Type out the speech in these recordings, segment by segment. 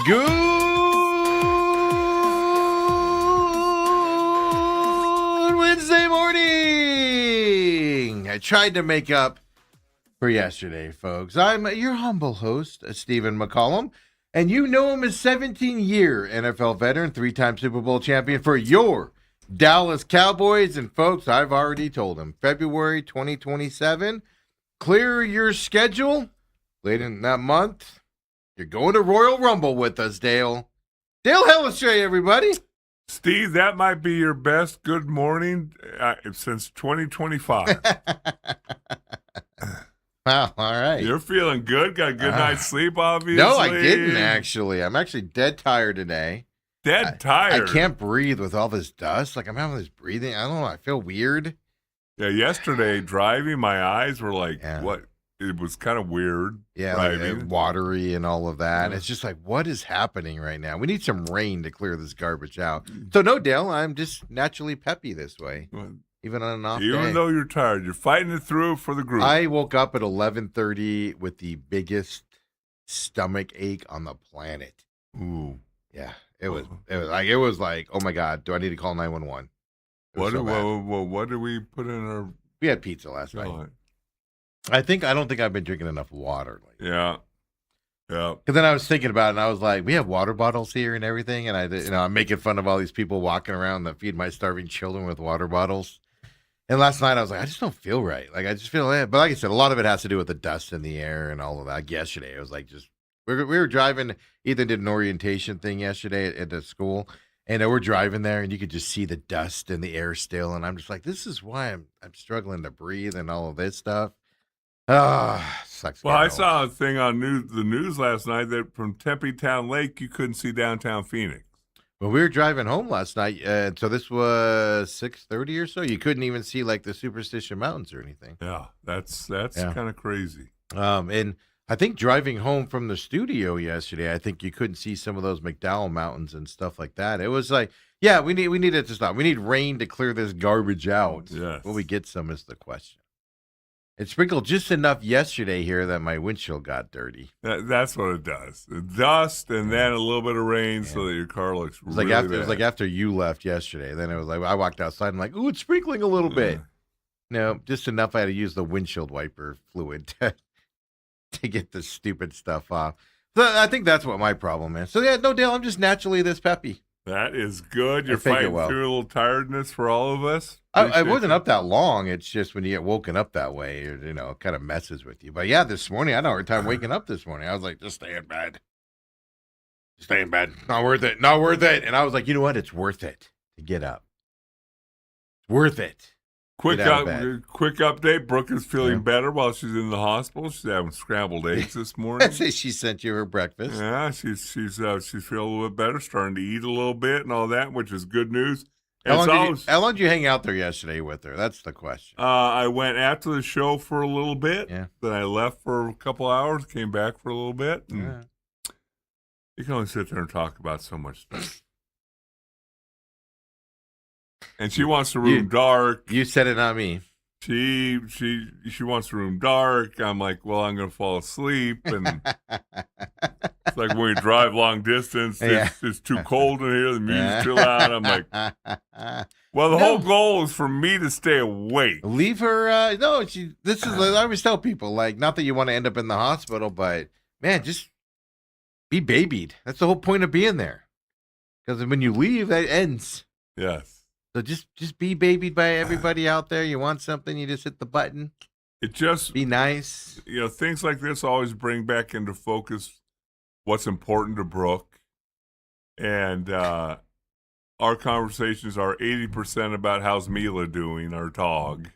Good Wednesday morning. I tried to make up for yesterday, folks. I'm your humble host, Stephen McCollum, and you know him as 17-year NFL veteran, 3-time Super Bowl champion for your Dallas Cowboys. And folks, I've already told him, February 2027, clear your schedule. Late in that month, you're going to Royal Rumble with us, Dale. Dale Hellestrae, everybody. Steve, that might be your best good morning since 2025. Wow, all right. You're feeling good? Got a good night's sleep, obviously? No, I didn't, actually. I'm actually dead tired today. Tired? I can't breathe with all this dust. Like, I'm having this breathing. I don't know. I feel weird. Yeah, yesterday, driving, my eyes were like, what? It was kind of weird. Yeah, like watery and all of that. Yeah. It's just like, what is happening right now? We need some rain to clear this garbage out. So, no, Dale, I'm just naturally peppy this way. Even on an off day. Even though you're tired, you're fighting it through for the group. I woke up at 11:30 with the biggest stomach ache on the planet. Ooh. Yeah, it was like, oh my God, do I need to call 911? What did we put in our? We had pizza last night. I don't think I've been drinking enough water. Yeah. Because then I was thinking about it, and I was like, we have water bottles here and everything, and I'm making fun of all these people walking around that feed my starving children with water bottles. And last night I was like, I just don't feel right. Like, I just feel but like I said, a lot of it has to do with the dust in the air and all of that. Like yesterday, it was like we were driving. Ethan did an orientation thing yesterday at the school, and we're driving there, and you could just see the dust in the air still. And I'm just like, this is why I'm struggling to breathe and all of this stuff. Sucks. Well, I saw a thing on the news last night that from Tempe Town Lake, you couldn't see downtown Phoenix. Well, we were driving home last night, so this was 6:30 or so. You couldn't even see like the Superstition Mountains or anything. Yeah, that's kind of crazy. And I think driving home from the studio yesterday, I think you couldn't see some of those McDowell Mountains and stuff like that. It was like, yeah, we need it to stop. We need rain to clear this garbage out. Yes. Will we get some is the question. It sprinkled just enough yesterday here that my windshield got dirty. That's what it does. The dust and then a little bit of rain so that your car looks really bad. It was like after you left yesterday. Then it was like I walked outside and I'm like, ooh, it's sprinkling a little bit. No, just enough I had to use the windshield wiper fluid to get the stupid stuff off. So I think that's what my problem is. So, yeah, no, Dale, I'm just naturally this peppy. That is good. You're fighting through a little tiredness for all of us. I wasn't up that long. It's just when you get woken up that way, it kind of messes with you. But yeah, this morning, I had a hard time waking up this morning. I was like, just stay in bed. Stay in bed. Not worth it. Not worth it. And I was like, you know what? It's worth it to get up. It's worth it. Quick update. Brooke is feeling better while she's in the hospital. She's having scrambled eggs this morning. She sent you her breakfast. Yeah, she's feeling a little bit better, starting to eat a little bit and all that, which is good news. How long did you hang out there yesterday with her? That's the question. I went after the show for a little bit. Yeah. Then I left for a couple hours, came back for a little bit. And you can only sit there and talk about so much stuff. And she wants the room dark. You said it, not me. She wants the room dark. I'm like, well, I'm going to fall asleep. And it's like when we drive long distance, it's too cold in here. The music's too loud. I'm like, well, the whole goal is for me to stay awake. Leave her. No, this is. I always tell people, like, not that you want to end up in the hospital, but man, just be babied. That's the whole point of being there. Because when you leave, that ends. Yes. So just be babied by everybody out there. You want something, you just hit the button. It just be nice. Things like this always bring back into focus what's important to Brooke. And our conversations are 80% about how's Mila doing, our dog,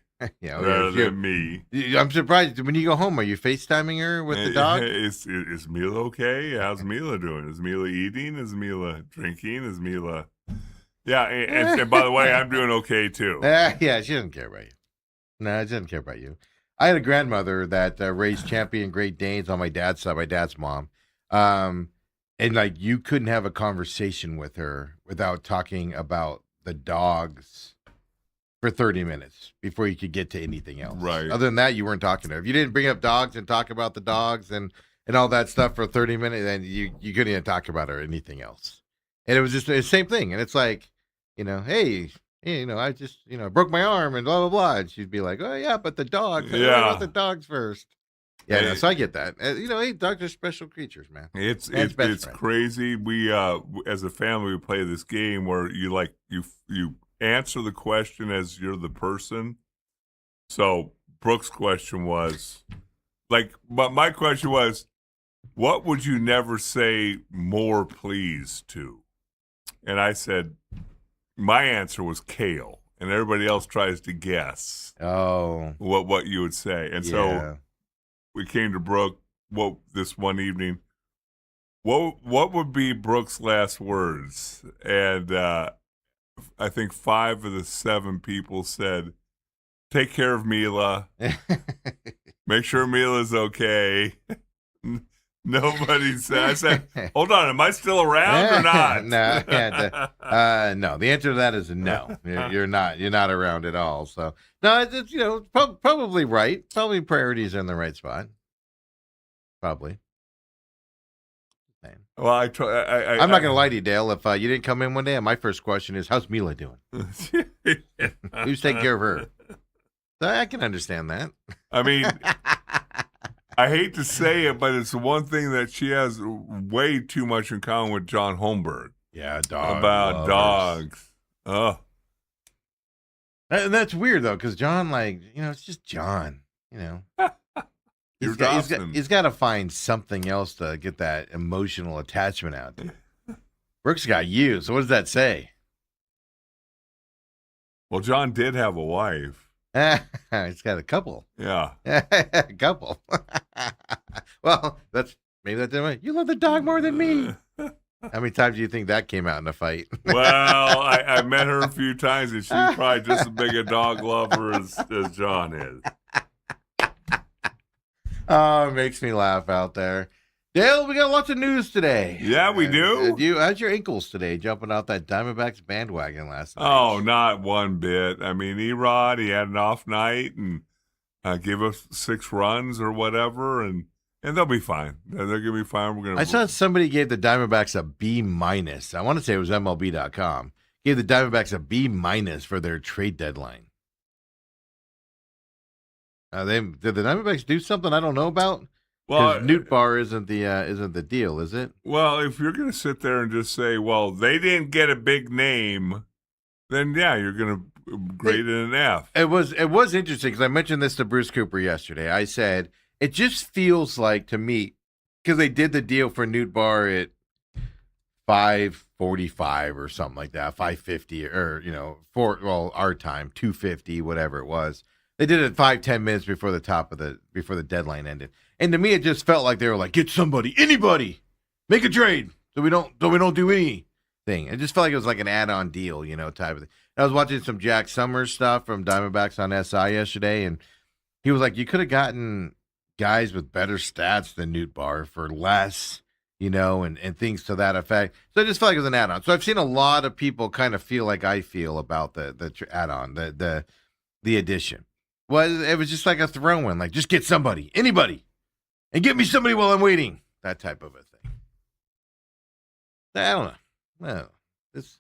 rather than me. I'm surprised. When you go home, are you FaceTiming her with the dog? Is Mila okay? How's Mila doing? Is Mila eating? Is Mila drinking? Is Mila... Yeah, and by the way, I'm doing okay, too. Yeah, she doesn't care about you. No, she doesn't care about you. I had a grandmother that raised champion Great Danes on my dad's side, my dad's mom. And, like, you couldn't have a conversation with her without talking about the dogs for 30 minutes before you could get to anything else. Right. Other than that, you weren't talking to her. If you didn't bring up dogs and talk about the dogs and and all that stuff for 30 minutes, and you couldn't even talk about it or anything else. And it was just the same thing. And it's like, hey, I just, broke my arm and blah, blah, blah. And she'd be like, oh, yeah, but the dogs. What about the dogs first? Yeah, no, so I get that. Hey, dogs are special creatures, man. It's crazy. We as a family we play this game where you answer the question as you're the person. So Brooke's question was but my question was, what would you never say more please to? And I said my answer was kale, and everybody else tries to guess what you would say. And so we came to Brooke this one evening. What would be Brooke's last words? And I think 5 of the 7 people said, "Take care of Mila. Make sure Mila's okay." Nobody said. I said, "Hold on, am I still around or not?" No. The answer to that is no. You're not. You're not around at all. So no, it's probably right. Probably priorities are in the right spot. Probably. Well, I'm not gonna lie to you, Dale. If you didn't come in one day, my first question is, "How's Mila doing?" Who's taking care of her? So I can understand that. I mean, I hate to say it, but it's one thing that she has way too much in common with John Holmberg. Yeah, about dogs. Oh, and that's weird though, because John, it's just John. He's got to find something else to get that emotional attachment out there. Brooke's got you. So what does that say? Well, John did have a wife. He's got a couple. Yeah. A couple. Well, maybe that's the way. You love the dog more than me. How many times do you think that came out in a fight? Well, I met her a few times, and she's probably just as big a dog lover as John is. Oh, it makes me laugh out there. Dale, we got lots of news today. Yeah, we do. How's your ankles today, jumping out that Diamondbacks bandwagon last night? Oh, not one bit. I mean, Erod, he had an off night and gave us 6 runs or whatever, and they'll be fine. They're going to be fine. I saw somebody gave the Diamondbacks a B-. I want to say it was MLB.com. Gave the Diamondbacks a B- for their trade deadline. Did the Diamondbacks do something I don't know about? Well, Newt Bar isn't the deal, is it? Well, if you're going to sit there and just say, well, they didn't get a big name, then yeah, you're going to grade it an F. It was interesting because I mentioned this to Bruce Cooper yesterday. I said it just feels like to me, because they did the deal for Newt Bar at $5.45 or something like that, $5.50 or our time $2.50, whatever it was. They did it 5-10 minutes before the deadline ended. And to me, it just felt like they were like, get somebody, anybody, make a trade. So we don't do anything. It just felt like it was like an add-on deal, type of thing. I was watching some Jack Summers stuff from Diamondbacks on SI yesterday, and he was like, you could have gotten guys with better stats than Newt Bar for less, and things to that effect. So I just felt like it was an add-on. So I've seen a lot of people kind of feel like I feel about the add-on, the addition. Well, it was just like a throw-in, like just get somebody, anybody, and get me somebody while I'm waiting. That type of a thing. I don't know. No, it's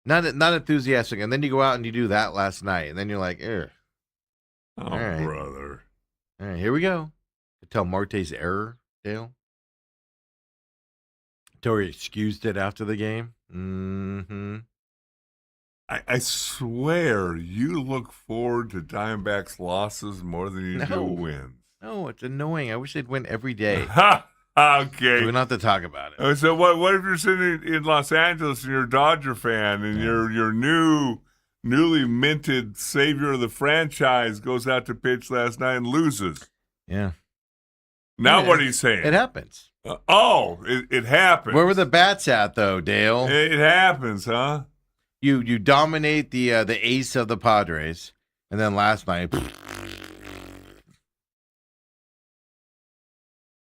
not enthusiastic. And then you go out and you do that last night, and then you're like, "Oh, right. Brother! All right, here we go." Tell Marte's error, Dale. Tori excused it after the game. Mm-hmm. I swear you look forward to Diamondbacks losses more than you do wins. No, it's annoying. I wish they'd win every day. Okay. So we don't have to talk about it. So what if you're sitting in Los Angeles and you're a Dodger fan and your newly minted savior of the franchise goes out to pitch last night and loses? Yeah. Now what are you saying? It happens. It happens. Where were the bats at, though, Dale? It happens, huh? You dominate the ace of the Padres, and then last night,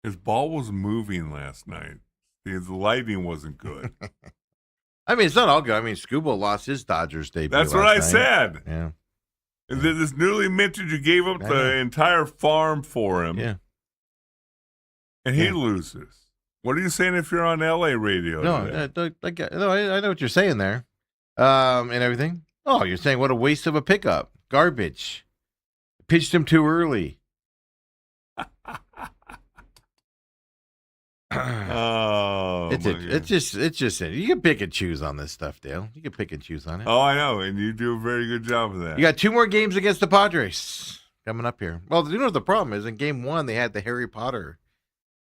his ball was moving last night. His lighting wasn't good. I mean, it's not all good. I mean, Scuba lost his Dodgers debut. That's what I said. Yeah. This newly minted, you gave up the entire farm for him. Yeah. and he loses. What are you saying if you're on LA radio? I know what you're saying there, and everything. Oh, you're saying what a waste of a pickup, garbage. Pitched him too early. It's just you can pick and choose on this stuff, Dale. You can pick and choose on it. Oh, I know, and you do a very good job of that. You got 2 more games against the Padres coming up here. Well, you know what the problem is? In game 1, they had the Harry Potter,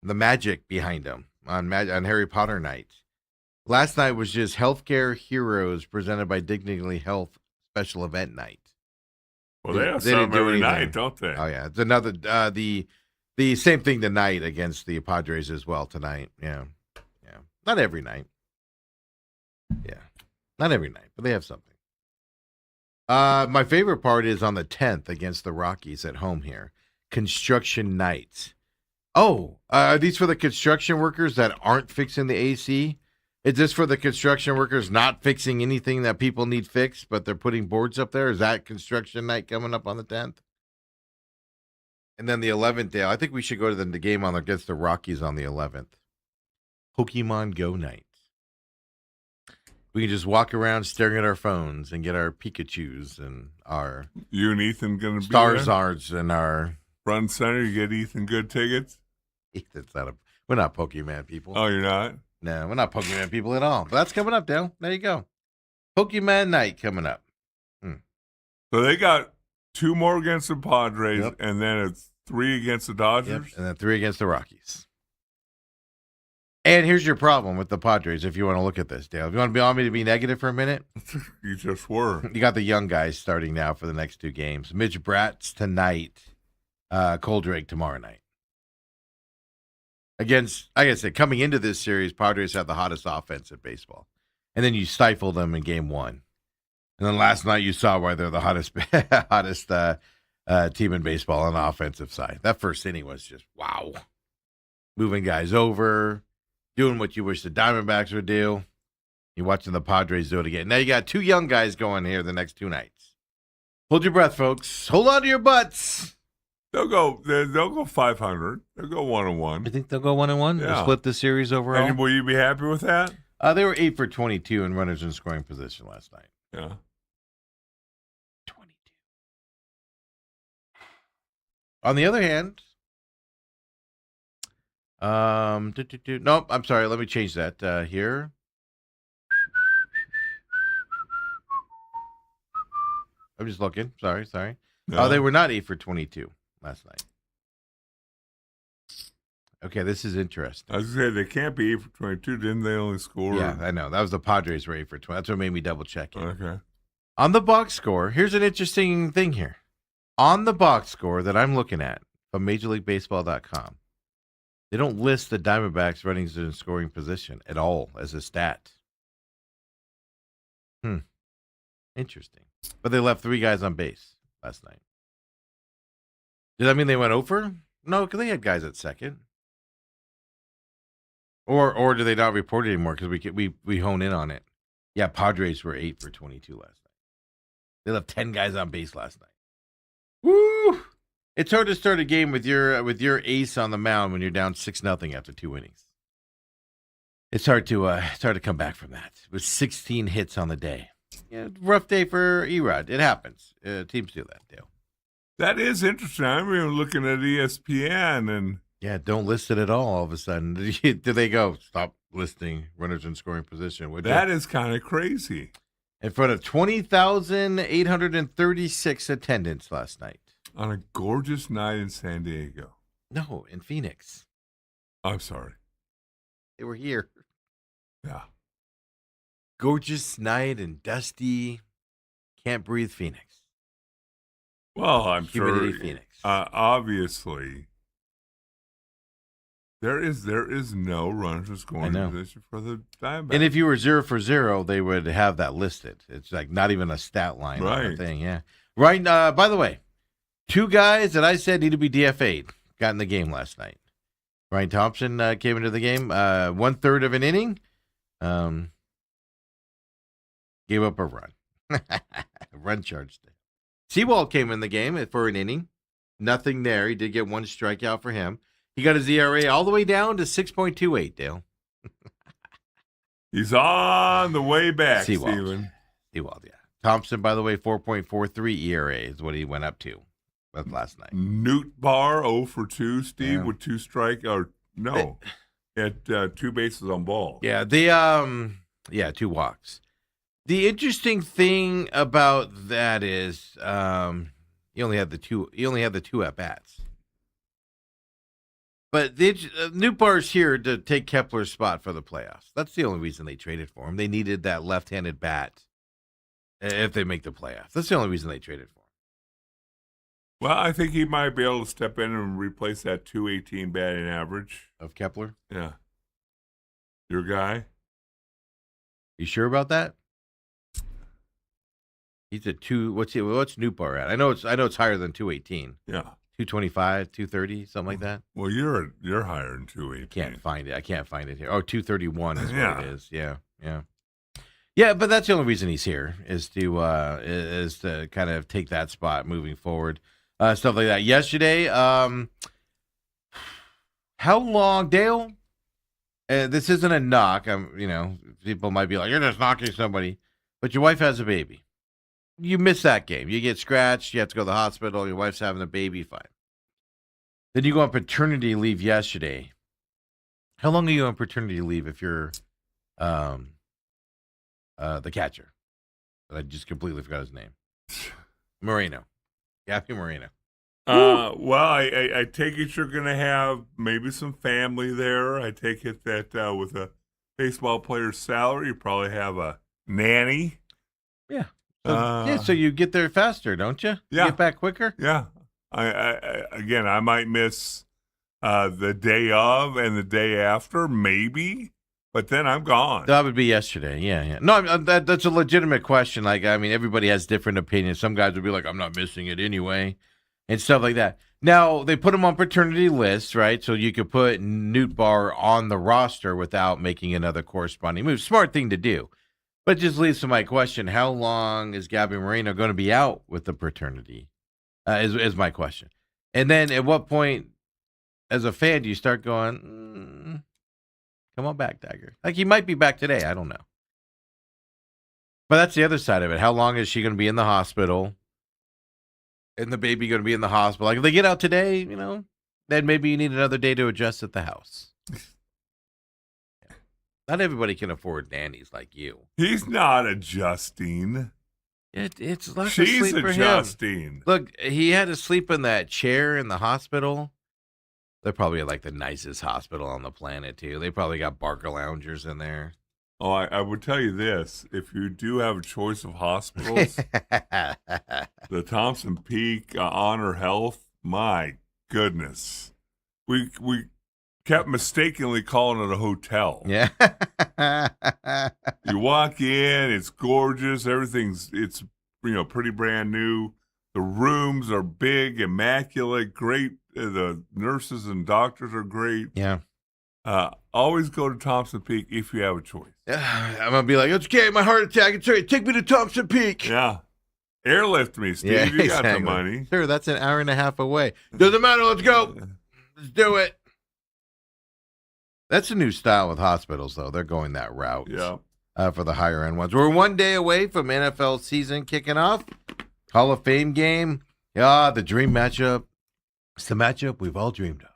the magic behind them on Harry Potter night. Last night was just Healthcare Heroes presented by Dignity Health special event night. Well, they have some every night, don't they? Oh yeah, it's another the same thing tonight against the Padres as well tonight. Yeah. Not every night. Yeah, not every night, but they have something. My favorite part is on the 10th against the Rockies at home here. Construction night. Oh, are these for the construction workers that aren't fixing the AC? Is this for the construction workers not fixing anything that people need fixed, but they're putting boards up there? Is that construction night coming up on the 10th? And then the 11th, Dale, I think we should go to the game against the Rockies on the 11th. Pokemon Go night. We can just walk around staring at our phones and get our Pikachus and our... You and Ethan going to be there? Starzards and our... Front center, you get Ethan good tickets? Ethan's not we're not Pokemon people. Oh, you're not? No, we're not Pokemon people at all. But that's coming up, Dale. There you go. Pokemon night coming up. So they got 2 more against the Padres, and then it's 3 against the Dodgers? And then 3 against the Rockies. And here's your problem with the Padres, if you want to look at this, Dale. If you want me to be negative for a minute? You just were. You got the young guys starting now for the next 2 games. Mitch Bratz tonight, Coldrake tomorrow night. Against, like I said, coming into this series, Padres have the hottest offense in baseball. And then you stifle them in game 1. And then last night you saw why they're the hottest team in baseball on the offensive side. That first inning was just, wow. Moving guys over, doing what you wish the Diamondbacks would do. You're watching the Padres do it again. Now you got 2 young guys going here the next 2 nights. Hold your breath, folks. Hold on to your butts. They'll go 500. They'll go 1-1. You think they'll go 1-1? Yeah. They'll split the series overall? And will you be happy with that? They were 8 for 22 in runners in scoring position last night. Yeah. 22. On the other hand, nope, I'm sorry. Let me change that here. I'm just looking. Sorry. No. Oh, they were not 8 for 22 last night. Okay, this is interesting. I was going to say, they can't be 8 for 22. Didn't they only score? Yeah, I know. That was the Padres were 8 for 20. That's what made me double check it. Okay. On the box score, here's an interesting thing here. On the box score that I'm looking at from MajorLeagueBaseball.com, they don't list the Diamondbacks running in scoring position at all as a stat. Interesting. But they left 3 guys on base last night. Does that mean they went over? No, because they had guys at second. Or do they not report it anymore because we hone in on it? Yeah, Padres were 8 for 22 last night. They left 10 guys on base last night. Woo! It's hard to start a game with your ace on the mound when you're down 6-0 after 2 innings. It's hard to come back from that. With 16 hits on the day. Yeah, rough day for Erod. It happens. Teams do that, Dale. That is interesting. I'm even looking at ESPN and yeah, don't list it at all of a sudden. Do they go, stop listing runners in scoring position? That is kind of crazy. In front of 20,836 attendance last night. On a gorgeous night in San Diego. No, in Phoenix. I'm sorry. They were here. Yeah. Gorgeous night and dusty. Can't breathe Phoenix. Well, I'm Humidity sure. Phoenix. Obviously, there is no runners in scoring position for the Diamondbacks. And if you were 0 for 0, they would have that listed. It's like not even a stat line on the thing. Yeah. Right. By the way, 2 guys that I said need to be DFA'd got in the game last night. Ryan Thompson came into the game 1/3 of an inning. Gave up a run. Run charge. Seawald came in the game for an inning. Nothing there. He did get 1 strikeout for him. He got his ERA all the way down to 6.28, Dale. He's on the way back, Seawald. Steven. Seawald, yeah. Thompson, by the way, 4.43 ERA is what he went up to last night. Newt Bar 0 for 2, Steve, Yeah. with 2 strike or no. At 2 bases on balls. Yeah, 2 walks. The interesting thing about that is he only had the two at bats. But Newbar's here to take Kepler's spot for the playoffs. That's the only reason they traded for him. They needed that left-handed bat if they make the playoffs. That's the only reason they traded for him. Well, I think he might be able to step in and replace that 218 batting average Of Kepler? Yeah. Your guy? You sure about that? He's at 2. What's Newbar at? I know it's higher than 218. Yeah. 225, 230, something like that. Well, you're higher than 218. I can't find it here. Oh, 231 is what it is. Yeah. Yeah, but that's the only reason he's here is to kind of take that spot moving forward. Stuff like that. Yesterday, how long, Dale? This isn't a knock. People might be like, you're just knocking somebody, but your wife has a baby. You miss that game. You get scratched. You have to go to the hospital. Your wife's having a baby. Fine. Then you go on paternity leave yesterday. How long are you on paternity leave if you're the catcher? I just completely forgot his name. Moreno. Gabby Moreno. Well, I take it you're going to have maybe some family there. I take it that with a baseball player's salary, you probably have a nanny. Yeah. So you get there faster, don't you? Yeah. You get back quicker? Yeah. I might miss the day of and the day after, maybe, but then I'm gone. That would be yesterday. Yeah. No, that's a legitimate question. Everybody has different opinions. Some guys would be like, I'm not missing it anyway, and stuff like that. Now, they put him on paternity lists, right? So you could put Newt Bar on the roster without making another corresponding move. Smart thing to do. But it just leads to my question. How long is Gabby Moreno going to be out with the paternity? Is my question. And then at what point, as a fan, do you start going, come on back, Dagger? Like, he might be back today. I don't know. But that's the other side of it. How long is she going to be in the hospital? And the baby going to be in the hospital? Like, if they get out today, then maybe you need another day to adjust at the house. Not everybody can afford nannies like you. He's not adjusting. It's like She's for adjusting. him. Look, he had to sleep in that chair in the hospital. They're probably like the nicest hospital on the planet, too. They probably got Barker loungers in there. Oh, I would tell you this. If you do have a choice of hospitals, the Thompson Peak Honor Health, my goodness. We kept mistakenly calling it a hotel. Yeah. You walk in, it's gorgeous. It's pretty brand new. The rooms are big, immaculate, great. The nurses and doctors are great. Yeah. Always go to Thompson Peak if you have a choice. I'm going to be like, it's okay, my heart attack. It's all right. Take me to Thompson Peak. Yeah. Airlift me, Steve. Yeah, you got the money. Sure, that's an hour and a half away. Doesn't matter. Let's go. Let's do it. That's a new style with hospitals, though. They're going that route. Yeah. For the higher end ones. We're one day away from NFL season kicking off. Hall of Fame game. Yeah, the dream matchup. It's the matchup we've all dreamed of.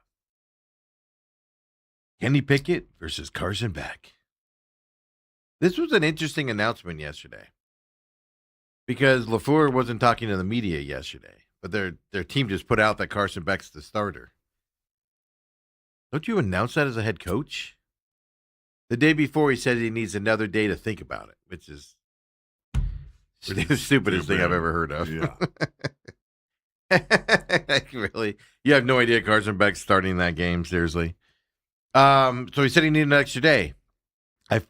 Kenny Pickett versus Carson Beck. This was an interesting announcement yesterday because LaFleur wasn't talking to the media yesterday, but their team just put out that Carson Beck's the starter. Don't you announce that as a head coach? The day before, he said he needs another day to think about it, which is the stupidest thing I've ever heard of. Yeah. Really? You have no idea Carson Beck's starting that game, seriously. So he said he needed an extra day.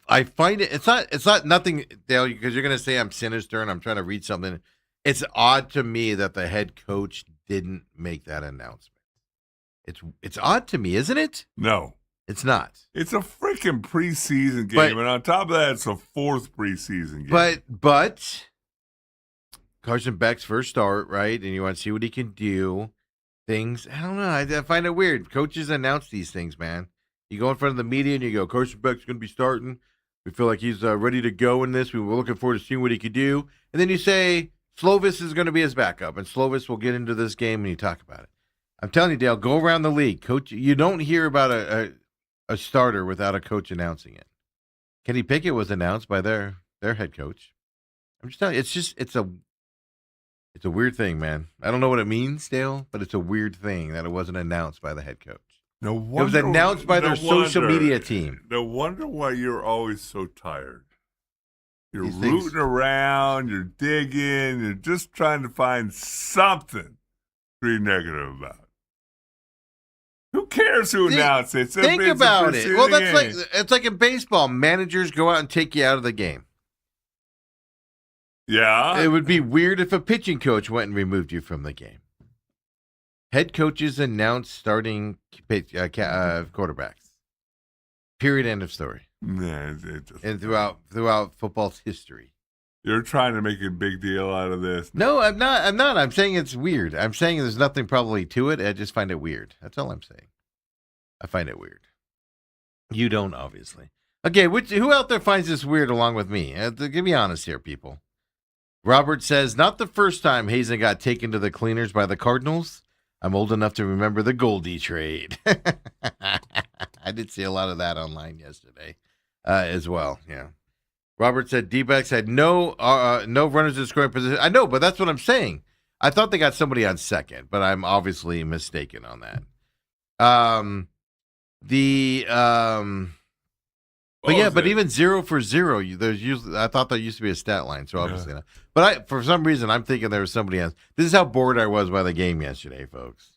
I find it's not nothing, Dale, because you're going to say I'm sinister and I'm trying to read something. It's odd to me that the head coach didn't make that announcement. It's odd to me, isn't it? No. It's not. It's a freaking preseason game, and on top of that, it's a fourth preseason game. But Carson Beck's first start, right? And you want to see what he can do. things. I don't know. I find it weird. Coaches announce these things, man. You go in front of the media and you go, Carson Beck's going to be starting. We feel like he's ready to go in this. We were looking forward to seeing what he could do. And then you say Slovis is going to be his backup, and Slovis will get into this game and you talk about it. I'm telling you, Dale, go around the league. Coach, you don't hear about a starter without a coach announcing it. Kenny Pickett was announced by their head coach. I'm just telling you, it's a weird thing, man. I don't know what it means, Dale, but it's a weird thing that it wasn't announced by the head coach. No wonder, it was announced by their social media team. No wonder why you're always so tired. You're rooting around, you're digging, you're just trying to find something to be negative about. Who cares who announced it? Think about it. Well, it's like in baseball. Managers go out and take you out of the game. Yeah. It would be weird if a pitching coach went and removed you from the game. Head coaches announce starting quarterbacks. Period. End of story. Yeah, and throughout football's history. You're trying to make a big deal out of this. No, I'm not. I'm saying it's weird. I'm saying there's nothing probably to it. I just find it weird. That's all I'm saying. I find it weird. You don't, obviously. Okay, who out there finds this weird along with me? Give me honest here, people. Robert says, not the first time Hazen got taken to the cleaners by the Cardinals. I'm old enough to remember the Goldie trade. I did see a lot of that online yesterday as well. Yeah. Robert said D-backs had no runners in scoring position. I know, but that's what I'm saying. I thought they got somebody on second, but I'm obviously mistaken on that. But even 0 for 0, there's usually, I thought there used to be a stat line, so obviously not. But for some reason, I'm thinking there was somebody else. This is how bored I was by the game yesterday, folks.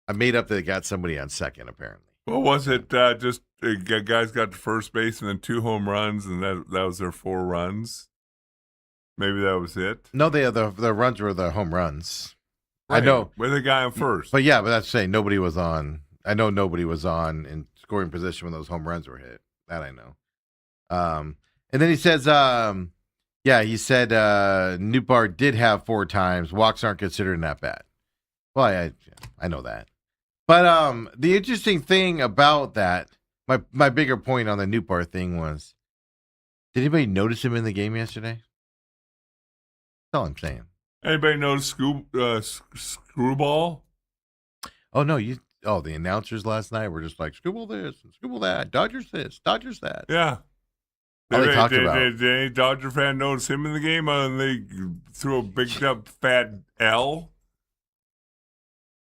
I made up that they got somebody on second, apparently. Well, was it just guys got to first base and then 2 home runs, and that was their 4 runs? Maybe that was it? No, the runs were the home runs. Right. I know. With the guy on first. But that's saying nobody was on. I know nobody was on in scoring position when those home runs were hit. That I know. And then he says, he said Newbar did have 4 times. Walks aren't considered that bad. Well, I know that. But the interesting thing about that, my bigger point on the Newbar thing was, did anybody notice him in the game yesterday? That's all I'm saying. Anybody notice Screwball? Oh, no, the announcers last night were just like, Screwball this and Screwball that, Dodgers this, Dodgers that. Yeah. All they talked about. Did any Dodger fan notice him in the game other than they threw a big up fat L?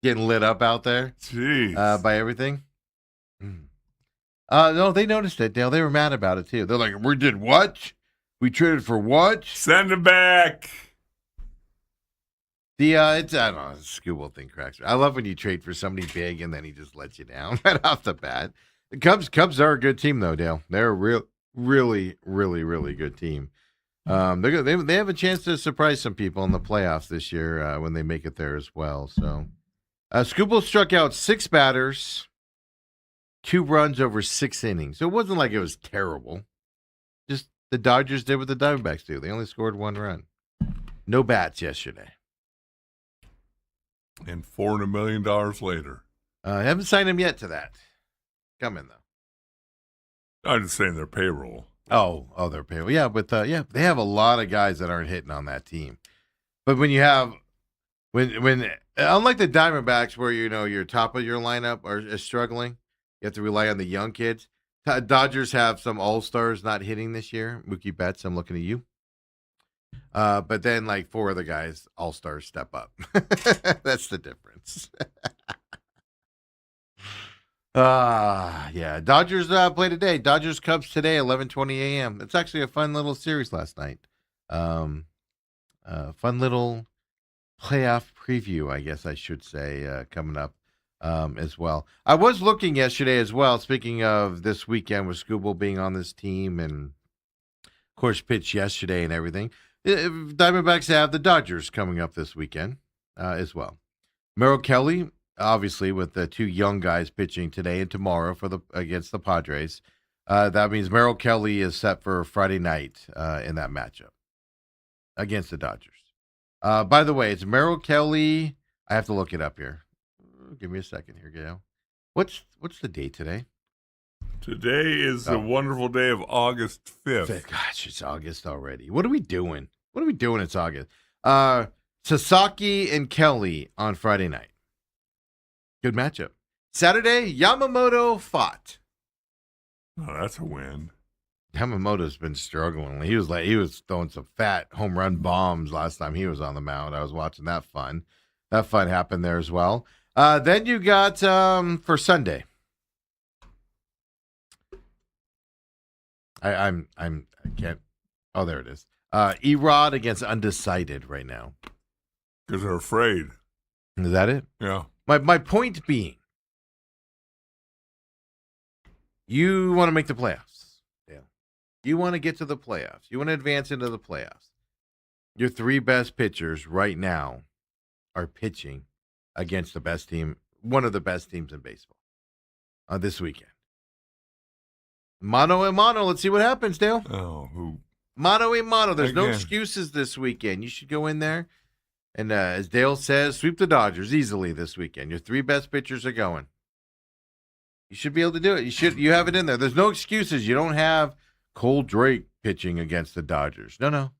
Getting lit up out there? Jeez. By everything? No, they noticed it, Dale. They were mad about it, too. They're like, we did what? We traded for what? Send him back. I don't know, the Screwball thing cracks me. I love when you trade for somebody big and then he just lets you down right off the bat. The Cubs are a good team, though, Dale. They're a really, really, really good team. They have a chance to surprise some people in the playoffs this year when they make it there as well. So, Screwball struck out 6 batters, 2 runs over 6 innings. So it wasn't like it was terrible. Just the Dodgers did what the Diamondbacks do. They only scored 1 run. No bats yesterday. And $400 million later. I haven't signed him yet to that. Coming, though. I'm just saying their payroll. Oh, their payroll. Yeah, but they have a lot of guys that aren't hitting on that team. But when you have, when unlike the Diamondbacks where, your top of your lineup is struggling, you have to rely on the young kids. Dodgers have some all-stars not hitting this year. Mookie Betts, I'm looking at you. But then, 4 other guys, all-stars, step up. That's the difference. Dodgers play today. Dodgers Cubs today, 11:20 a.m. It's actually a fun little series last night. Fun little playoff preview, I guess I should say, coming up as well. I was looking yesterday as well, speaking of this weekend with Screwball being on this team and, of course, pitched yesterday and everything. Diamondbacks have the Dodgers coming up this weekend as well. Merrill Kelly, obviously, with the 2 young guys pitching today and tomorrow against the Padres. That means Merrill Kelly is set for Friday night in that matchup against the Dodgers. By the way, it's Merrill Kelly. I have to look it up here. Give me a second here, Gail. What's the date today? Today is a wonderful day of August 5th. Gosh, it's August already. What are we doing? It's August. Sasaki and Kelly on Friday night. Good matchup. Saturday, Yamamoto fought. Oh, that's a win. Yamamoto's been struggling. He was throwing some fat home run bombs last time he was on the mound. I was watching that fun. That fun happened there as well. Then you got for Sunday. I can't. Oh, there it is. Erod against Undecided right now. Because they're afraid. Is that it? Yeah. My point being, you want to make the playoffs. Yeah. You want to get to the playoffs. You want to advance into the playoffs. Your three best pitchers right now are pitching against the best team, one of the best teams in baseball this weekend. Mano a mano. Let's see what happens, Dale. Oh, who? Mano a mano. There's no Again. excuses this weekend. You should go in there and, as Dale says, sweep the Dodgers easily this weekend. Your three best pitchers are going. You should be able to do it. You have it in there. There's no excuses. You don't have Cole Drake pitching against the Dodgers. No.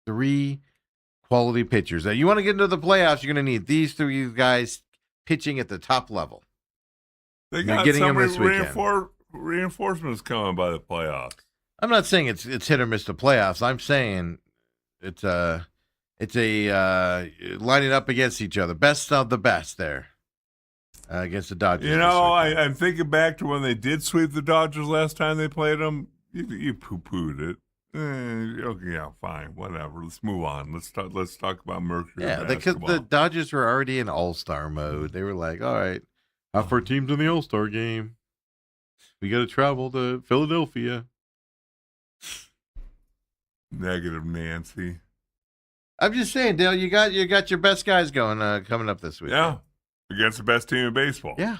Three quality pitchers. Now, you want to get into the playoffs, you're going to need these three guys pitching at the top level. They got getting some them this weekend. reinforcements coming by the playoffs. I'm not saying it's hit or miss the playoffs. I'm saying it's a lining up against each other. Best of the best there against the Dodgers. You know, I'm thinking back to when they did sweep the Dodgers last time they played them. You poo-pooed it. Okay, yeah, fine, whatever. Let's move on. Let's talk about Mercury. Yeah, because the Dodgers were already in all-star mode. They were like, all right, half our team's in the all-star game. We got to travel to Philadelphia. Negative Nancy. I'm just saying, Dale, you got your best guys going coming up this week. Yeah, against the best team in baseball. Yeah.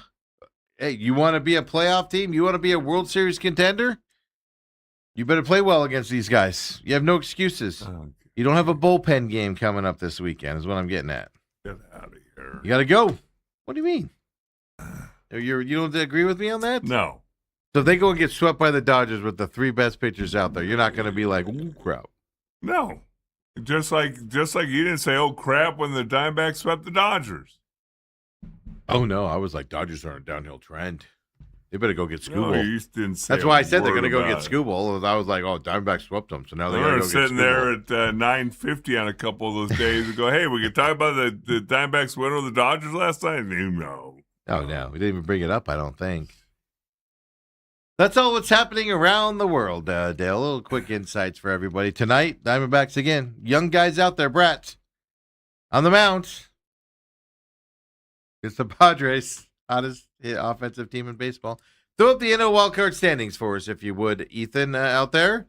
Hey, you want to be a playoff team? You want to be a World Series contender? You better play well against these guys. You have no excuses. You don't have a bullpen game coming up this weekend is what I'm getting at. Get out of here. You got to go. What do you mean? You don't agree with me on that? No. So if they go and get swept by the Dodgers with the three best pitchers out there, you're not going to be like, ooh, crap. No. Just like you didn't say, oh, crap, when the Diamondbacks swept the Dodgers. Oh, no. I was like, Dodgers are on a downhill trend. They better go get Skubal. No, you didn't say. That's why I said they're going to go get Skubal. I was like, oh, Diamondbacks swept them, so now they got to go get Skubal. Sitting there at 9:50 on a couple of those days and go, hey, we can talk about the Diamondbacks winning over the Dodgers last night? No. Oh, no. We didn't even bring it up, I don't think. That's all what's happening around the world, Dale. A little quick insights for everybody. Tonight, Diamondbacks again. Young guys out there, Brett. On the mound. It's the Padres. Hottest offensive team in baseball. Throw up the NL wildcard standings for us, if you would, Ethan, out there.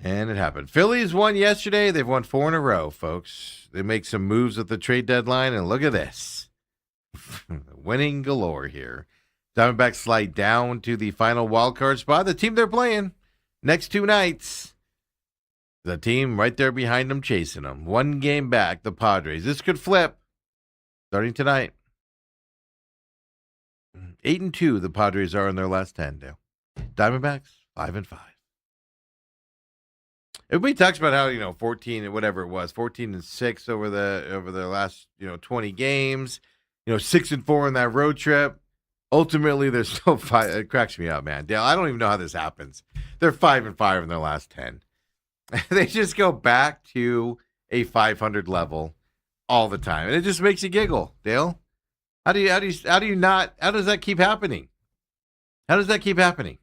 And it happened. Phillies won yesterday. They've won 4 in a row, folks. They make some moves at the trade deadline, and look at this. Winning galore here. Diamondbacks slide down to the final wildcard spot. The team they're playing next 2 nights. The team right there behind them chasing them. 1 game back, the Padres. This could flip starting tonight. 8-2, the Padres are in their last 10, Dale. Diamondbacks, 5-5. Everybody talks about how, 14 and whatever it was, 14-6 over the last, 20 games, 6-4 in that road trip. Ultimately, they're still 5. It cracks me up, man. Dale, I don't even know how this happens. They're 5-5 in their last 10. They just go back to a 500 level all the time, and it just makes you giggle, Dale. How does that keep happening? How does that keep happening?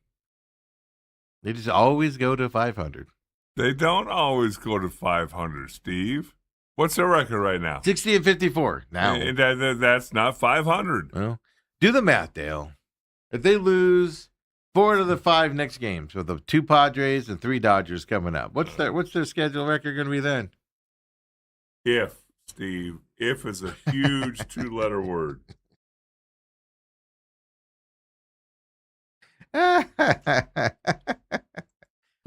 They just always go to 500. They don't always go to 500, Steve. What's their record right now? 60-54. Now that's not 500. Well, do the math, Dale. If they lose 4 out of the 5 next games with the 2 Padres and 3 Dodgers coming up, what's their schedule record going to be then? If, Steve, if is a huge 2-letter word. I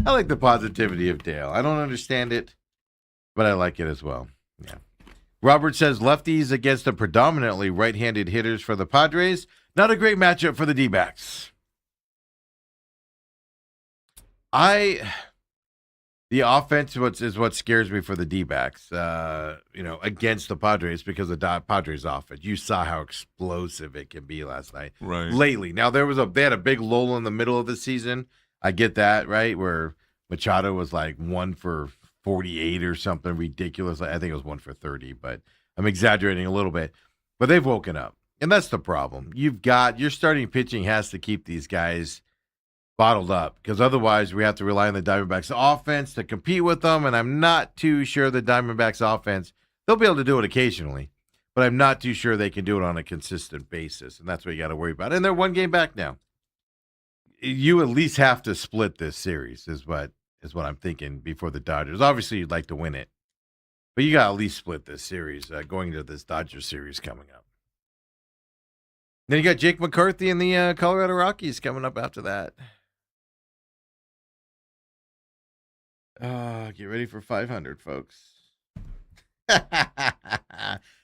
like the positivity of Dale. I don't understand it, but I like it as well. Yeah. Robert says lefties against the predominantly right-handed hitters for the Padres. Not a great matchup for the D-backs. The offense is what scares me for the D-backs, against the Padres because of the Padres offense. You saw how explosive it can be last night. Right. Lately. Now, they had a big lull in the middle of the season. I get that, right, where Machado was like 1 for 48 or something ridiculous. I think it was 1 for 30, but I'm exaggerating a little bit. But they've woken up, and that's the problem. Your starting pitching has to keep these guys bottled up, because otherwise we have to rely on the Diamondbacks offense to compete with them, and I'm not too sure the Diamondbacks offense, they'll be able to do it occasionally, but I'm not too sure they can do it on a consistent basis, and that's what you got to worry about. And they're 1 game back now. You at least have to split this series is what I'm thinking before the Dodgers. Obviously, you'd like to win it, but you got to at least split this series going to this Dodgers series coming up. Then you got Jake McCarthy and the Colorado Rockies coming up after that. Get ready for 500, folks.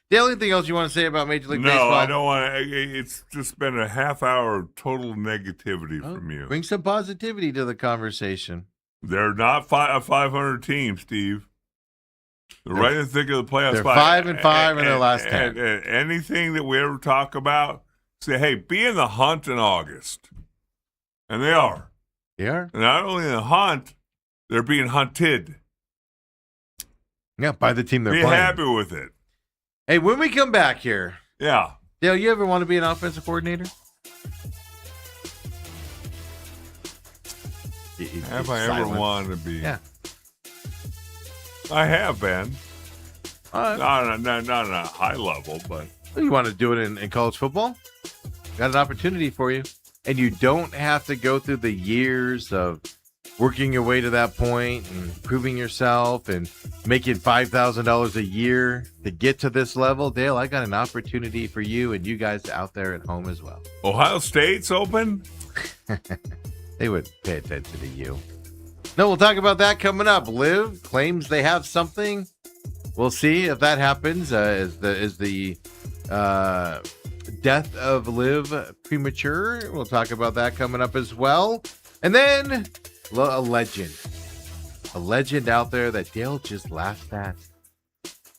Dale, anything else you want to say about Major League Baseball? No, I don't want to. It's just been a half hour of total negativity from you. Bring some positivity to the conversation. They're not a 500 team, Steve. They're right in the thick of the playoffs. They're 5-5 in their last 10. And anything that we ever talk about, say, hey, be in the hunt in August. And they are. They are? And not only in the hunt, they're being hunted. Yeah, by the team they're playing. Be happy with it. Hey, when we come back here. Yeah. Dale, you ever want to be an offensive coordinator? Have I ever wanted to be? Yeah. I have been. Not on a high level, but. You want to do it in college football? Got an opportunity for you. And you don't have to go through the years of working your way to that point and proving yourself and making $5,000 a year to get to this level. Dale, I got an opportunity for you and you guys out there at home as well. Ohio State's open? They would pay attention to you. No, we'll talk about that coming up. Liv claims they have something. We'll see if that happens. Is the death of Liv premature? We'll talk about that coming up as well. And then a legend out there that Dale just laughed at.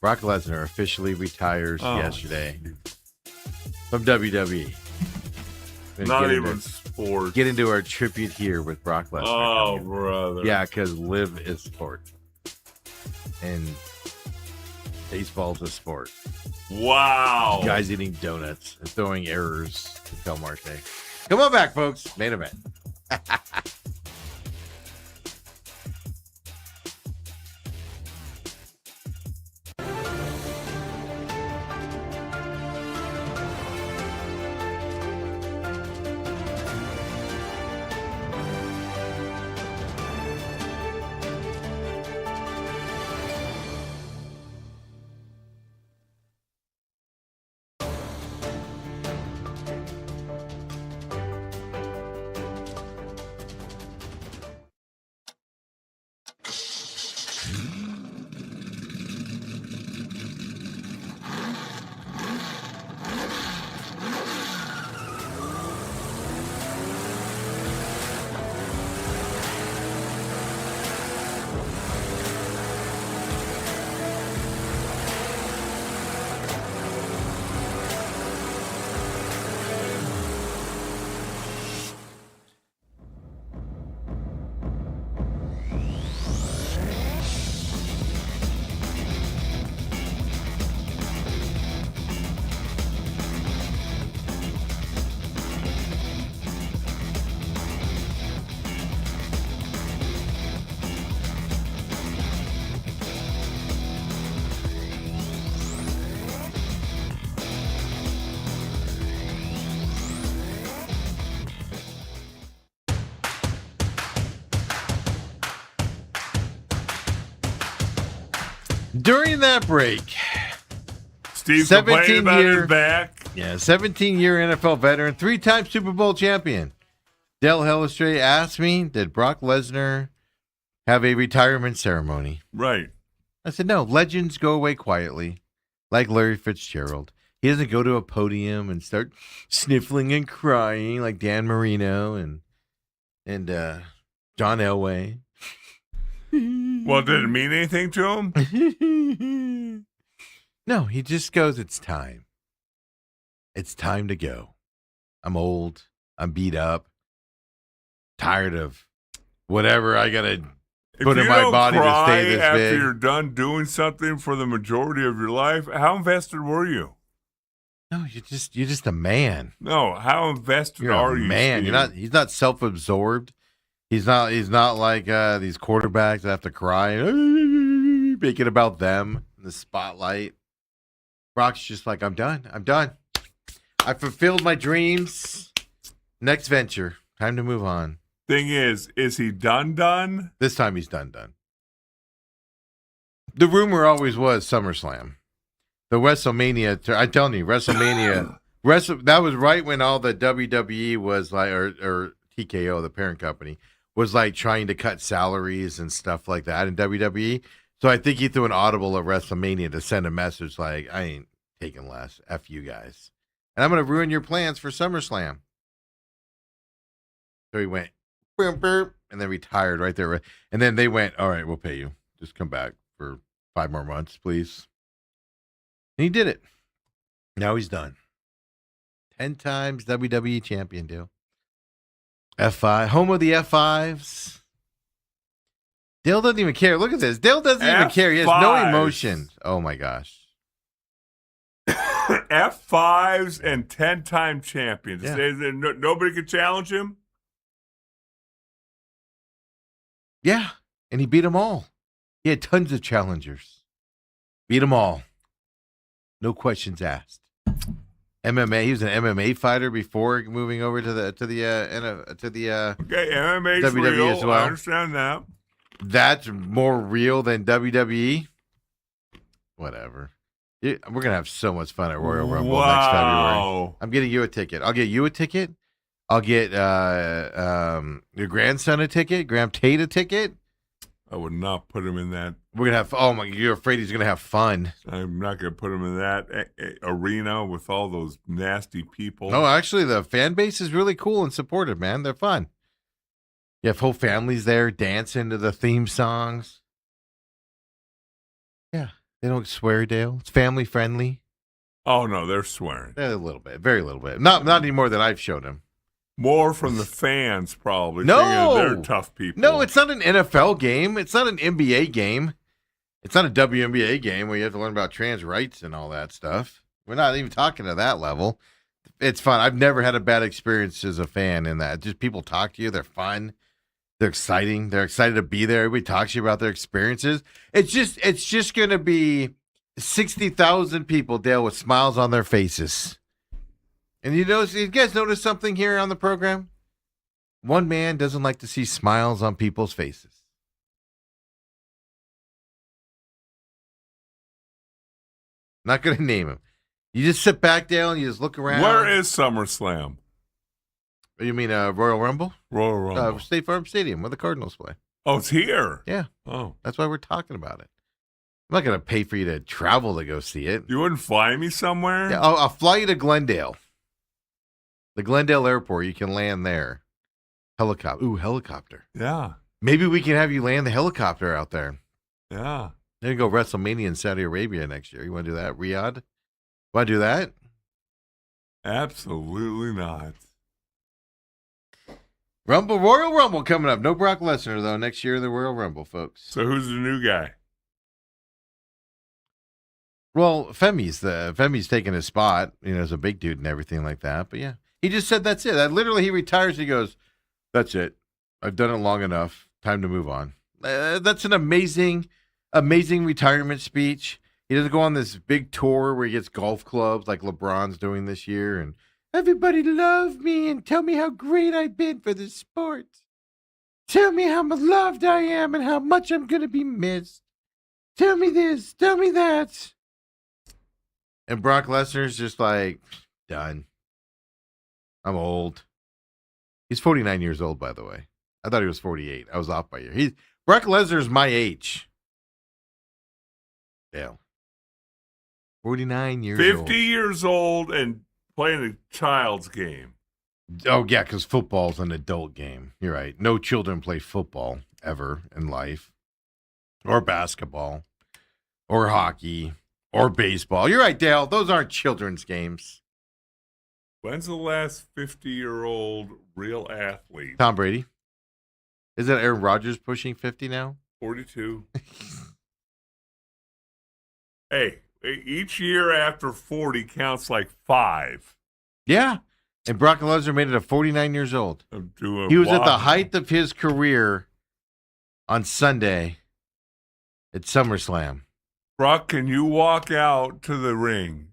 Brock Lesnar officially retires yesterday from WWE. Not even sports. Get into our tribute here with Brock Lesnar. Oh, brother. Yeah, because Liv is sport. And baseball's a sport. Wow. Guys eating donuts and throwing errors to Del Marte. Come on back, folks. Main event. During that break, Steve complained about his back. Yeah, 17-year NFL veteran, 3-time Super Bowl champion. Dale Hellestrae asked me, did Brock Lesnar have a retirement ceremony? Right. I said, no, legends go away quietly. like Larry Fitzgerald. He doesn't go to a podium and start sniffling and crying like Dan Marino and John Elway. Well, did it mean anything to him? No, he just goes, it's time. It's time to go. I'm old. I'm beat up. Tired of whatever I got to put in my body to stay this after big. You're done doing something for the majority of your life, how invested were you? No, you're just a man. No, how invested You're are a you? man. Steve? He's not self-absorbed. He's not like these quarterbacks that have to cry, make it about them in the spotlight. Brock's just like, I'm done. I fulfilled my dreams. Next venture. Time to move on. Thing is he done? This time he's done. The rumor always was SummerSlam. The WrestleMania, I'm telling you, WrestleMania, that was right when all the WWE was like, or TKO, the parent company, was like trying to cut salaries and stuff like that in WWE. So I think he threw an audible at WrestleMania to send a message like, I ain't taking less. F you guys. And I'm going to ruin your plans for SummerSlam. So he went, boom, boom, and then retired right there. And then they went, all right, we'll pay you. Just come back for 5 more months, please. And he did it. Now he's done. 10 times WWE champion, Dale. F5, home of the F5s. Dale doesn't even care. Look at this. Dale doesn't even care. He has no emotion. Oh, my gosh. F5s and 10-time champions. Yeah. Nobody could challenge him? Yeah, and he beat them all. He had tons of challengers. Beat them all. No questions asked. MMA. He was an MMA fighter before moving over to the okay, MMA's WWE real. as well. I understand that. That's more real than WWE. Whatever. We're gonna have so much fun at Royal Rumble next February. I'm getting you a ticket. I'll get you a ticket. I'll get your grandson a ticket. Graham Tate a ticket. I would not put him in that. We're gonna have. Oh my! You're afraid he's gonna have fun. I'm not gonna put him in that arena with all those nasty people. No, actually, the fan base is really cool and supportive. Man, they're fun. You have whole families there dancing to the theme songs. Yeah, they don't swear, Dale. It's family friendly. Oh no, they're swearing. A little bit, very little bit. Not any more than I've shown him. More from the fans, probably. No, they're tough people. No, it's not an NFL game. It's not an NBA game. It's not a WNBA game where you have to learn about trans rights and all that stuff. We're not even talking to that level. It's fun. I've never had a bad experience as a fan in that. Just people talk to you. They're fun. They're exciting. They're excited to be there. Everybody talks to you about their experiences. It's just going to be 60,000 people, Dale, with smiles on their faces. And you guys notice something here on the program? One man doesn't like to see smiles on people's faces. Not going to name him. You just sit back down and you just look around. Where is SummerSlam? You mean Royal Rumble? Royal Rumble. State Farm Stadium where the Cardinals play. Oh, it's here? Yeah. Oh. That's why we're talking about it. I'm not going to pay for you to travel to go see it. You wouldn't fly me somewhere? Yeah, I'll fly you to Glendale. The Glendale Airport. You can land there. Helicopter. Ooh, helicopter. Yeah. Maybe we can have you land the helicopter out there. Yeah. Then go WrestleMania in Saudi Arabia next year. You want to do that? Riyadh? Want to do that? Absolutely not. Royal Rumble coming up. No Brock Lesnar, though, next year in the Royal Rumble, folks. So who's the new guy? Well, Femi's taking his spot, as a big dude and everything like that. But yeah, he just said that's it. Literally, he retires. He goes, that's it. I've done it long enough. Time to move on. That's an amazing retirement speech. He doesn't go on this big tour where he gets golf clubs like LeBron's doing this year. And everybody love me and tell me how great I've been for the sport. Tell me how loved I am and how much I'm going to be missed. Tell me this. Tell me that. And Brock Lesnar's just like, done. I'm old. He's 49 years old, by the way. I thought he was 48. I was off by a year. Brock Lesnar's my age. Yeah. 49 years 50 old. years old and playing a child's game. Oh, yeah, because football's an adult game. You're right. No children play football ever in life, or basketball, or hockey, or baseball. You're right, Dale. Those aren't children's games. When's the last 50-year-old real athlete? Tom Brady. Is that Aaron Rodgers pushing 50 now? 42. Hey, each year after 40 counts like 5. Yeah. And Brock Lesnar made it at 49 years old. He He was at the height of his career on Sunday at SummerSlam. Brock, can you walk out to the ring?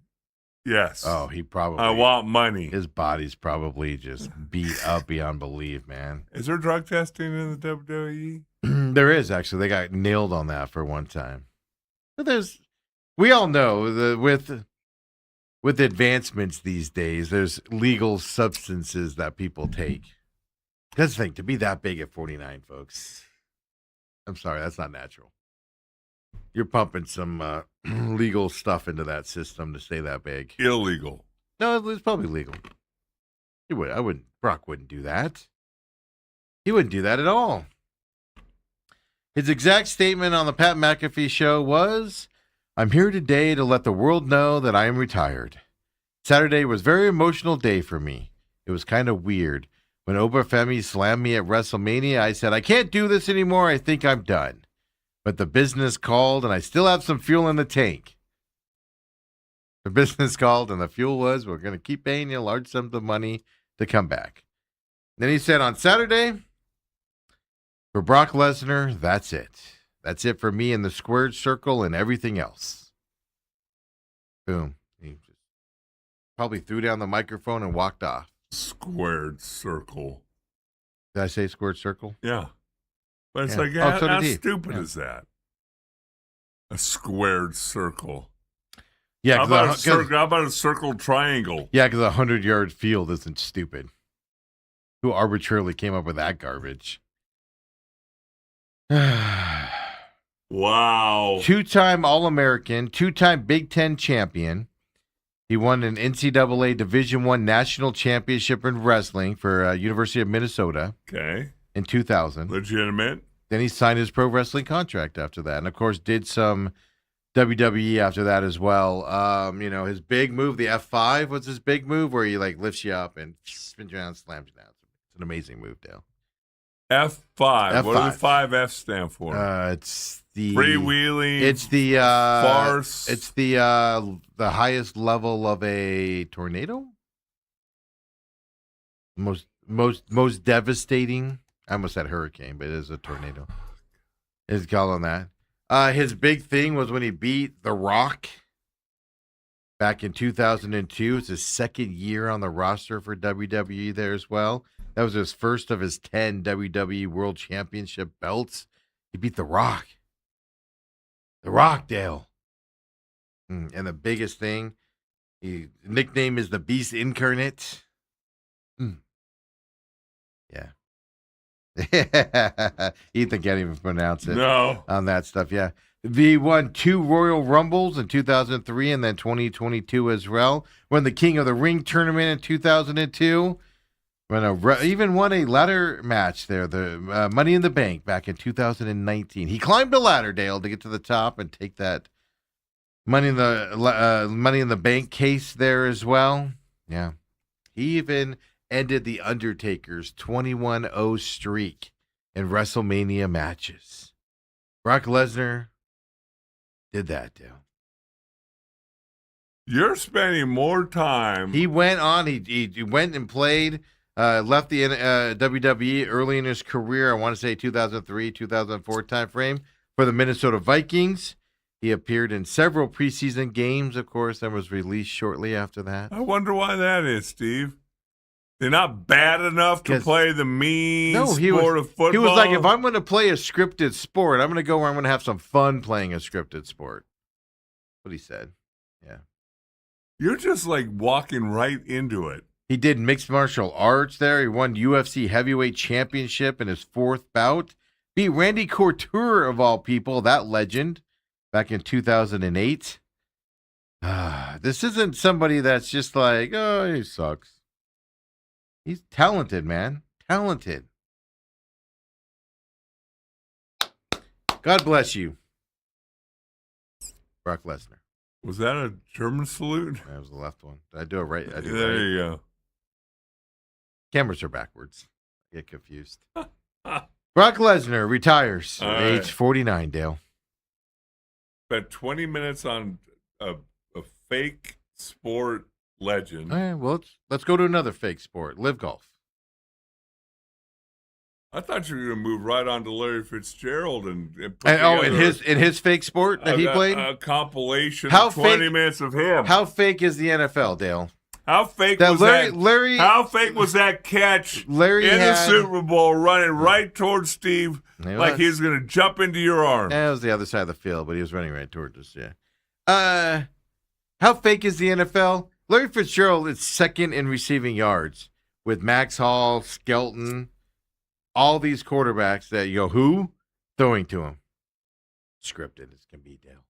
Yes. Oh, he probably. I want money. His body's probably just beat up beyond belief, man. Is there drug testing in the WWE? There is, actually. They got nailed on that for one time. But we all know that with advancements these days, there's legal substances that people take. That's the thing, to be that big at 49, folks. I'm sorry, that's not natural. You're pumping some legal stuff into that system to stay that big. Illegal. No, it's probably legal. Brock wouldn't do that. He wouldn't do that at all. His exact statement on the Pat McAfee show was, "I'm here today to let the world know that I am retired. Saturday was a very emotional day for me. It was kind of weird. When Obafemi slammed me at WrestleMania, I said, I can't do this anymore. I think I'm done. But the business called, and I still have some fuel in the tank. The business called, and the fuel was, we're going to keep paying you large sums of money to come back." Then he said, on Saturday, for Brock Lesnar, that's it. That's it for me in the squared circle and everything else. Boom. He just probably threw down the microphone and walked off. Squared circle. Did I say squared circle? Yeah. But it's Yeah. like, So how did he. stupid Yeah. is that? A squared circle. Yeah, How about a circle triangle? Yeah, because a 100-yard field isn't stupid. Who arbitrarily came up with that garbage? Wow. Two-time All-American, two-time Big Ten champion. He won an NCAA Division I national championship in wrestling for University of Minnesota Okay. in 2000. Legitimate. Then he signed his pro wrestling contract after that. And, of course, did some WWE after that as well. His big move, the F5 was his big move where he, lifts you up and spins you around and slams you down. It's an amazing move, Dale. F5. What do the F5. 5 F's stand for? It's the freewheeling. It's the farce. It's the highest level of a tornado. Most devastating. I almost said hurricane, but it is a tornado. Is calling that. His big thing was when he beat The Rock back in 2002. It's his second year on the roster for WWE there as well. That was his first of his 10 WWE World Championship belts. He beat The Rock. The Rock, Dale. And the biggest thing, his nickname is the Beast Incarnate. Yeah. Ethan can't even pronounce it. No. On that stuff, yeah. He won 2 Royal Rumbles in 2003 and then 2022 as well. Won the King of the Ring tournament in 2002. Even won a ladder match there, the Money in the Bank back in 2019. He climbed a ladder, Dale, to get to the top and take that Money in the Bank case there as well. Yeah. He even ended The Undertaker's 21-0 streak in WrestleMania matches. Brock Lesnar did that, Dale. You're spending more time. He went on. He went and played. Left the WWE early in his career. I want to say 2003, 2004 timeframe for the Minnesota Vikings. He appeared in several preseason games, of course, and was released shortly after that. I wonder why that is, Steve. They're not bad enough to play the sport of football. He was like, if I'm going to play a scripted sport, I'm going to go where I'm going to have some fun playing a scripted sport. That's what he said. Yeah. You're just like walking right into it. He did mixed martial arts there. He won UFC heavyweight championship in his 4th bout. Beat Randy Couture, of all people, that legend, back in 2008. This isn't somebody that's just like, oh, he sucks. He's talented, man. Talented. God bless you, Brock Lesnar. Was that a German salute? That was the left one. Did I do it right? I do There right. you go. Cameras are backwards. I get confused. Brock Lesnar retires at age 49, Dale. Spent 20 minutes on a fake sport legend. All right, well, let's go to another fake sport. Live golf. I thought you were going to move right on to Larry Fitzgerald and put in his fake sport that he played? A compilation of 20 minutes of him. How fake is the NFL, Dale? How fake was that? How fake was that catch the Super Bowl running right towards Steve like he was going to jump into your arm? That was the other side of the field, but he was running right towards us, yeah. How fake is the NFL? Larry Fitzgerald is second in receiving yards with Max Hall, Skelton, all these quarterbacks that you go, who? Throwing to him. Scripted as can be, Dale.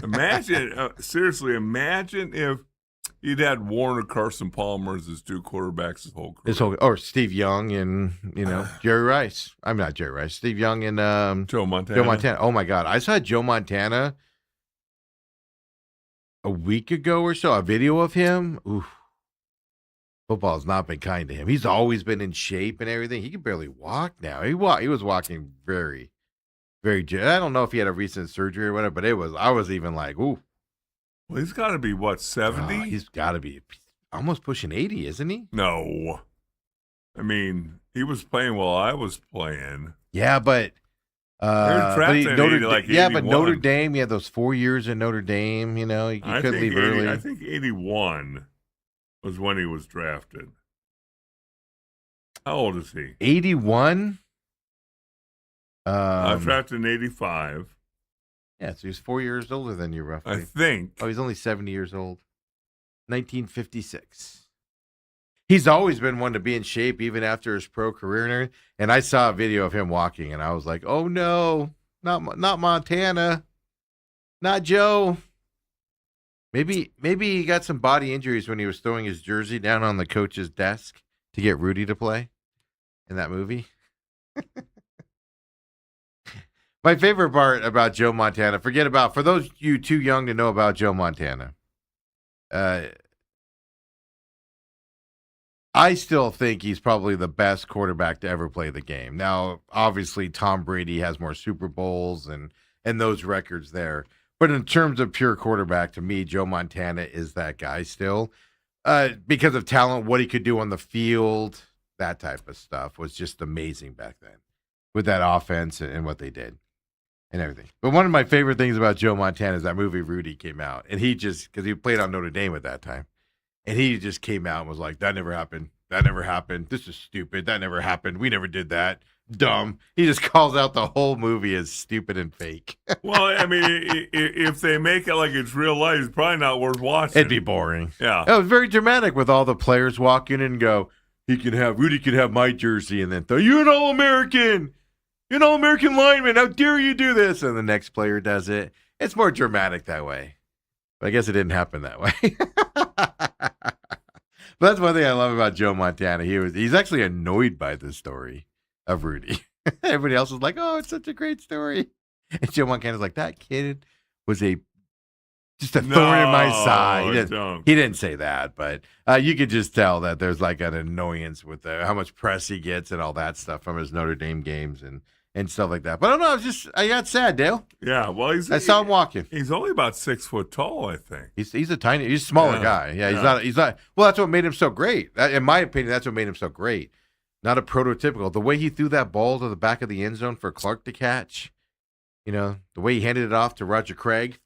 Imagine if you'd had Warner, Carson Palmer as his two quarterbacks his whole career. Or Steve Young and, Jerry Rice. I'm not Jerry Rice. Steve Young and Joe Montana. Oh, my God. I saw Joe Montana a week ago or so, a video of him. Oof. Football has not been kind to him. He's always been in shape and everything. He can barely walk now. He was walking very, very. I don't know if he had a recent surgery or whatever, but I was even like, ooh. Well, he's got to be, 70? He's got to be almost pushing 80, isn't he? No. I mean, he was playing while I was playing. Yeah, but Notre Dame, he had those 4 years in Notre Dame, he couldn't leave early. I think 81 was when he was drafted. How old is he? 81? I was drafted in 85. Yeah, so he's 4 years older than you, roughly. I think. Oh, he's only 70 years old. 1956. He's always been one to be in shape, even after his pro career. And I saw a video of him walking, and I was like, oh, no, not Montana. Not Joe. Maybe he got some body injuries when he was throwing his jersey down on the coach's desk to get Rudy to play in that movie. My favorite part about Joe Montana, for those of you too young to know about Joe Montana, I still think he's probably the best quarterback to ever play the game. Now, obviously, Tom Brady has more Super Bowls and those records there. But in terms of pure quarterback, to me, Joe Montana is that guy still. Because of talent, what he could do on the field, that type of stuff was just amazing back then with that offense and what they did and everything. But one of my favorite things about Joe Montana is that movie Rudy came out. And because he played on Notre Dame at that time. And he just came out and was like, that never happened. That never happened. This is stupid. That never happened. We never did that. Dumb. He just calls out the whole movie as stupid and fake. Well, I mean, if they make it like it's real life, it's probably not worth watching. It'd be boring. Yeah. It was very dramatic with all the players walk in and go, Rudy could have my jersey, and then you're an All-American. You're an All-American lineman. How dare you do this? And the next player does it. It's more dramatic that way. But I guess it didn't happen that way. But that's one thing I love about Joe Montana. He's actually annoyed by this story of Rudy. Everybody else was like, oh, it's such a great story. And Joe Montana's like, that kid was just a thorn in my side. He didn't say that, but you could just tell that there's like an annoyance with how much press he gets and all that stuff from his Notre Dame games and stuff like that. But I don't know. I got sad, Dale. Yeah, well, I saw him walking. He's only about 6 foot tall, I think. He's a smaller guy. Yeah, he's not. Well, that's what made him so great. In my opinion, that's what made him so great. Not a prototypical. The way he threw that ball to the back of the end zone for Clark to catch, the way he handed it off to Roger Craig,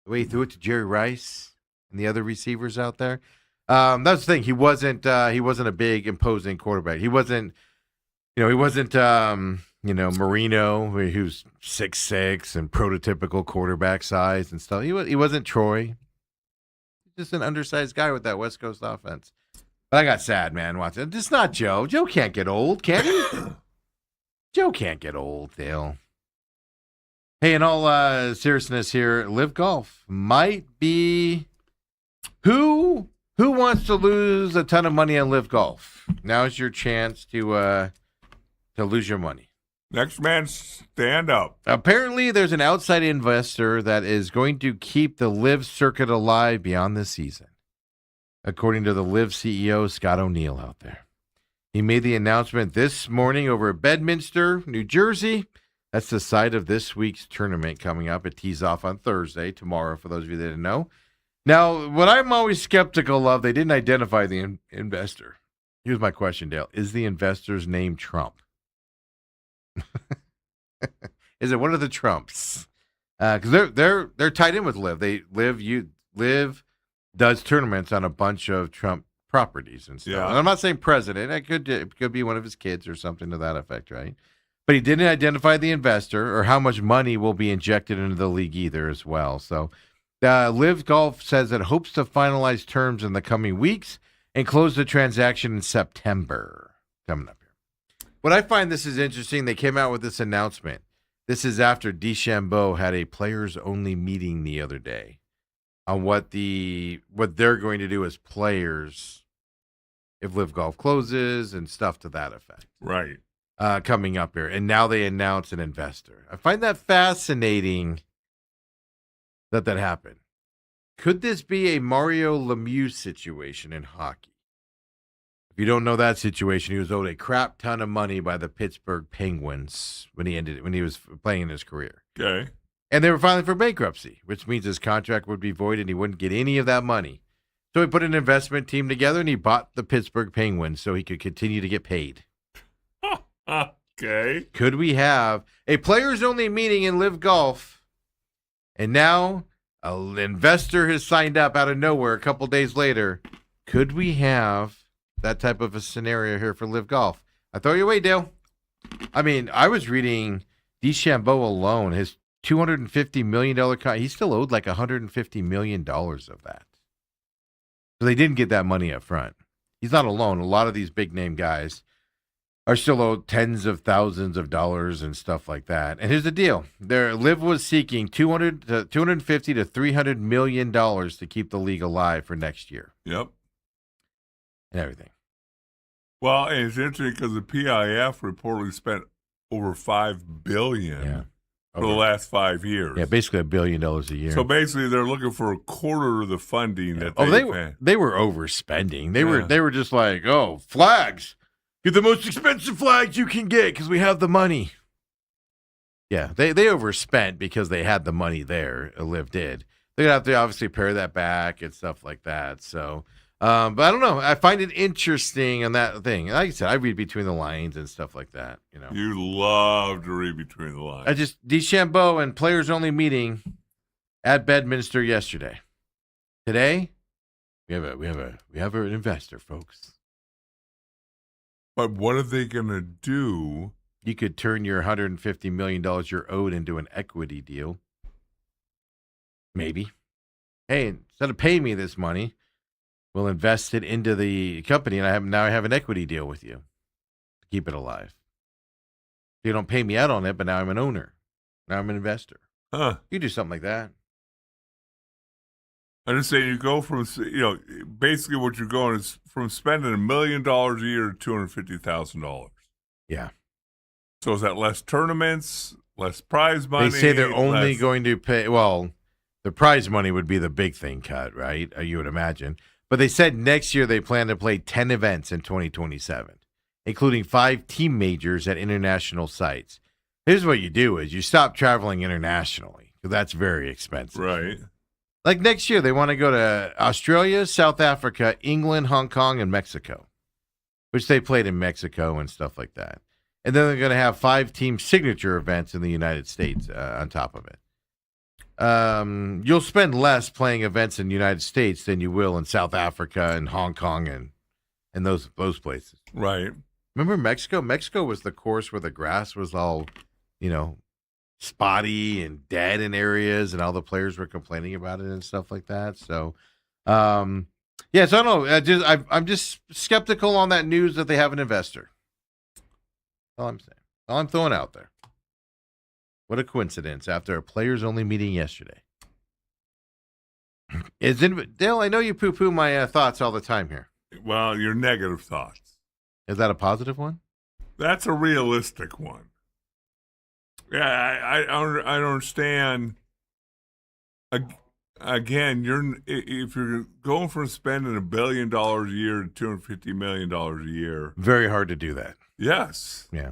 the way he threw it to Jerry Rice and the other receivers out there. That's the thing. He wasn't a big, imposing quarterback. He wasn't Marino, who's 6'6" and prototypical quarterback size and stuff. He wasn't Troy. Just an undersized guy with that West Coast offense. But I got sad, man, watching it. It's not Joe. Joe can't get old, can he? Joe can't get old, Dale. Hey, in all seriousness here, Live Golf might be who wants to lose a ton of money on Live Golf? Now's your chance to lose your money. Next man, stand up. Apparently, there's an outside investor that is going to keep the Live circuit alive beyond this season, according to the Live CEO, Scott O'Neill, out there. He made the announcement this morning over at Bedminster, New Jersey. That's the site of this week's tournament coming up. It tees off on Thursday, tomorrow, for those of you that didn't know. Now, what I'm always skeptical of, they didn't identify the investor. Here's my question, Dale. Is the investor's name Trump? Is it one of the Trumps? Because they're tied in with Live. Live does tournaments on a bunch of Trump properties and stuff. Yeah. And I'm not saying president. It could be one of his kids or something to that effect, right? But he didn't identify the investor or how much money will be injected into the league either as well. So Live Golf says it hopes to finalize terms in the coming weeks and close the transaction in September. Coming up here. What I find this is interesting, they came out with this announcement. This is after DeChambeau had a players-only meeting the other day on what they're going to do as players if Live Golf closes and stuff to that effect. Right. Coming up here. And now they announce an investor. I find that fascinating that happened. Could this be a Mario Lemieux situation in hockey? If you don't know that situation, he was owed a crap ton of money by the Pittsburgh Penguins when he was playing in his career. Okay. And they were filing for bankruptcy, which means his contract would be void and he wouldn't get any of that money. So he put an investment team together and he bought the Pittsburgh Penguins so he could continue to get paid. Okay. Could we have a players-only meeting in Live Golf, and now an investor has signed up out of nowhere a couple days later? Could we have that type of a scenario here for Live Golf? I throw you away, Dale. I mean, I was reading DeChambeau alone, his $250 million he's still owed like $150 million of that. So they didn't get that money up front. He's not alone. A lot of these big-name guys are still owed tens of thousands of dollars and stuff like that. And here's the deal. Liv was seeking $250 to $300 million to keep the league alive for next year. Yep. And everything. Well, and it's interesting because the PIF reportedly spent over $5 billion for the last 5 years. Yeah, basically $1 billion a year. So basically, they're looking for a quarter of the funding that they were overspending. They were just like, oh, flags. Get the most expensive flags you can get because we have the money. Yeah, they overspent because they had the money there. Liv did. They're going to have to obviously pare that back and stuff like that. So, but I don't know. I find it interesting on that thing. Like I said, I read between the lines and stuff like that. You know, you love to read between the lines. DeChambeau and players only meeting at Bedminster yesterday. Today, we have an investor, folks. But what are they going to do? You could turn your $150 million you're owed into an equity deal. Maybe. Hey, instead of paying me this money, we'll invest it into the company, and I have an equity deal with you to keep it alive. You don't pay me out on it, but now I'm an owner. Now I'm an investor. Huh. You do something like that. I'm just saying you go from, basically what you're going is from spending $1 million a year to $250,000. Yeah. So is that less tournaments, less prize money? They say they're only going to pay, well, the prize money would be the big thing cut, right? You would imagine. But they said next year they plan to play 10 events in 2027, including 5 team majors at international sites. Here's what you do is you stop traveling internationally because that's very expensive. Right. Like next year, they want to go to Australia, South Africa, England, Hong Kong, and Mexico, which they played in Mexico and stuff like that. And then they're going to have 5 team signature events in the United States on top of it. You'll spend less playing events in the United States than you will in South Africa and Hong Kong and those places. Right. Remember Mexico? Mexico was the course where the grass was all, spotty and dead in areas, and all the players were complaining about it and stuff like that. So, so I don't know. I'm just skeptical on that news that they have an investor. That's all I'm saying. All I'm throwing out there. What a coincidence after a players-only meeting yesterday. Dale, I know you poo-poo my thoughts all the time here. Well, your negative thoughts. Is that a positive one? That's a realistic one. Yeah, I don't understand. Again, if you're going from spending $1 billion a year to $250 million a year, very hard to do that. Yes. Yeah.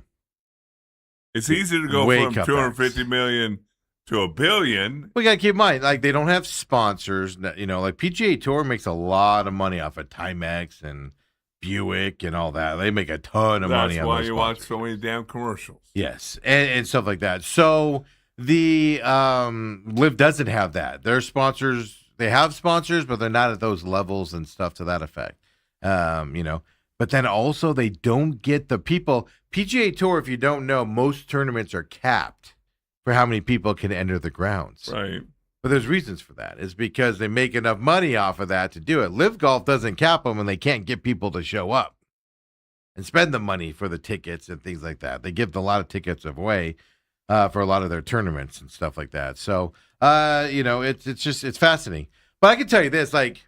It's easy to go from $250 million to $1 billion. We got to keep in mind, like, they don't have sponsors. You know, like PGA Tour makes a lot of money off of Timex and Buick and all that. They make a ton of money on those. That's why you watch so many damn commercials. Yes, and stuff like that. So the Live doesn't have that. Their sponsors, they have sponsors, but they're not at those levels and stuff to that effect. You know, but then also they don't get the people. PGA Tour, if you don't know, most tournaments are capped for how many people can enter the grounds. Right. But there's reasons for that. It's because they make enough money off of that to do it. Live Golf doesn't cap them, and they can't get people to show up and spend the money for the tickets and things like that. They give a lot of tickets away for a lot of their tournaments and stuff like that. So, you know, it's fascinating. But I can tell you this, like,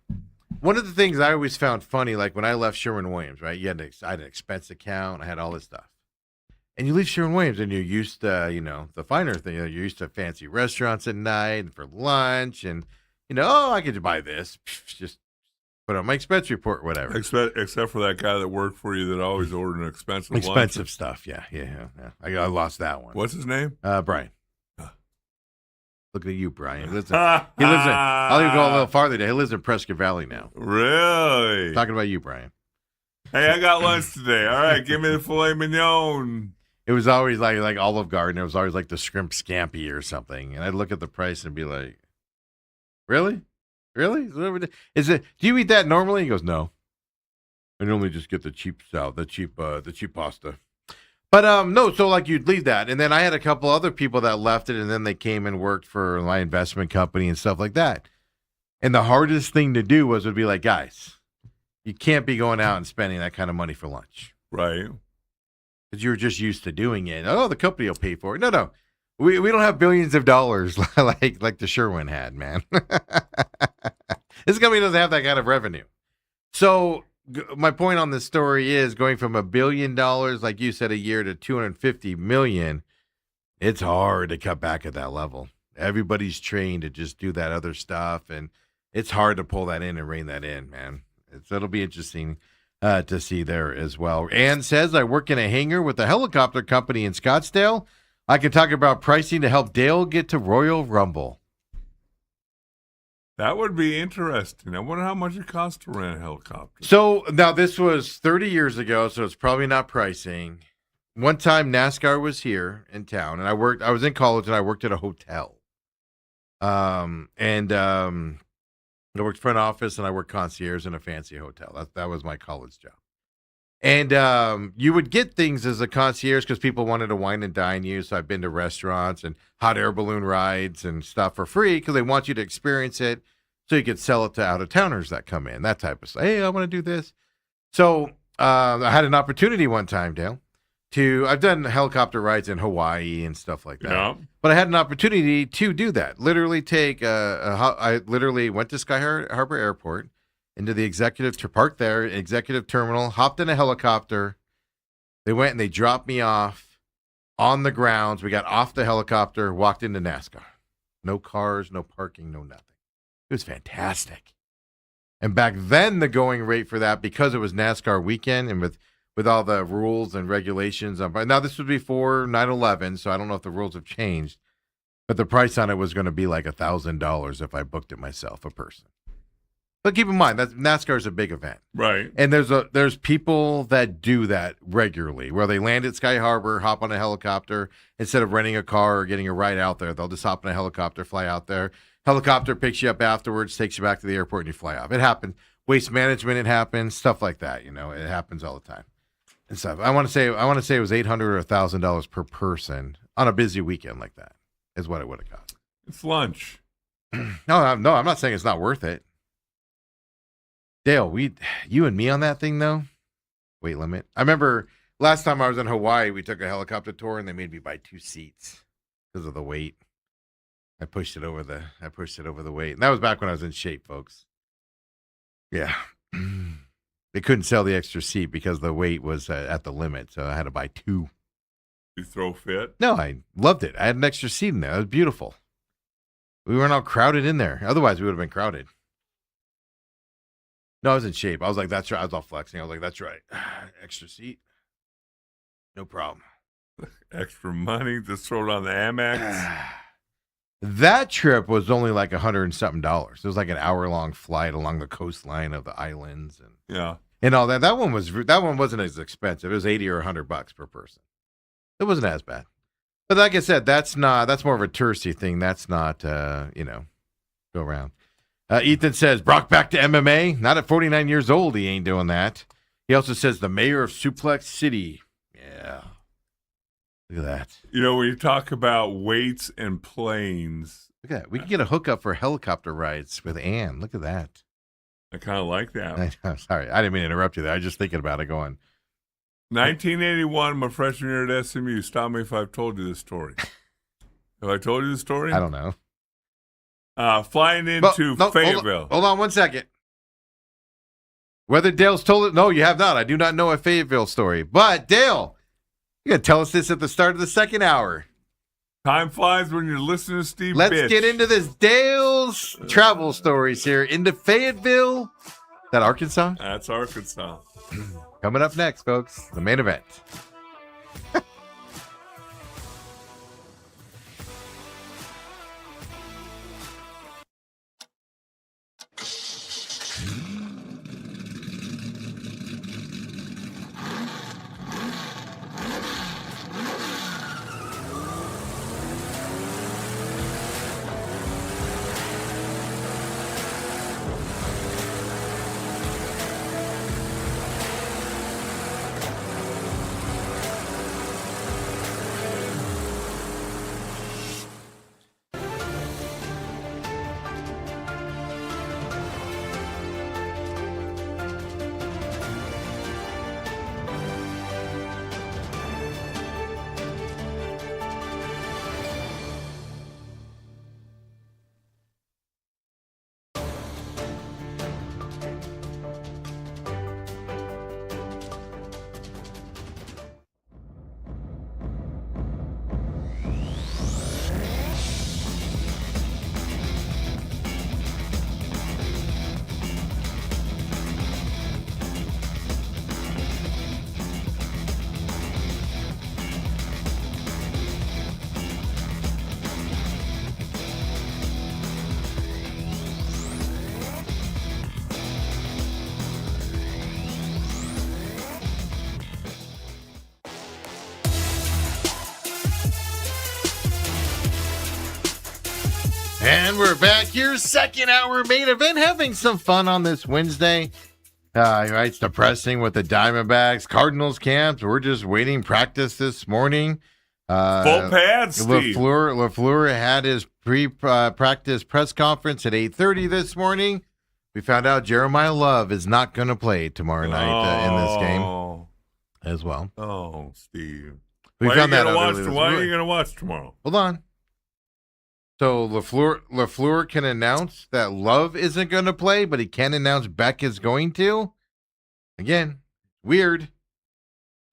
one of the things I always found funny, like when I left Sherwin-Williams, right? I had an expense account. I had all this stuff. And you leave Sherwin-Williams and you're used to, you know, the finer thing. You're used to fancy restaurants at night and for lunch. And, you know, I could buy this. Just put on my expense report, whatever. Except for that guy that worked for you that always ordered an expensive lunch. Stuff, yeah. I lost that one. What's his name? Brian. Look at you, Brian. I'll even go a little farther. He lives in Prescott Valley now. Really? Talking about you, Brian. Hey, I got lunch today. All right, give me the filet mignon. It was always like Olive Garden. It was always like the shrimp scampi or something. And I'd look at the price and be like, really? Really? Is it? Do you eat that normally? He goes, no. I normally just get the cheap salad, the cheap pasta. But no, so like you'd leave that. And then I had a couple other people that left it, and then they came and worked for my investment company and stuff like that. And the hardest thing to do would be like, guys, you can't be going out and spending that kind of money for lunch. Right. Because you're just used to doing it. Oh, the company will pay for it. No. We don't have billions of dollars like the Sherwin had, man. This company doesn't have that kind of revenue. So my point on this story is going from $1 billion, like you said, a year to $250 million. It's hard to cut back at that level. Everybody's trained to just do that other stuff, and it's hard to pull that in and rein that in, man. It'll be interesting to see there as well. Ann says, I work in a hangar with a helicopter company in Scottsdale. I can talk about pricing to help Dale get to Royal Rumble. That would be interesting. I wonder how much it costs to rent a helicopter. So now this was 30 years ago, so it's probably not pricing. One time NASCAR was here in town, and I was in college and I worked at a hotel. I worked front office and I worked concierge in a fancy hotel. That was my college job. And you would get things as a concierge because people wanted to wine and dine you. So I've been to restaurants and hot air balloon rides and stuff for free because they want you to experience it so you could sell it to out-of-towners that come in, that type of stuff. Hey, I want to do this. So I had an opportunity one time, Dale, I've done helicopter rides in Hawaii and stuff like that. Yeah. But I had an opportunity to do that. Literally I literally went to Sky Harbor Airport, into the executive terminal, hopped in a helicopter. They went and they dropped me off on the grounds. We got off the helicopter, walked into NASCAR. No cars, no parking, no nothing. It was fantastic. And back then, the going rate for that, because it was NASCAR weekend and with all the rules and regulations. Now, this was before 9/11, so I don't know if the rules have changed. But the price on it was going to be like $1,000 if I booked it myself, a person. But keep in mind that NASCAR is a big event, right? And there's people that do that regularly, where they land at Sky Harbor, hop on a helicopter instead of renting a car or getting a ride out there. They'll just hop on a helicopter, fly out there. Helicopter picks you up afterwards, takes you back to the airport, and you fly off. It happens. Waste management, it happens. Stuff like that, it happens all the time. And stuff. I want to say it was $800 or $1,000 per person on a busy weekend like that. Is what it would have cost. It's lunch. No, I'm not saying it's not worth it. Dale, you and me on that thing, though? Weight limit. I remember last time I was in Hawaii, we took a helicopter tour, and they made me buy 2 seats. because of the weight. I pushed it over the weight. And that was back when I was in shape, folks. Yeah. They couldn't sell the extra seat because the weight was at the limit, so I had to buy 2. You throw fit? No, I loved it. I had an extra seat in there. It was beautiful. We weren't all crowded in there. Otherwise, we would have been crowded. No, I was in shape. I was like, that's right. I was all flexing. I was like, that's right. Extra seat. No problem. Extra money, just throw it on the Amex. That trip was only like $100 and something. It was like an hour-long flight along the coastline of the islands and all that. That one wasn't as expensive. It was $80 or $100 per person. It wasn't as bad. But like I said, that's more of a touristy thing. That's not go around. Ethan says Brock back to MMA. Not at 49 years old, he ain't doing that. He also says the mayor of Suplex City. Yeah. Look at that. You know, when you talk about weights and planes. Look at that. We can get a hookup for helicopter rides with Ann. Look at that. I kind of like that. I'm sorry. I didn't mean to interrupt you there. I was just thinking about it going. 1981, my freshman year at SMU. Stop me if I've told you this story. Have I told you this story? I don't know. Flying into Fayetteville. Hold on 1 second. Whether Dale's told it. No, you have not. I do not know a Fayetteville story. But, Dale, you're going to tell us this at the start of the second hour. Time flies when you're listening to Steve Let's get into this Dale's travel stories here into Fayetteville. Is that Arkansas? That's Arkansas. Coming up next, folks, the main event. And we're back. Your second hour main event. Having some fun on this Wednesday. Right, it's depressing with the Diamondbacks. Cardinals camps. We're just waiting practice this morning. Full pads, Steve. LaFleur had his pre-practice press conference at 8:30 this morning. We found out Jeremiah Love is not going to play tomorrow night in this game as well. Oh, Steve. We why found that out why are you going to watch tomorrow? Hold on. So LaFleur can announce that Love isn't going to play, but he can announce Beck is going to. Again, weird.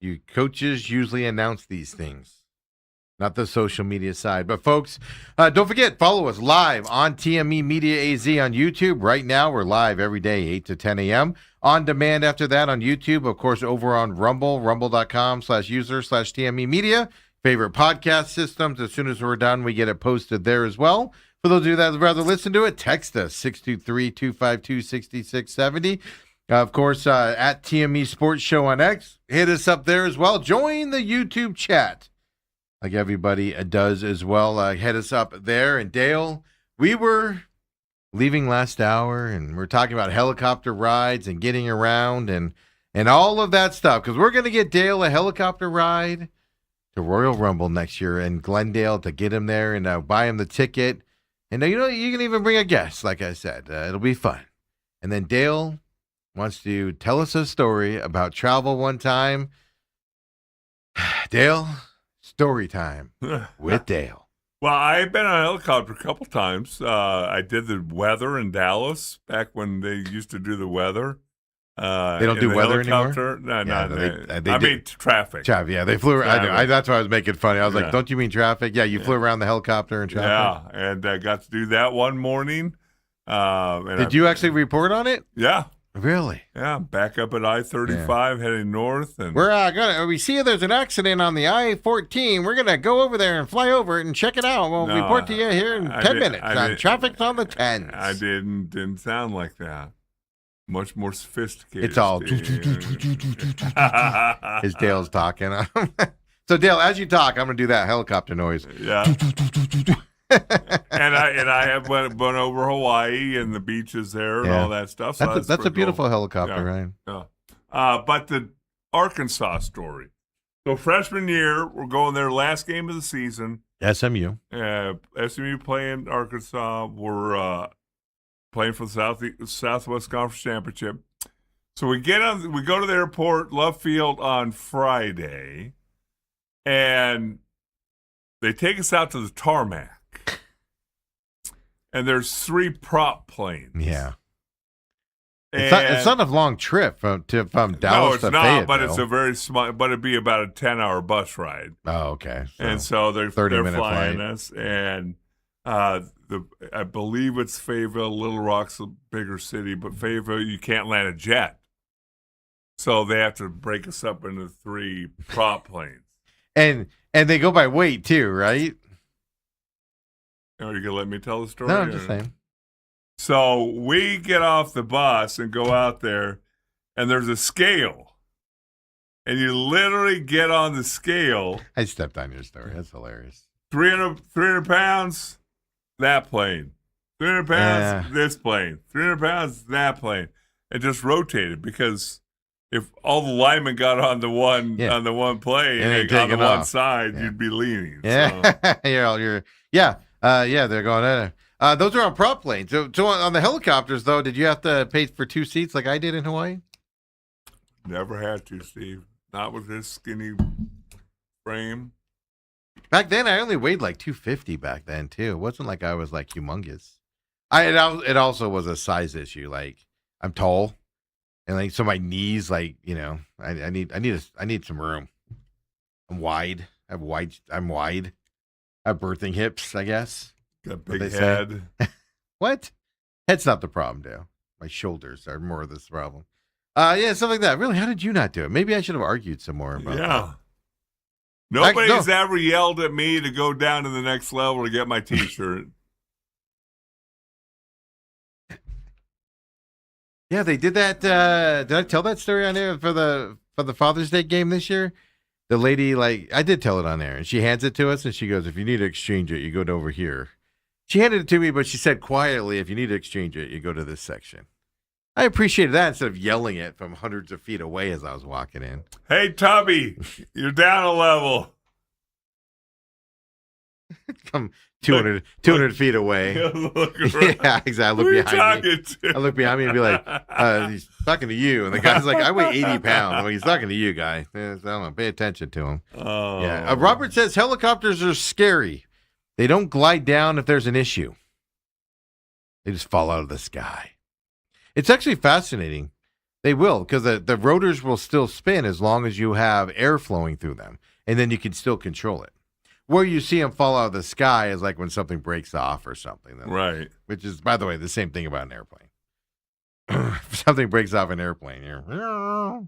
You coaches usually announce these things, not the social media side. But folks, don't forget, follow us live on TME Media AZ on YouTube. Right now, we're live every day, 8 to 10 a.m. On demand after that on YouTube. Of course, over on Rumble, rumble.com/user/TME Media. Favorite podcast systems. As soon as we're done, we get it posted there as well. For those of you that would rather listen to it, text us 623-252-6670. Of course, at TME Sports Show on X. Hit us up there as well. Join the YouTube chat like everybody does as well. Hit us up there. And Dale, we were leaving last hour, and we're talking about helicopter rides and getting around and all of that stuff, because we're going to get Dale a helicopter ride to Royal Rumble next year in Glendale to get him there and buy him the ticket. And you can even bring a guest, like I said. It'll be fun. And then Dale wants to tell us a story about travel one time. Dale, story time with Dale. Well, I've been on a helicopter a couple times. I did the weather in Dallas back when they used to do the weather. They don't do weather helicopter. anymore? No, They I do. mean traffic. Traffic, yeah. They flew. That's why I was making funny. I was like, don't you mean traffic? Yeah, you flew around the helicopter and traffic? Yeah, and I got to do that one morning. Did you actually report on it? Yeah. Really? Yeah, back up at I-35 heading north. And we see there's an accident on the I-14. We're going to go over there and fly over it and check it out. We'll report to you here in 10 minutes. Traffic's on the 10s. I didn't sound like that. Much more sophisticated. It's all... His Dale's talking. So, Dale, as you talk, I'm going to do that helicopter noise. Yeah. and I have went over Hawaii and the beaches there and all that stuff. So that's a beautiful helicopter, right? Yeah. But the Arkansas story. So freshman year, we're going there last game of the season. SMU. SMU playing Arkansas. We're playing for the Southwest Conference Championship. So we go to the airport, Love Field on Friday, and they take us out to the tarmac. And there's 3 prop planes. Yeah. It's not a long trip from Dallas to Fayetteville. No, it's not, but it's a very small, but it'd be about a 10-hour bus ride. Oh, okay. And so they're flying flight. us. And I believe it's Fayetteville. Little Rock's a bigger city, but Fayetteville, you can't land a jet. So they have to break us up into 3 prop planes. And they go by weight too, right? Are you going to let me tell the story? No, I'm just saying. So we get off the bus and go out there, and there's a scale. And you literally get on the scale. I stepped on your story. That's hilarious. 300 pounds, that plane. 300 pounds, this plane. 300 pounds, that plane. It just rotated because if all the linemen got on the one plane and on the one side, you'd be leaning. Yeah, so. They're going. Those are on prop planes. So on the helicopters, though, did you have to pay for 2 seats like I did in Hawaii? Never had to, Steve. Not with this skinny frame. Back then, I only weighed like 250 back then, too. It wasn't like I was like humongous. It also was a size issue. Like I'm tall, and like so my knees, like I need some room. I'm wide. I'm wide. I have birthing hips, I guess. Got big head. What? Head's not the problem, Dale. My shoulders are more of this problem. Stuff like that. Really, how did you not do it? Maybe I should have argued some more about that. Nobody's ever yelled at me to go down to the next level to get my T-shirt. Yeah, they did that. Did I tell that story on there for the Father's Day game this year? The lady, I did tell it on there, and she hands it to us, and she goes, if you need to exchange it, you go to over here. She handed it to me, but she said quietly, if you need to exchange it, you go to this section. I appreciated that instead of yelling it from hundreds of feet away as I was walking in. Hey, Tubby, you're down a level. Come 200 feet away. Yeah, exactly. I look behind me and be like, he's talking to you. And the guy's like, I weigh 80 pounds. I'm like, he's talking to you, guy. I don't know. Pay attention to him. Oh. Yeah. Robert says helicopters are scary. They don't glide down if there's an issue. They just fall out of the sky. It's actually fascinating. They will, because the rotors will still spin as long as you have air flowing through them. And then you can still control it. Where you see them fall out of the sky is like when something breaks off or something. Right. Which is, by the way, the same thing about an airplane. If something breaks off an airplane, you're the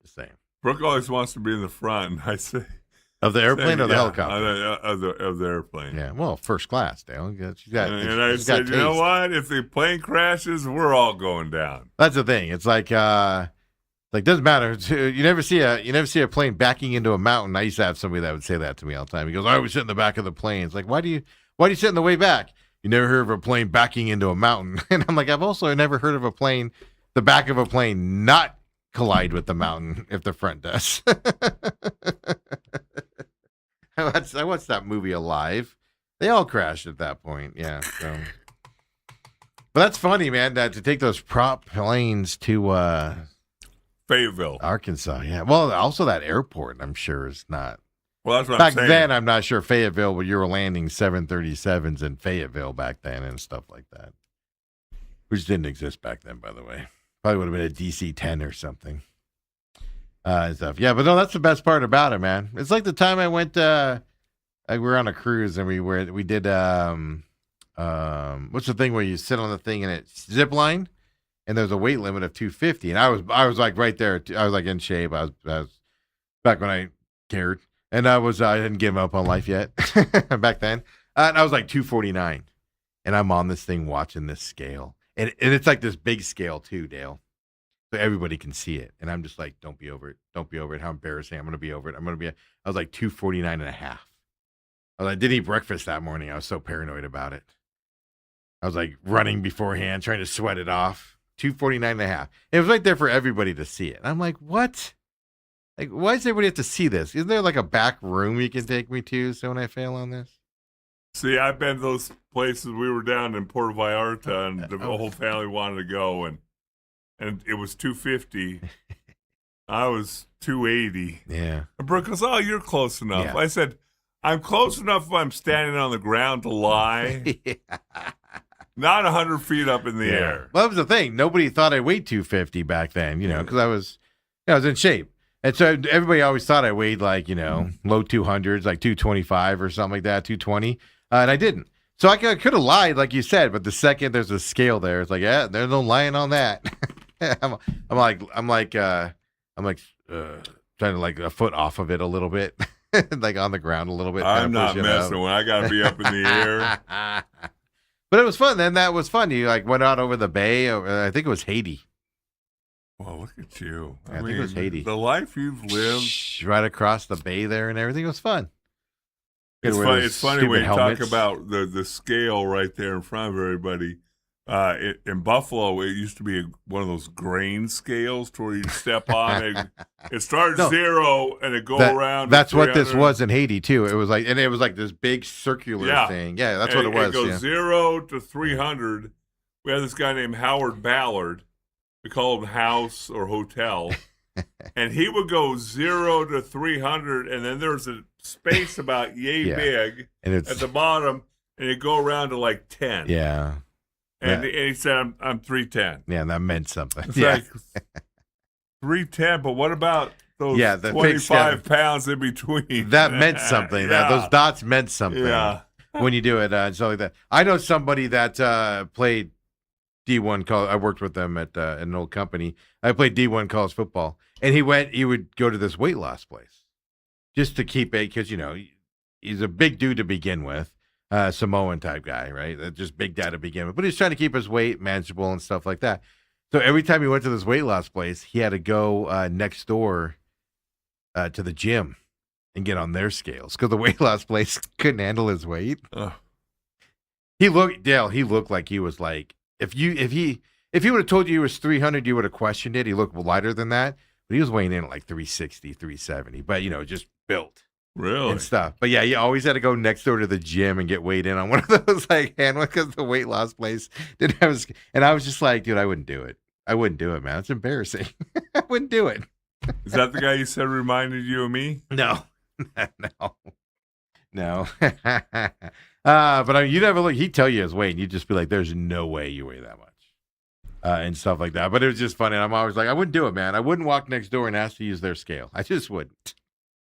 same. Brooke always wants to be in the front, and I say... Of the airplane or the helicopter? Of the airplane. Yeah, well, first class, Dale. And I said, you know what? If the plane crashes, we're all going down. That's the thing. It's like doesn't matter. You never see a plane backing into a mountain. I used to have somebody that would say that to me all the time. He goes, I always sit in the back of the plane. It's like, why do you sit in the way back? You never heard of a plane backing into a mountain. And I'm like, I've also never heard of the back of a plane not collide with the mountain if the front does. I watched that movie Alive. They all crashed at that point. Yeah. So. But that's funny, man, that to take those prop planes to Fayetteville, Arkansas. Yeah. Well, also that airport, I'm sure, is not. Well, that's what Back I'm saying. then, I'm not sure Fayetteville, but you were landing 737s in Fayetteville back then and stuff like that, which didn't exist back then, by the way. Probably would have been a DC-10 or something. And stuff. Yeah, but no, that's the best part about it, man. It's like the time I went. We were on a cruise and we did what's the thing where you sit on the thing and it's zip line, and there's a weight limit of 250, and I was like right there. I was like in shape. I was back when I cared, and I didn't give up on life yet back then. And I was like 249, and I'm on this thing watching this scale, and it's like this big scale too, Dale. So everybody can see it. And I'm just like, don't be over it. Don't be over it. How embarrassing. I'm going to be over it. I was like 249 and a half. I didn't eat breakfast that morning. I was so paranoid about it. I was like running beforehand, trying to sweat it off. 249 and a half. It was right there for everybody to see it. And I'm like, what? Like, why does everybody have to see this? Isn't there like a back room you can take me to so when I fail on this? See, I've been to those places. We were down in Puerto Vallarta, and the whole family wanted to go, and it was 250. I was 280. Yeah. And Brooke goes, "Oh, you're close enough." Yeah. I said, "I'm close enough if I'm standing on the ground to lie, Yeah. not 100 feet up in the air." Well, that was the thing. Nobody thought I weighed 250 back then, because I was in shape. And so everybody always thought I weighed like, low 200s, like 225 or something like that, 220. And I didn't. So I could have lied, like you said, but the second there's a scale there, it's like, yeah, there's no lying on that. I'm like trying to like a foot off of it a little bit, like on the ground a little bit. I'm not messing when I got to be up in the air. But it was fun. Then that was fun. You like went out over the bay. I think it was Haiti. Well, look at you. I think it was Haiti. The life you've lived. Right across the bay there and everything. It was fun. It's funny when you talk about the scale right there in front of everybody. In Buffalo, it used to be one of those grain scales to where you step on it. It starts zero and it go around. That's what this was in Haiti too. It was like this big circular thing. Yeah, that's what it was. It goes 0 to 300. We had this guy named Howard Ballard. We call him House or Hotel. And he would go 0 to 300, and then there's a space about yay big and at the bottom, and it'd go around to like 10. Yeah. And he said, I'm 310. Yeah, that meant something. It's like 310, but what about those 25 pounds in between? That meant something. Those dots meant something when you do it and stuff like that. I know somebody that played D1 college. I worked with them at an old company. I played D1 college football, and he would go to this weight loss place just to keep it, because he's a big dude to begin with, Samoan type guy, right? Just big guy to begin with, but he's trying to keep his weight manageable and stuff like that. So every time he went to this weight loss place, he had to go next door to the gym and get on their scales because the weight loss place couldn't handle his weight. He looked like he was like, if he would have told you he was 300, you would have questioned it. He looked lighter than that, but he was weighing in at like 360, 370, but just built. Really? And stuff. But yeah, you always had to go next door to the gym and get weighed in on one of those like hand, because the weight loss place didn't have. And I was just like, dude, I wouldn't do it. I wouldn't do it, man. It's embarrassing. I wouldn't do it. Is that the guy you said reminded you of me? No. But you never look. He'd tell you his weight, and you'd just be like, "There's no way you weigh that much," and stuff like that. But it was just funny. And I'm always like, I wouldn't do it, man. I wouldn't walk next door and ask to use their scale. I just wouldn't.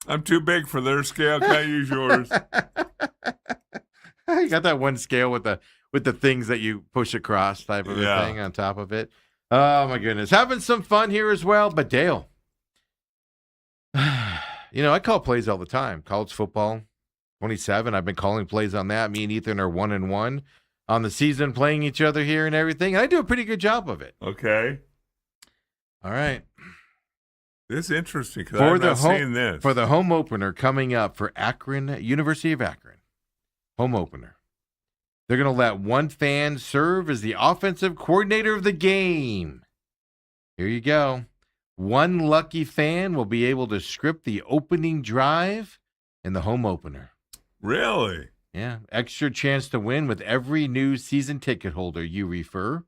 I'm too big for their scale. Can I use yours? You got that one scale with the things that you push across type of a thing on top of it. Oh my goodness, having some fun here as well. But Dale, I call plays all the time. College football, 27. I've been calling plays on that. Me and Ethan are 1-1 on the season, playing each other here and everything. And I do a pretty good job of it. Okay. All right. This is interesting because I've not seen this. For the home opener coming up for Akron, University of Akron, home opener, they're going to let one fan serve as the offensive coordinator of the game. Here you go. One lucky fan will be able to script the opening drive in the home opener. Really? Yeah. Extra chance to win with every new season ticket holder you refer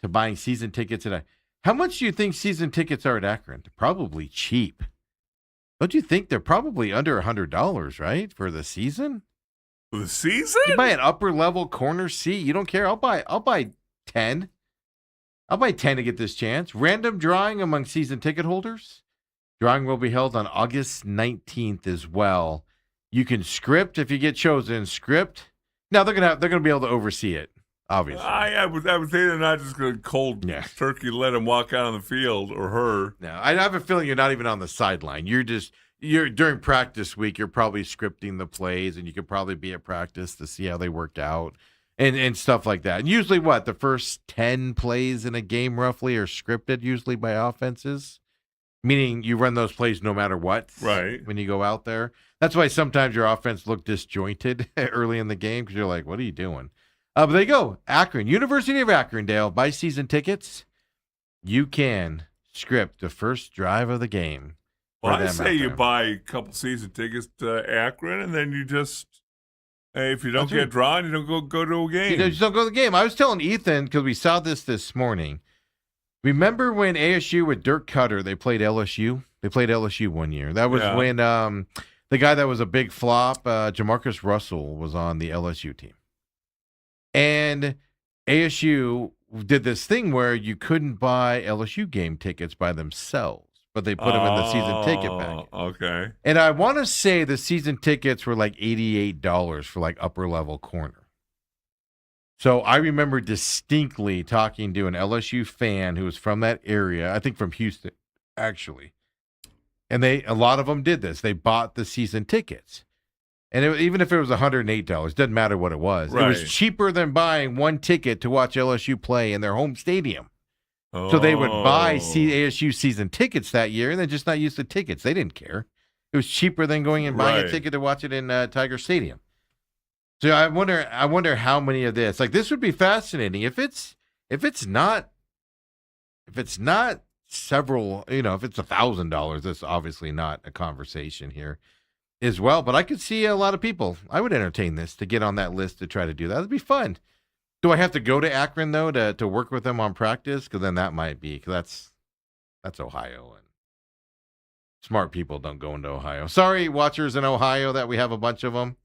to buying season tickets at How much do you think season tickets are at Akron? Probably cheap. Don't you think they're probably under $100, right, for the season? For the season? You buy an upper level corner seat. You don't care. I'll buy 10. I'll buy 10 to get this chance. Random drawing among season ticket holders. Drawing will be held on August 19th as well. You can script if you get chosen. Script. Now they're gonna be able to oversee it. Obviously, I would say they're not just going to cold turkey let him walk out on the field or her. No, I have a feeling you're not even on the sideline. You're during practice week. You're probably scripting the plays, and you could probably be at practice to see how they work out and stuff like that. And usually, the first 10 plays in a game roughly are scripted, usually by offenses, meaning you run those plays no matter what. Right. When you go out there, that's why sometimes your offense look disjointed early in the game because you're like, "What are you doing?" But there you go. Akron, University of Akron-Dale. Buy season tickets. You can script the first drive of the game. Well, I say you buy a couple season tickets to Akron, and then you just, if you don't get drawn, you don't go to a game. You just don't go to the game. I was telling Ethan, because we saw this morning. Remember when ASU with Dirk Cutter, they played LSU? They played LSU one year. That was when the guy that was a big flop, Jamarcus Russell, was on the LSU team. And ASU did this thing where you couldn't buy LSU game tickets by themselves, but they put them in the season ticket package. Okay. And I want to say the season tickets were like $88 for like upper level corner. So I remember distinctly talking to an LSU fan who was from that area, I think from Houston, actually. And a lot of them did this. They bought the season tickets. And even if it was $108, doesn't matter what it was. Right. It was cheaper than buying one ticket to watch LSU play in their home stadium. Oh. So they would buy ASU season tickets that year and then just not use the tickets. They didn't care. It was cheaper than going and buying a ticket to watch it in Tiger Stadium. So I wonder how many of this, like this would be fascinating. If it's not several, if it's $1,000, that's obviously not a conversation here as well. But I could see a lot of people. I would entertain this to get on that list to try to do that. That'd be fun. Do I have to go to Akron though to work with them on practice? Because then that might be that's Ohio and smart people don't go into Ohio. Sorry, watchers in Ohio that we have a bunch of them.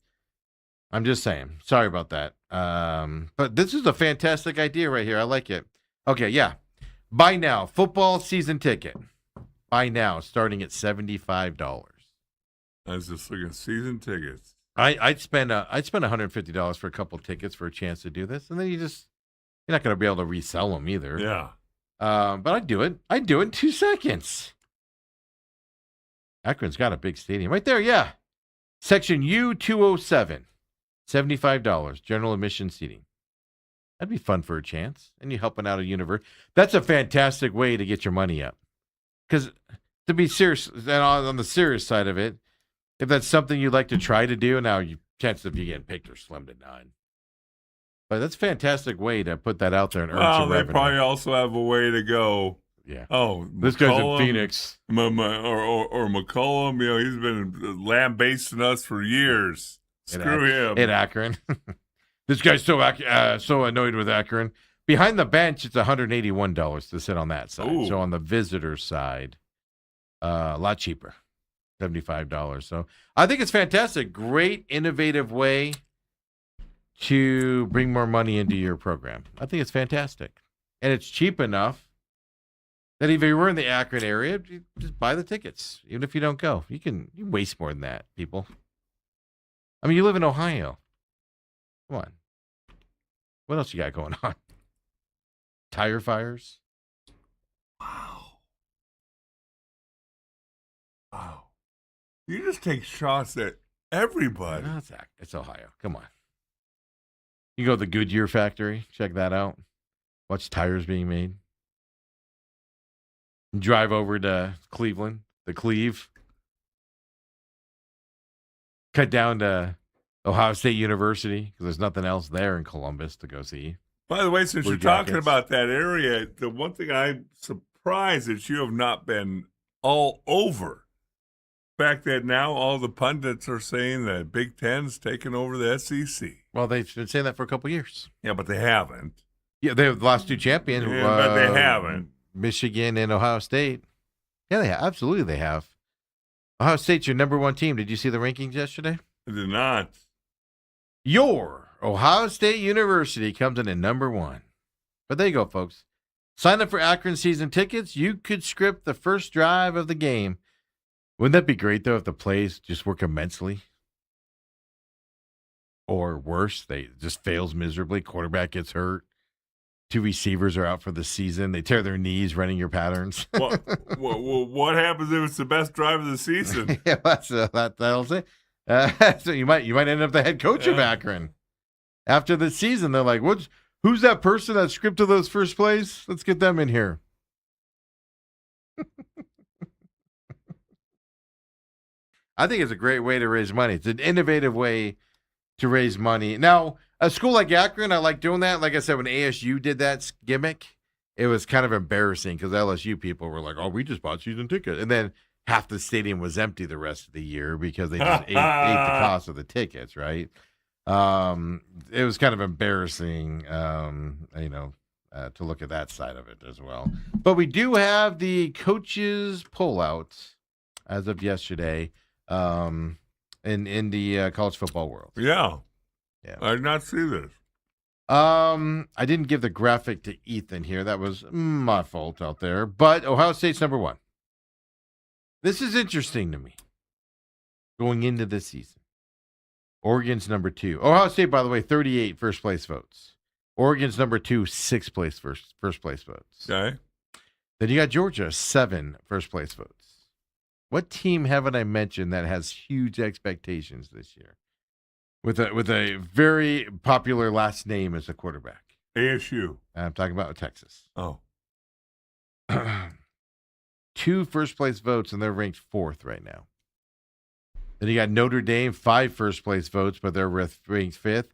I'm just saying. Sorry about that. But this is a fantastic idea right here. I like it. Okay, yeah. Buy now. Football season ticket. Buy now, starting at $75. I was just looking at season tickets. I'd spend $150 for a couple tickets for a chance to do this, and then you're not going to be able to resell them either. Yeah. But I'd do it. I'd do it in 2 seconds. Akron's got a big stadium right there. Yeah. Section U207. $75, general admission seating. That'd be fun for a chance. And you're helping out a university. That's a fantastic way to get your money up. Because to be serious, and on the serious side of it, if that's something you'd like to try to do, now chances of you getting picked are slim to none. But that's a fantastic way to put that out there and earn some revenue. They probably also have a way to go. Yeah. Oh, this guy's in Phoenix. Or McCollum, he's been lambasting us for years. Screw him. In Akron. This guy's so annoyed with Akron. Behind the bench, it's $181 to sit on that side. Ooh. So on the visitor side, a lot cheaper, $75. So I think it's fantastic. Great, innovative way to bring more money into your program. I think it's fantastic. And it's cheap enough that if you were in the Akron area, you just buy the tickets. Even if you don't go, you waste more than that, people. I mean, you live in Ohio. Come on. What else you got going on? Tire fires? Wow. You just take shots at everybody. No, it's Ohio. Come on. You go to the Goodyear factory. Check that out. Watch tires being made. Drive over to Cleveland, the Cleve. Cut down to Ohio State University because there's nothing else there in Columbus to go see. By the way, since you're talking about that area, the one thing I'm surprised that you have not been all over. The fact that now all the pundits are saying that Big Ten's taking over the SEC. Well, they've been saying that for a couple of years. Yeah, but they haven't. Yeah, they're the last 2 champions. Yeah, but they haven't. Michigan and Ohio State. Yeah, they have. Absolutely they have. Ohio State's your number one team. Did you see the rankings yesterday? I did not. Your Ohio State University comes in at number one. But there you go, folks. Sign up for Akron season tickets. You could script the first drive of the game. Wouldn't that be great, though, if the plays just work immensely? Or worse, they just fails miserably. Quarterback gets hurt. 2 receivers are out for the season. They tear their knees running your patterns. What happens if it's the best drive of the season? Yeah, that'll say. So you might end up the head coach of Akron. After the season, they're like, who's that person that scripted those first plays? Let's get them in here. I think it's a great way to raise money. It's an innovative way to raise money. Now, a school like Akron, I like doing that. Like I said, when ASU did that gimmick, it was kind of embarrassing because LSU people were like, oh, we just bought season tickets. And then half the stadium was empty the rest of the year because they just ate the cost of the tickets, right? It was kind of embarrassing, to look at that side of it as well. But we do have the coaches pullout as of yesterday in the college football world. Yeah. I did not see this. I didn't give the graphic to Ethan here. That was my fault out there. But Ohio State's number one. This is interesting to me going into this season. Oregon's number 2. Ohio State, by the way, 38 first place votes. Oregon's number 2, 6th place first place votes. Okay. Then you got Georgia, 7 first place votes. What team haven't I mentioned that has huge expectations this year? With a very popular last name as a quarterback. ASU. I'm talking about Texas. Oh. 2 first place votes, and they're ranked 4th right now. Then you got Notre Dame, 5 first place votes, but they're ranked 5th.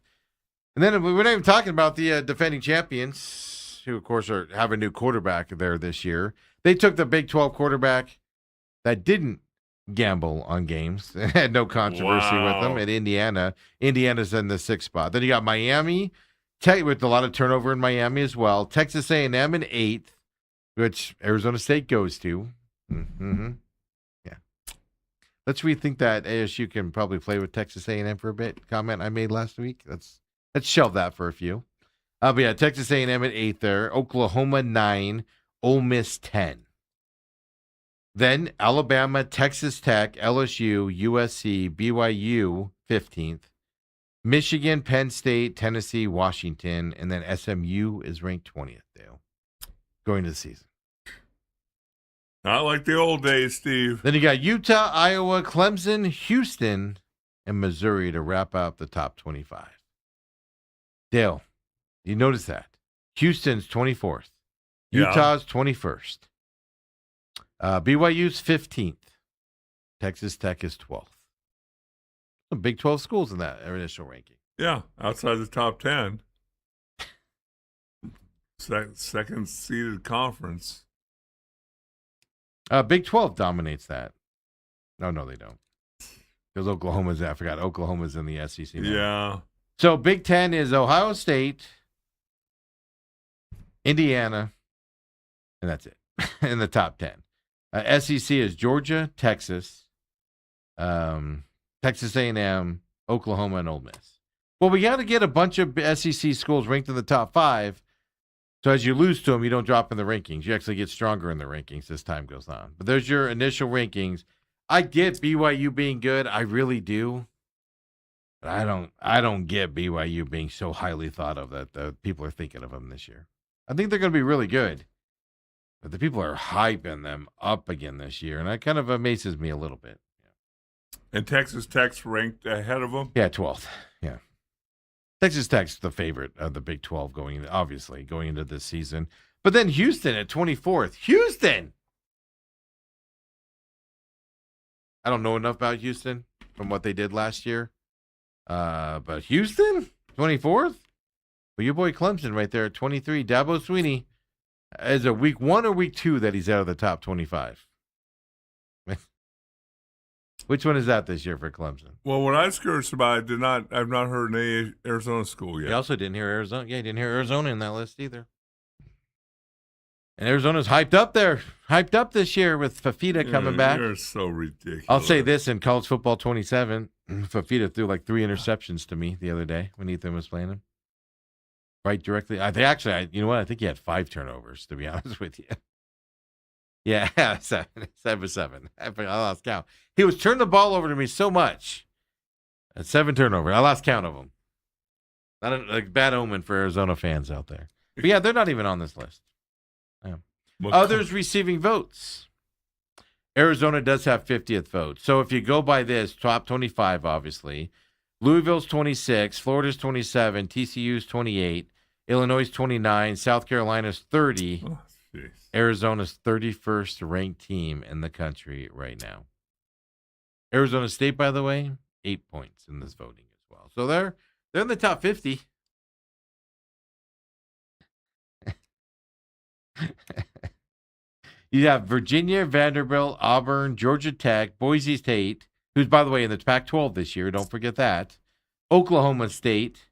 And then we're not even talking about the defending champions, who, of course, have a new quarterback there this year. They took the Big 12 quarterback that didn't gamble on games. Had no controversy with them at Indiana. Indiana's in the 6th spot. Then you got Miami, with a lot of turnover in Miami as well. Texas A&M in 8th, which Arizona State goes to. Mm-hmm. Yeah. Let's rethink that ASU can probably play with Texas A&M for a bit. Comment I made last week. Let's shelve that for a few. But yeah, Texas A&M at 8 there. Oklahoma 9. Ole Miss 10. Then Alabama, Texas Tech, LSU, USC, BYU 15th. Michigan, Penn State, Tennessee, Washington, and then SMU is ranked 20th, Dale, going to the season. Not like the old days, Steve. Then you got Utah, Iowa, Clemson, Houston, and Missouri to wrap up the top 25. Dale, you notice that? Houston's 24th. Utah's 21st. BYU's 15th. Texas Tech is 12th. Some Big 12 schools in that initial ranking. Yeah, outside the top 10. Second seeded conference. Big 12 dominates that. No, they don't. Because Oklahoma's, I forgot, Oklahoma's in the SEC now. Yeah. So Big 10 is Ohio State, Indiana, and that's it in the top 10. SEC is Georgia, Texas, Texas A&M, Oklahoma, and Ole Miss. Well, we got to get a bunch of SEC schools ranked in the top 5. So as you lose to them, you don't drop in the rankings. You actually get stronger in the rankings as time goes on. But there's your initial rankings. I get BYU being good. I really do. But I don't get BYU being so highly thought of that the people are thinking of them this year. I think they're going to be really good. But the people are hyping them up again this year, and that kind of amazes me a little bit. Yeah. And Texas Tech's ranked ahead of them? Yeah, 12th. Yeah. Texas Tech's the favorite of the Big 12 going into this season. But then Houston at 24th. Houston! I don't know enough about Houston from what they did last year. But Houston, 24th? Well, your boy Clemson right there at 23. Dabo Swinney. Is it week 1 or week 2 that he's out of the top 25? Which one is that this year for Clemson? Well, what I was curious about, I've not heard an Arizona school yet. You also didn't hear Arizona. Yeah, you didn't hear Arizona in that list either. And Arizona's hyped up there. Hyped up this year with Fafita coming back. You're so ridiculous. I'll say this in college football 27, Fafita threw like 3 interceptions to me the other day when Ethan was playing him. Right directly. You know what? I think he had 5 turnovers, to be honest with you. Yeah, 7. I lost count. He was turning the ball over to me so much. 7 turnovers. I lost count of them. Not a bad omen for Arizona fans out there. But yeah, they're not even on this list. Yeah. Others receiving votes. Arizona does have 50th vote. So if you go by this, top 25, obviously. Louisville's 26, Florida's 27, TCU's 28, Illinois' 29, South Carolina's 30. Oh, Arizona's 31st ranked team in the country right now. Arizona State, by the way, 8 points in this voting as well. So they're in the top 50. You have Virginia, Vanderbilt, Auburn, Georgia Tech, Boise State, who's, by the way, in the Pac-12 this year. Don't forget that. Oklahoma State,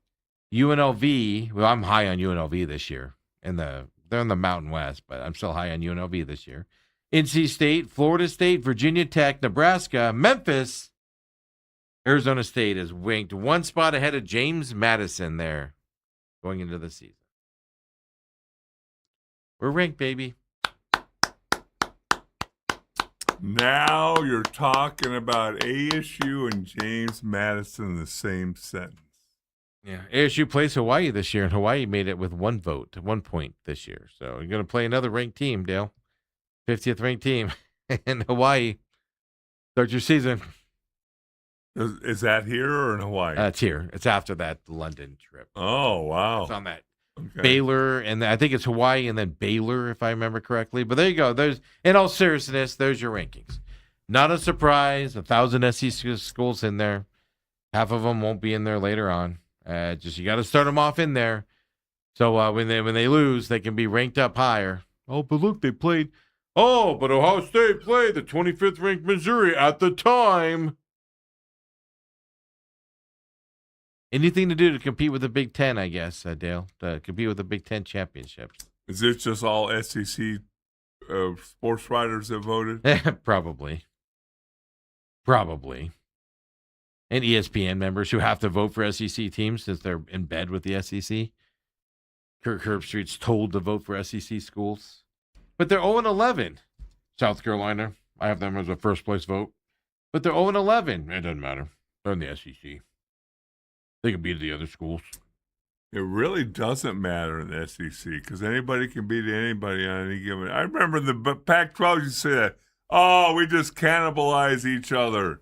UNLV. Well, I'm high on UNLV this year. They're in the Mountain West, but I'm still high on UNLV this year. NC State, Florida State, Virginia Tech, Nebraska, Memphis. Arizona State is ranked 1 spot ahead of James Madison there going into the season. We're ranked, baby. Now you're talking about ASU and James Madison in the same sentence. Yeah, ASU plays Hawaii this year, and Hawaii made it with 1 vote, 1 point this year. So you're going to play another ranked team, Dale. 50th ranked team in Hawaii. Start your season. Is that here or in Hawaii? It's here. It's after that London trip. Oh, wow. It's on that. Okay. Baylor, and I think it's Hawaii and then Baylor, if I remember correctly. But there you go. There's, in all seriousness, there's your rankings. Not a surprise. 1,000 SEC schools in there. Half of them won't be in there later on. Just you got to start them off in there. So when they lose, they can be ranked up higher. Oh, but look, they played. Oh, but Ohio State played the 25th ranked Missouri at the time. Anything to do to compete with the Big Ten, I guess, Dale, to compete with the Big Ten championships. Is it just all SEC sports writers that voted? Probably. And ESPN members who have to vote for SEC teams since they're in bed with the SEC. Kirk Herbstreit's told to vote for SEC schools. But they're 0-11. South Carolina, I have them as a first-place vote. But they're 0-11. It doesn't matter. They're in the SEC. They can beat the other schools. It really doesn't matter in the SEC because anybody can beat anybody on any given. I remember in the Pac-12 you say that, oh, we just cannibalize each other.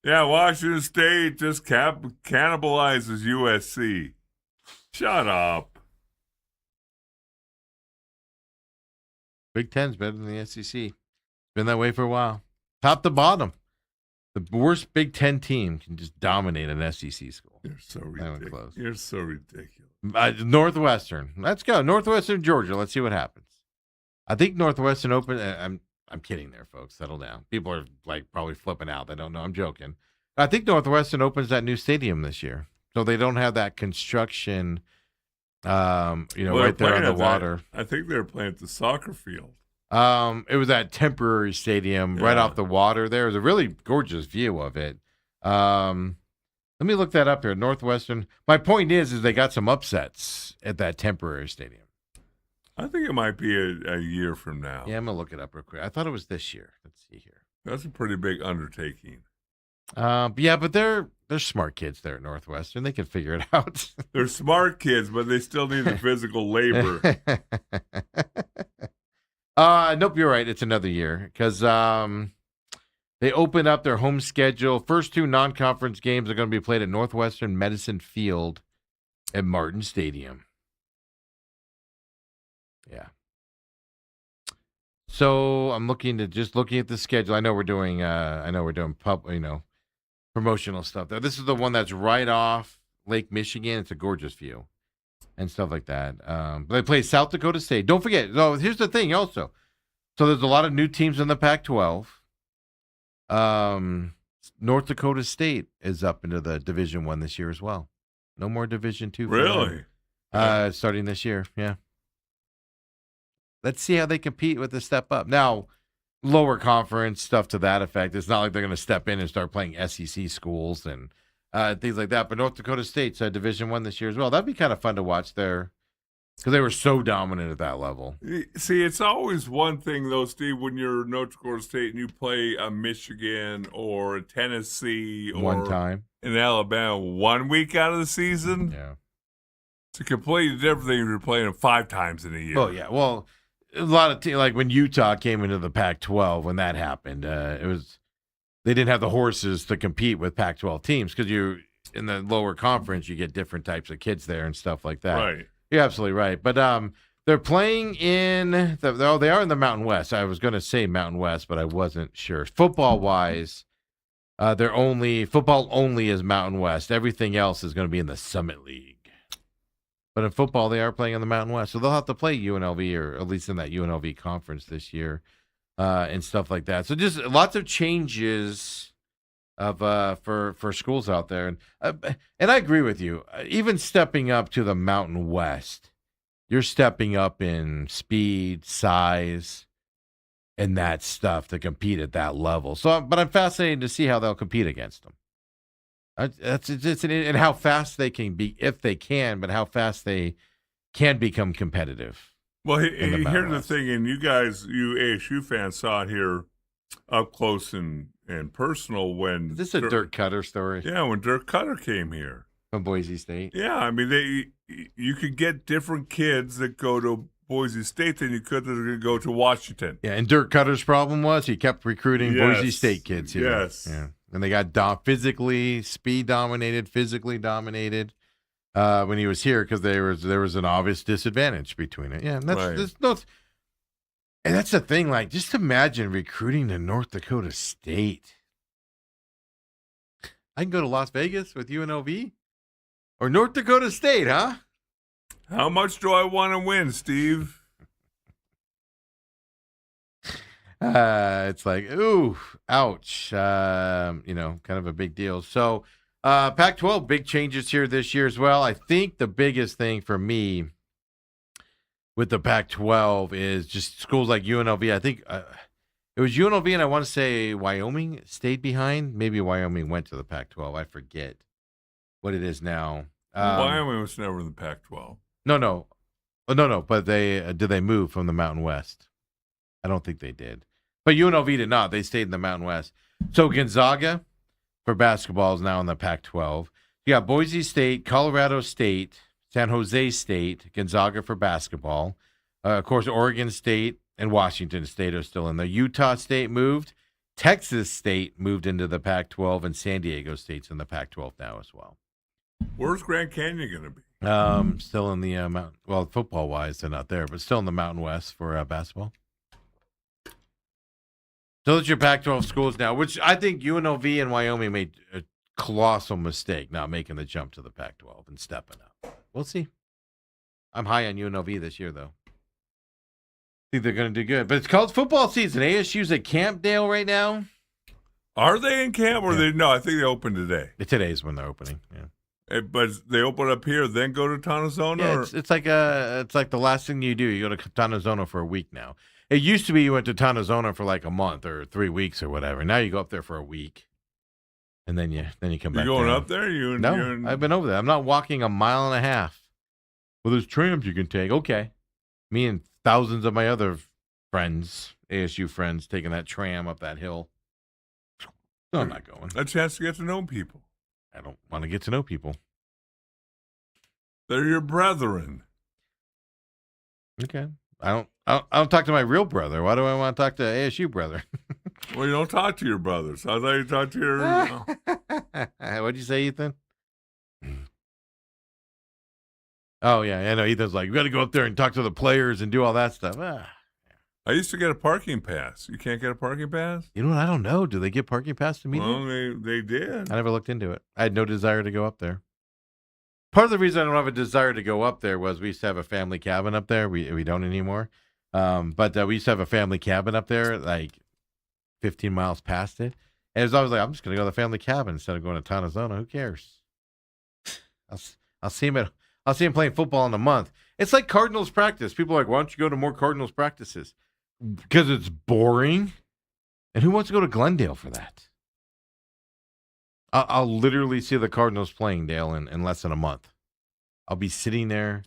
Yeah, Washington State just cannibalizes USC. Shut up. Big Ten's better than the SEC. Been that way for a while. Top to bottom. The worst Big Ten team can just dominate an SEC school. You're so ridiculous. You're so ridiculous. Northwestern. Let's go. Northwestern, Georgia. Let's see what happens. I think Northwestern open. I'm kidding there, folks. Settle down. People are like probably flipping out. They don't know. I'm joking. I think Northwestern opens that new stadium this year, so they don't have that construction. Right there on the water. I think they were playing at the soccer field. It was that temporary stadium right off the water. There was a really gorgeous view of it. Let me look that up here. Northwestern. My point is they got some upsets at that temporary stadium. I think it might be a year from now. Yeah, I'm gonna look it up real quick. I thought it was this year. Let's see here. That's a pretty big undertaking. But they're smart kids there at Northwestern. They can figure it out. They're smart kids, but they still need the physical labor. Nope, you're right. It's another year because they open up their home schedule. First 2 non-conference games are going to be played at Northwestern Medicine Field at Martin Stadium. Yeah. So I'm looking at the schedule. I know we're doing promotional stuff there. This is the one that's right off Lake Michigan. It's a gorgeous view and stuff like that. But they play South Dakota State. Don't forget. So here's the thing also. So there's a lot of new teams in the Pac-12. North Dakota State is up into the Division I this year as well. No more Division II. Really? Starting this year, yeah. let's see how they compete with the step up. Now, lower conference stuff to that effect. It's not like they're going to step in and start playing SEC schools and things like that. But North Dakota State's Division I this year as well. That'd be kind of fun to watch there because they were so dominant at that level. See, it's always one thing, though, Steve, when you're North Dakota State and you play a Michigan or a Tennessee or one time in Alabama 1 week out of the season. Yeah. It's a completely different thing if you're playing them 5 times in a year. Oh, yeah. Well, a lot of like when Utah came into the Pac-12, when that happened, they didn't have the horses to compete with Pac-12 teams because you in the lower conference you get different types of kids there and stuff like that. Right. You're absolutely right. But they're playing in they are in the Mountain West. I was going to say Mountain West, but I wasn't sure. Football wise, football only is Mountain West. Everything else is going to be in the Summit League. But in football, they are playing in the Mountain West, so they'll have to play UNLV, or at least in that UNLV conference this year, and stuff like that. So just lots of changes of for schools out there, and I agree with you. Even stepping up to the Mountain West, you're stepping up in speed, size, and that stuff to compete at that level. So, but I'm fascinated to see how they'll compete against them. And how fast they can be, if they can, but how fast they can become competitive. Well, here's the thing, and you guys, you ASU fans, saw it here up close and personal when. Is this a Dirk Cutter story? Yeah, when Dirk Cutter came here from Boise State. Yeah, I mean you could get different kids that go to Boise State than you could that go to Washington. Yeah, and Dirk Cutter's problem was he kept recruiting Boise State kids here. Yes. Yeah. And they got physically dominated when he was here because there was an obvious disadvantage between it. Yeah, and that's the thing. Like, just imagine recruiting to North Dakota State. I can go to Las Vegas with UNLV or North Dakota State, huh? How much do I want to win, Steve? It's like, ooh, ouch. Kind of a big deal. So, Pac-12, big changes here this year as well. I think the biggest thing for me with the Pac-12 is just schools like UNLV. I think it was UNLV, and I want to say Wyoming stayed behind. Maybe Wyoming went to the Pac-12. I forget what it is now. Wyoming was never in the Pac-12. No. But did they move from the Mountain West? I don't think they did. But UNLV did not. They stayed in the Mountain West. So Gonzaga for basketball is now in the Pac-12. You got Boise State, Colorado State, San Jose State, Gonzaga for basketball. Of course, Oregon State and Washington State are still in there. Utah State moved. Texas State moved into the Pac-12, and San Diego State's in the Pac-12 now as well. Where's Grand Canyon going to be? Still in the mountain. Well, football-wise, they're not there, but still in the Mountain West for basketball. So that's your Pac-12 schools now, which I think UNLV and Wyoming made a colossal mistake not making the jump to the Pac-12 and stepping up. We'll see. I'm high on UNLV this year, though. I think they're going to do good. But it's college football season. ASU's at Campdale right now. Are they in camp or they? No, I think they opened today. Today's when they're opening. Yeah. But they open up here, then go to Tontozona? Yeah, it's like the last thing you do. You go to Tontozona for a week now. It used to be you went to Tontozona for like a month or 3 weeks or whatever. Now you go up there for a week, and then you come back. You going down. up there? No, I've been over there. I'm not walking a mile and a half. Well, there's trams you can take. Okay, me and thousands of my other friends, ASU friends, taking that tram up that hill. No, I'm not going. A chance to get to know people. I don't want to get to know people. They're your brethren. Okay. I don't talk to my real brother. Why do I want to talk to ASU brother? Well, you don't talk to your brothers. I thought you talked to your. What'd you say, Ethan? Oh yeah, I know. Ethan's like, we got to go up there and talk to the players and do all that stuff. I used to get a parking pass. You can't get a parking pass? You know what? I don't know. Do they get parking pass to me? Well, they did. I never looked into it. I had no desire to go up there. Part of the reason I don't have a desire to go up there was we used to have a family cabin up there. We don't anymore. But we used to have a family cabin up there, like 15 miles past it. And it was always like, I'm just going to go to the family cabin instead of going to Tontozona. Who cares? I'll see him playing football in a month. It's like Cardinals practice. People are like, why don't you go to more Cardinals practices? Because it's boring. And who wants to go to Glendale for that? I'll literally see the Cardinals playing, Dale, in less than a month. I'll be sitting there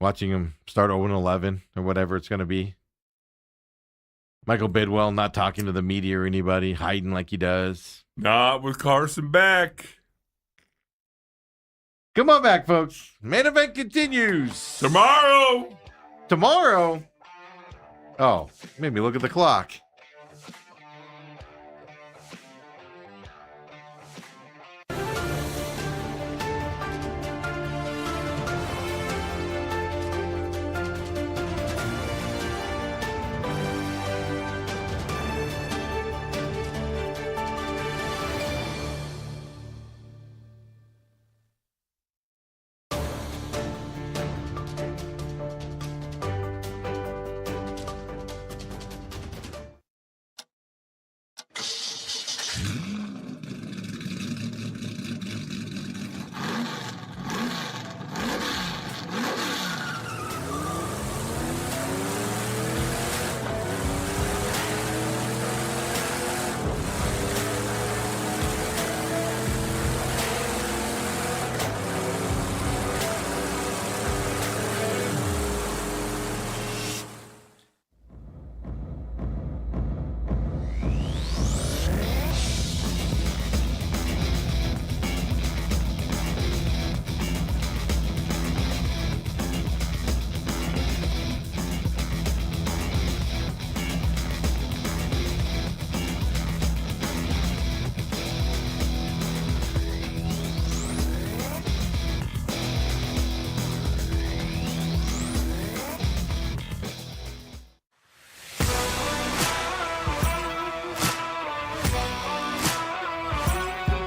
watching them start 0-11 or whatever it's going to be. Michael Bidwell not talking to the media or anybody, hiding like he does. Not with Carson back. Come on back, folks. Main event continues. Tomorrow. Tomorrow? Oh, made me look at the clock.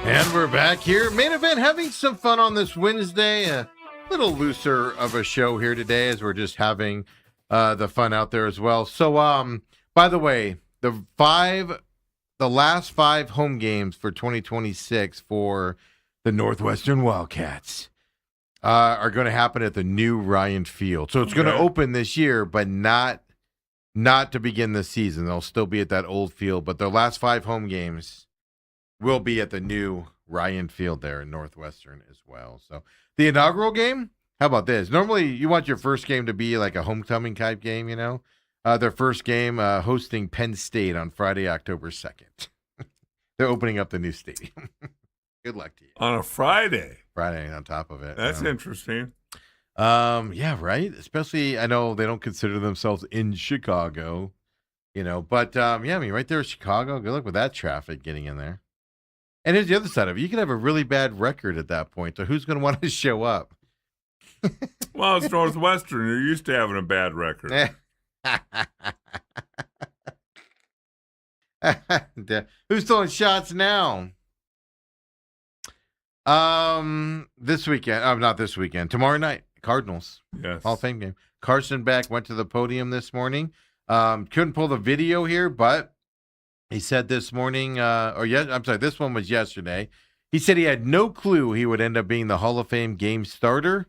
And we're back here. Main event, having some fun on this Wednesday. A little looser of a show here today as we're just having the fun out there as well. So, by the way, the last 5 home games for 2026 for the Northwestern Wildcats are going to happen at the new Ryan Field. So it's going to open this year, but not to begin the season. They'll still be at that old field, but their last 5 home games will be at the new Ryan Field there in Northwestern as well. So the inaugural game, how about this? Normally you want your first game to be like a homecoming type game, you know? Their first game hosting Penn State on Friday, October 2nd. They're opening up the new stadium. Good luck to you. On a Friday. Friday on top of it. That's interesting. Yeah, right? Especially, I know they don't consider themselves in Chicago, you know, but yeah, I mean, right there in Chicago, good luck with that traffic getting in there. And here's the other side of it. You could have a really bad record at that point. So who's going to want to show up? Well, it's Northwestern. You're used to having a bad record. Who's throwing shots now? This weekend. Not this weekend. Tomorrow night. Cardinals. Yes. Hall of Fame game. Carson Beck went to the podium this morning. Couldn't pull the video here, but he said this morning, this one was yesterday. He said he had no clue he would end up being the Hall of Fame game starter.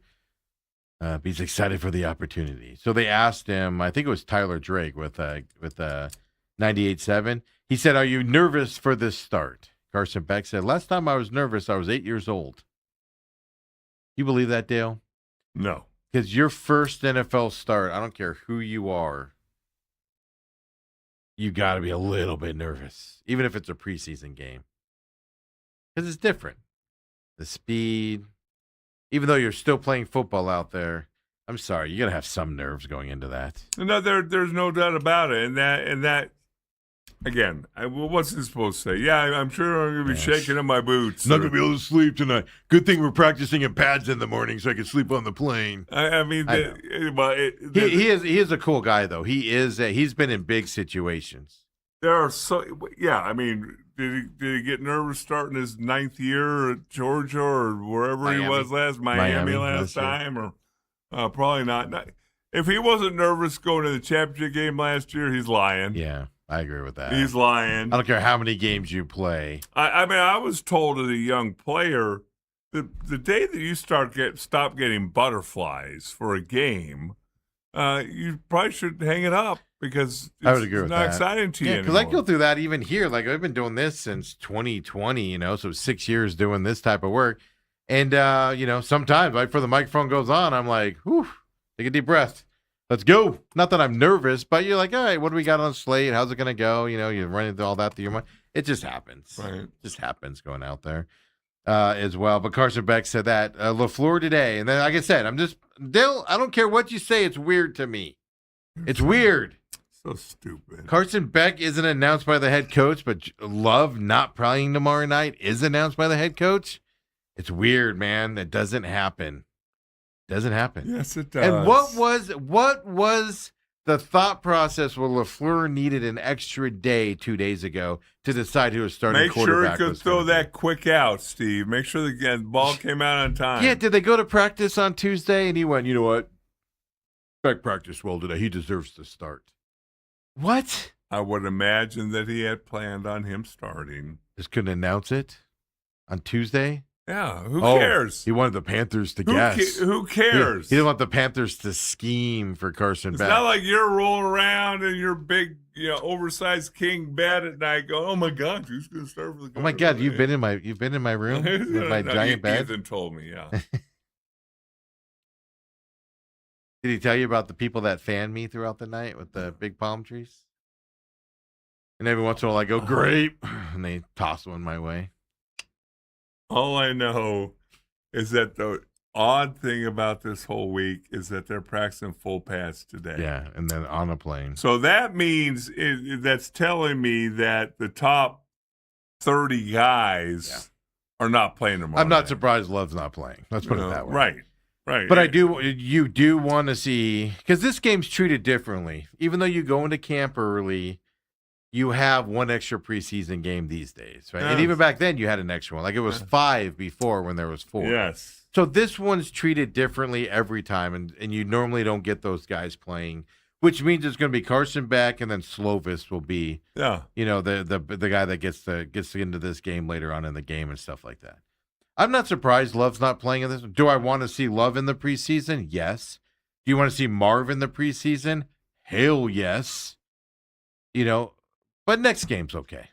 But he's excited for the opportunity. So they asked him, I think it was Tyler Drake with 98.7. He said, "Are you nervous for this start?" Carson Beck said, "Last time I was nervous, I was 8 years old." You believe that, Dale? No. Because your first NFL start, I don't care who you are, you got to be a little bit nervous, even if it's a preseason game. Because it's different. The speed, even though you're still playing football out there, I'm sorry, you're going to have some nerves going into that. No, there's no doubt about it. And that again, what's this supposed to say? Yeah, I'm sure I'm going to be shaking in my boots. Not going to be able to sleep tonight. Good thing we're practicing in pads in the morning so I can sleep on the plane. He is a cool guy, though. He's been in big situations. I mean, did he get nervous starting his 9th year at Georgia or wherever he was Miami last time? Or probably not. If he wasn't nervous going to the championship game last year, he's lying. Yeah. I agree with that. He's lying. I don't care how many games you play. I mean, I was told as a young player the day that you stop getting butterflies for a game, you probably should hang it up because I would agree it's with not that. exciting to you Yeah, because anymore. I go through that even here. Like I've been doing this since 2020, so 6 years doing this type of work. And, sometimes right before the microphone goes on, I'm like, whew, take a deep breath. Let's go. Not that I'm nervous, but you're like, all right, what do we got on slate? How's it going to go? You're running through all that through your mind. It just happens. Right. It just happens going out there as well. But Carson Beck said that. LaFleur today. And then, like I said, I don't care what you say. It's weird to me. It's weird. So stupid. Carson Beck isn't announced by the head coach, but Love not playing tomorrow night is announced by the head coach. It's weird, man. That doesn't happen. Doesn't happen. Yes, it does. And what was the thought process where LaFleur needed an extra day 2 days ago to decide who was starting quarterback? Make sure he could throw that quick out, Steve. Make sure the ball came out on time. Yeah, did they go to practice on Tuesday and he went, you know what? Beck practiced well today. He deserves to start. What? I would imagine that he had planned on him starting. Just couldn't announce it on Tuesday? Yeah, who cares? He wanted the Panthers to guess. Who cares? He didn't want the Panthers to scheme for Carson Beck. It's not like you're rolling around in your big, oversized king bed at night going, oh my God, who's going to start for the Oh my God, you've been in my room with my giant bed? Ethan told me, yeah. Did he tell you about the people that fanned me throughout the night with the big palm trees? And every once in a while I go, great, and they toss one my way. All I know is that the odd thing about this whole week is that they're practicing full pads today. Yeah, and then on a plane. So that means that's telling me that the top 30 guys are not playing tomorrow. I'm not surprised Love's not playing. Let's put it that way. Right. But you do want to see, because this game's treated differently. Even though you go into camp early, you have one extra preseason game these days, right? Yes. And even back then, you had an extra one. Like it was 5 before when there was 4. Yes. So this one's treated differently every time, and you normally don't get those guys playing, which means it's going to be Carson Beck, and then Slovis will be, the guy that gets into this game later on in the game and stuff like that. I'm not surprised Love's not playing in this. Do I want to see Love in the preseason? Yes. Do you want to see Marv in the preseason? Hell yes. But next game's okay.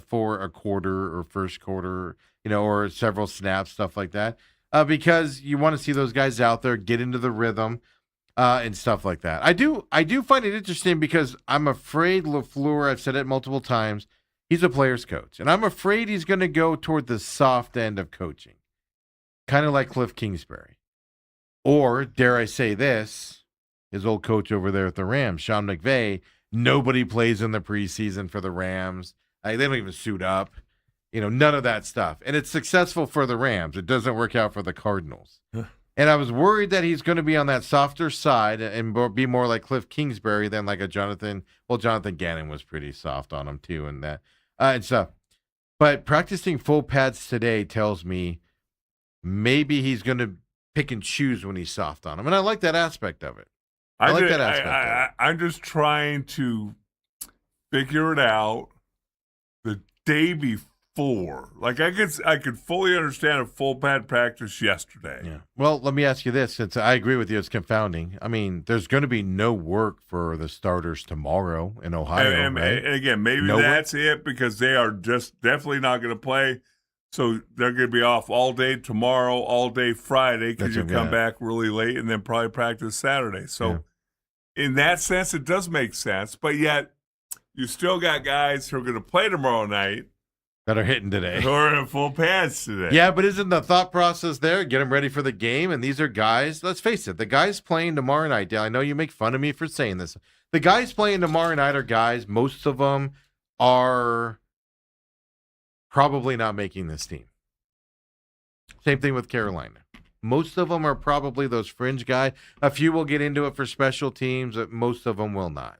For a quarter or first quarter, or several snaps, stuff like that. Because you want to see those guys out there get into the rhythm and stuff like that. I do find it interesting because I'm afraid LaFleur, I've said it multiple times, he's a player's coach. And I'm afraid he's going to go toward the soft end of coaching. Kind of like Cliff Kingsbury. Or, dare I say this, his old coach over there at the Rams, Sean McVay, nobody plays in the preseason for the Rams. They don't even suit up. None of that stuff. And it's successful for the Rams. It doesn't work out for the Cardinals. And I was worried that he's going to be on that softer side and be more like Cliff Kingsbury than like a Jonathan. Well, Jonathan Gannon was pretty soft on him too and that and stuff. But practicing full pads today tells me maybe he's going to pick and choose when he's soft on him. And I like that aspect of it. I like that aspect. I'm just trying to figure it out the day before. Like I could fully understand a full pad practice yesterday. Yeah. Well, let me ask you this, since I agree with you, it's confounding. I mean, there's going to be no work for the starters tomorrow in Ohio. And again, maybe that's it because they are just definitely not going to play. So they're going to be off all day tomorrow, all day Friday because you come back really late and then probably practice Saturday. So in that sense, it does make sense. But yet you still got guys who are going to play tomorrow night. That are hitting today. Who are in full pads today. Yeah, but isn't the thought process there? Get them ready for the game. And these are guys, let's face it, the guys playing tomorrow night, Dale, I know you make fun of me for saying this. The guys playing tomorrow night are guys, most of them are probably not making this team. Same thing with Carolina. Most of them are probably those fringe guys. A few will get into it for special teams, but most of them will not.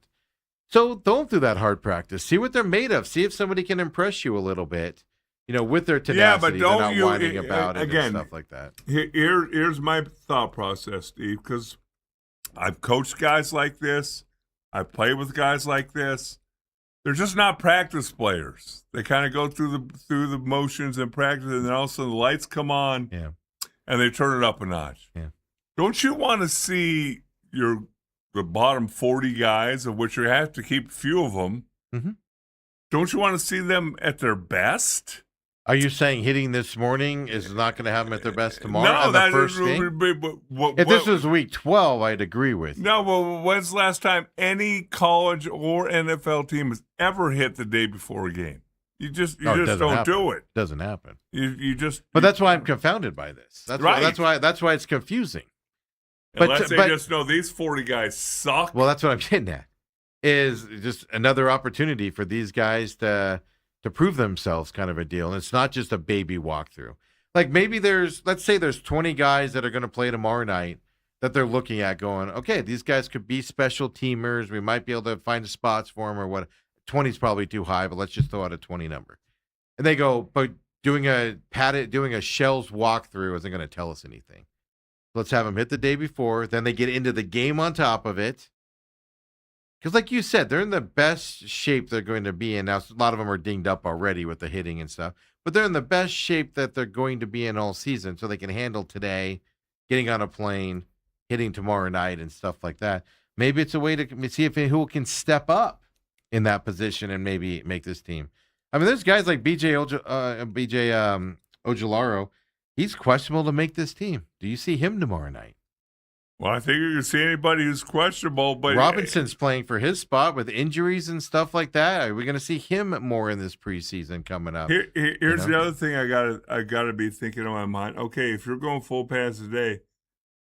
So don't do that hard practice. See what they're made of. See if somebody can impress you a little bit, with their tenacity. Yeah, but don't not whining about it again, and stuff like that. Here's my thought process, Steve, because I've coached guys like this. I've played with guys like this. they're just not practice players. They kind of go through the motions and practice, and then all of a sudden the lights come on, and they turn it up a notch. Yeah. Don't you want to see the bottom 40 guys, of which you have to keep a few of them? Mm-hmm. Don't you want to see them at their best? Are you saying hitting this morning is not going to have them at their best tomorrow? No, first game? If this was week 12, I'd agree with you. No, well, when's the last time any college or NFL team has ever hit the day before a game? You just don't do it. Doesn't happen. But that's why I'm confounded by this. That's right. That's why it's confusing. Unless they just know these 40 guys suck. Well, that's what I'm getting at. Is just another opportunity for these guys to prove themselves, kind of a deal. And it's not just a baby walkthrough. Like maybe let's say there's 20 guys that are going to play tomorrow night that they're looking at going, okay, these guys could be special teamers. We might be able to find spots for them or what. 20 is probably too high, but let's just throw out a 20 number. And they go, but doing a shells walkthrough isn't going to tell us anything. Let's have them hit the day before. Then they get into the game on top of it. Because like you said, they're in the best shape they're going to be in. Now, a lot of them are dinged up already with the hitting and stuff. But they're in the best shape that they're going to be in all season. So they can handle today, getting on a plane, hitting tomorrow night and stuff like that. Maybe it's a way to see who can step up in that position and maybe make this team. I mean, there's guys like BJ Ojularo. He's questionable to make this team. Do you see him tomorrow night? Well, I think you can see anybody who's questionable. But Robinson's playing for his spot with injuries and stuff like that. Are we going to see him more in this preseason coming up? Here's the other thing I gotta be thinking in my mind. Okay, if you're going full pass today,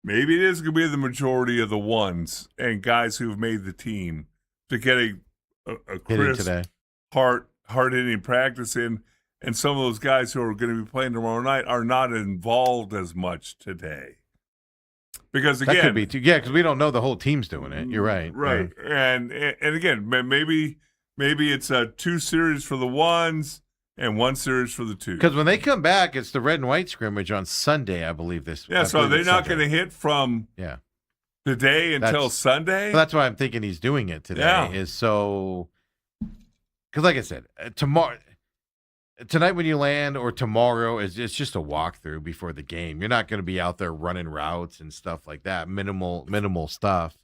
maybe it is going to be the majority of the ones and guys who've made the team to get a crisp, hard-hitting practice in. And some of those guys who are going to be playing tomorrow night are not involved as much today. Because again, that could be too, because we don't know the whole team's doing it. You're right. Right. And again, maybe it's 2 series for the ones and 1 series for the twos. Because when they come back, it's the red and white scrimmage on Sunday, I believe. So they're not going to hit from today until Sunday? That's why I'm thinking he's doing it today. Yeah. Because like I said, tonight when you land or tomorrow, it's just a walkthrough before the game. You're not going to be out there running routes and stuff like that, minimal stuff.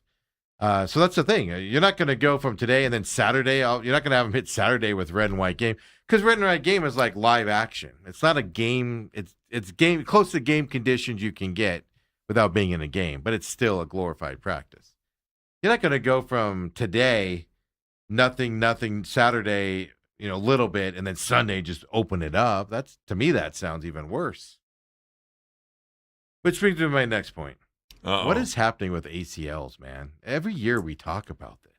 So that's the thing. You're not going to go from today and then Saturday. You're not going to have them hit Saturday with red and white game because red and white game is like live action. It's not a game. It's game close to game conditions you can get without being in a game, but it's still a glorified practice. You're not going to go from today, nothing Saturday, a little bit, and then Sunday just open it up. To me, that sounds even worse. Which brings me to my next point. Uh-oh. What is happening with ACLs, man? Every year we talk about this.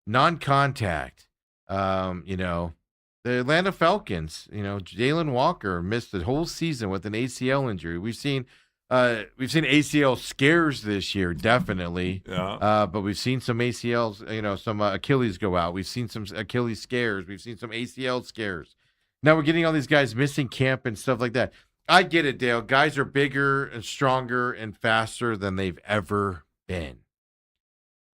Non-contact. The Atlanta Falcons, Jalen Walker missed the whole season with an ACL injury. We've seen ACL scares this year, definitely. Yeah. But we've seen some ACLs, some Achilles go out. We've seen some Achilles scares. We've seen some ACL scares. Now we're getting all these guys missing camp and stuff like that. I get it, Dale. Guys are bigger and stronger and faster than they've ever been.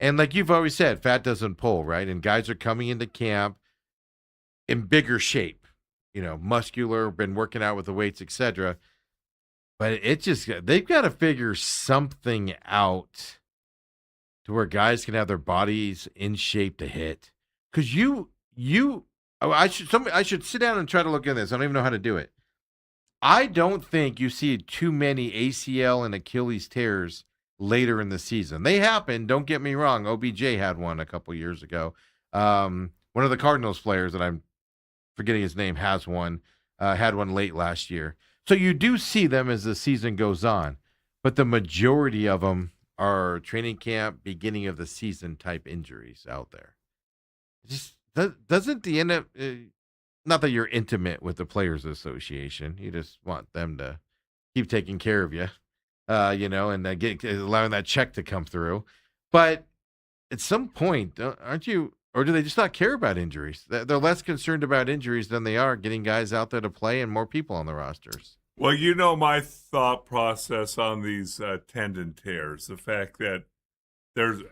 And like you've always said, fat doesn't pull, right? And guys are coming into camp in bigger shape, muscular, been working out with the weights, etc. But they've got to figure something out to where guys can have their bodies in shape to hit. Because I should sit down and try to look at this. I don't even know how to do it. I don't think you see too many ACL and Achilles tears later in the season. They happen. Don't get me wrong. OBJ had one a couple years ago. One of the Cardinals players that I'm forgetting his name had one late last year. So you do see them as the season goes on, but the majority of them are training camp, beginning of the season type injuries out there. Just doesn't the end up, not that you're intimate with the Players Association, you just want them to keep taking care of you, and allowing that check to come through. But at some point, aren't you? Or do they just not care about injuries? They're less concerned about injuries than they are getting guys out there to play and more people on the rosters. Well, my thought process on these tendon tears, the fact that there's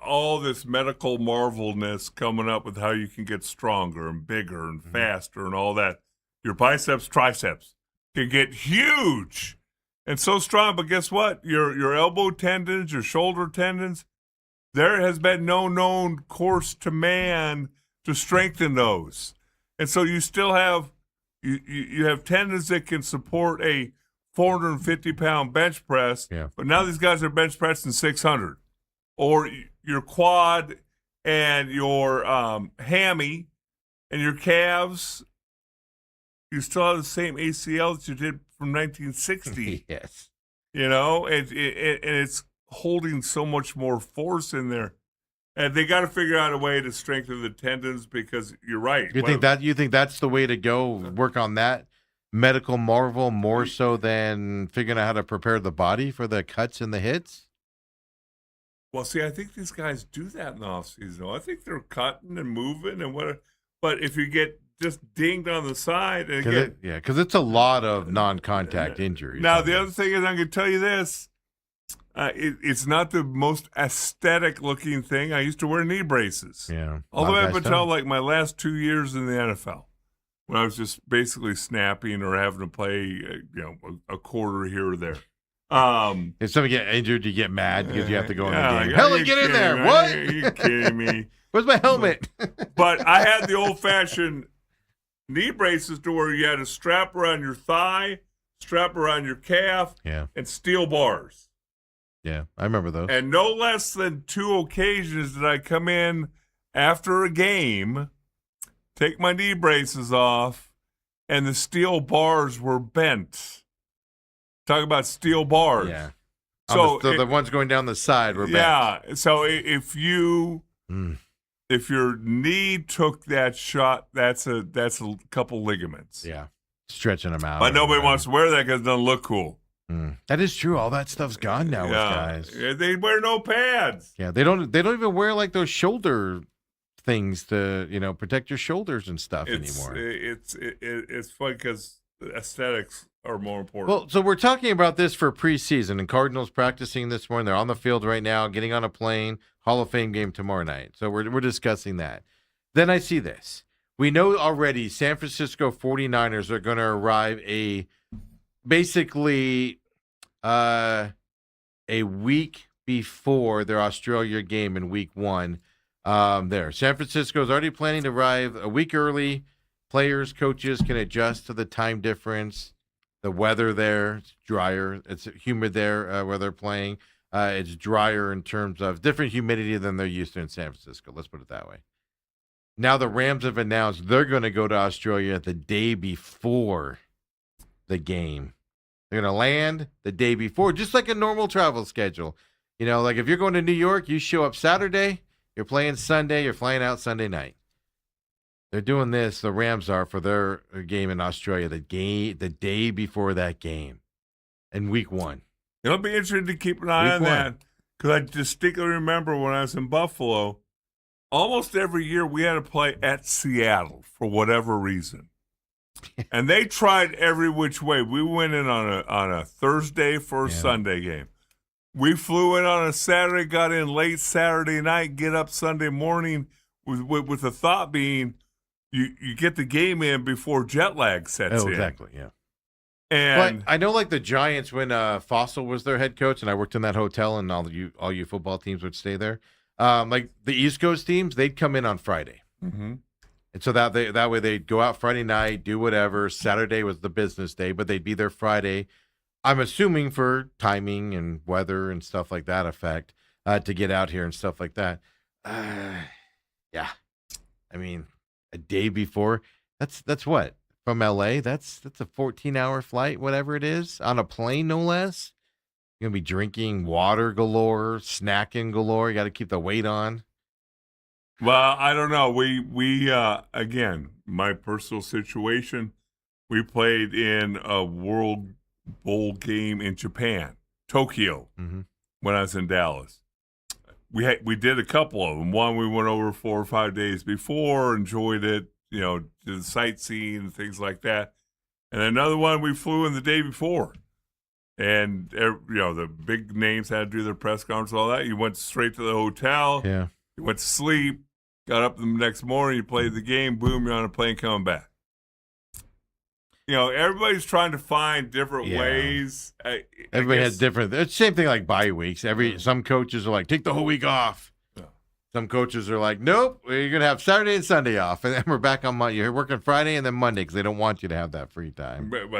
all this medical marvelness coming up with how you can get stronger and bigger and faster and all that. Your biceps, triceps can get huge and so strong, but guess what? Your elbow tendons, your shoulder tendons, there has been no known course to man to strengthen those. And so you still have you have tendons that can support a 450-pound bench press, but now these guys are bench pressing 600. Or your quad and your hammy and your calves, you still have the same ACL that you did from 1960. Yes. You know, and it's holding so much more force in there. And they got to figure out a way to strengthen the tendons because you're right. You think that's the way to go? Work on that medical marvel more so than figuring out how to prepare the body for the cuts and the hits? Well, see, I think these guys do that in the offseason. I think they're cutting and moving and whatever. But if you get just dinged on the side, and because it's a lot of non-contact injuries. Now, the other thing is, I'm going to tell you this: it's not the most aesthetic-looking thing. I used to wear knee braces. Yeah, all the way up until like my last 2 years in the NFL, when I was just basically snapping or having to play, a quarter here or there. If somebody get injured, you get mad because you have to go in the game. Helen, get in there! What? Are you kidding me? Where's my helmet? But I had the old-fashioned knee braces to where you had a strap around your thigh, strap around your calf, and steel bars. Yeah, I remember those. And no less than 2 occasions did I come in after a game, take my knee braces off, and the steel bars were bent. Talk about steel bars. Yeah. So the ones going down the side were bent. Yeah. So if your knee took that shot, that's a couple ligaments. Yeah. Stretching them out. But nobody wants to wear that because it doesn't look cool. That is true. All that stuff's gone now with guys. Yeah, they wear no pads. Yeah, they don't even wear like those shoulder things to protect your shoulders and stuff anymore. It's fun because aesthetics are more important. Well, so we're talking about this for preseason, and Cardinals practicing this morning. They're on the field right now, getting on a plane. Hall of Fame game tomorrow night. So we're discussing that. Then I see this. We know already San Francisco 49ers are going to arrive basically a week before their Australia game in week 1. San Francisco is already planning to arrive a week early. Players, coaches can adjust to the time difference. The weather there, it's drier. It's humid there where they're playing. It's drier in terms of different humidity than they're used to in San Francisco. Let's put it that way. Now the Rams have announced they're going to go to Australia the day before the game. They're going to land the day before, just like a normal travel schedule. Like if you're going to New York, you show up Saturday, you're playing Sunday, you're flying out Sunday night. They're doing this, the Rams are, for their game in Australia, the day before that game in week 1. It'll be interesting to keep an eye on that because I distinctly remember when I was in Buffalo, almost every year we had to play at Seattle for whatever reason. And they tried every which way. We went in on a Thursday for a Sunday game. We flew in on a Saturday, got in late Saturday night, get up Sunday morning with the thought being you get the game in before jet lag sets in. Exactly, yeah. And but I know, like the Giants, when Fossil was their head coach, and I worked in that hotel, and all you football teams would stay there. Like the East Coast teams, they'd come in on Friday, and so that way they'd go out Friday night, do whatever. Saturday was the business day, but they'd be there Friday. I'm assuming for timing and weather and stuff like that effect to get out here and stuff like that. Yeah, I mean, a day before. That's what. From LA, that's a 14-hour flight, whatever it is, on a plane, no less. You're gonna be drinking water galore, snacking galore. You got to keep the weight on. Well, I don't know. We again, my personal situation, we played in a World Bowl game in Japan, Tokyo, when I was in Dallas. We did a couple of them. One we went over 4 or 5 days before, enjoyed it. Did the sightseeing and things like that. And another one we flew in the day before. And the big names had to do their press conference, all that. You went straight to the hotel. Yeah. You went to sleep. Got up the next morning. You played the game. Boom, you're on a plane coming back. Everybody's trying to find different ways. Everybody has different. It's the same thing like bye weeks. Some coaches are like, take the whole week off. Yeah. Some coaches are like, nope, you're gonna have Saturday and Sunday off, and then we're back on Monday. You're working Friday and then Monday because they don't want you to have that free time. But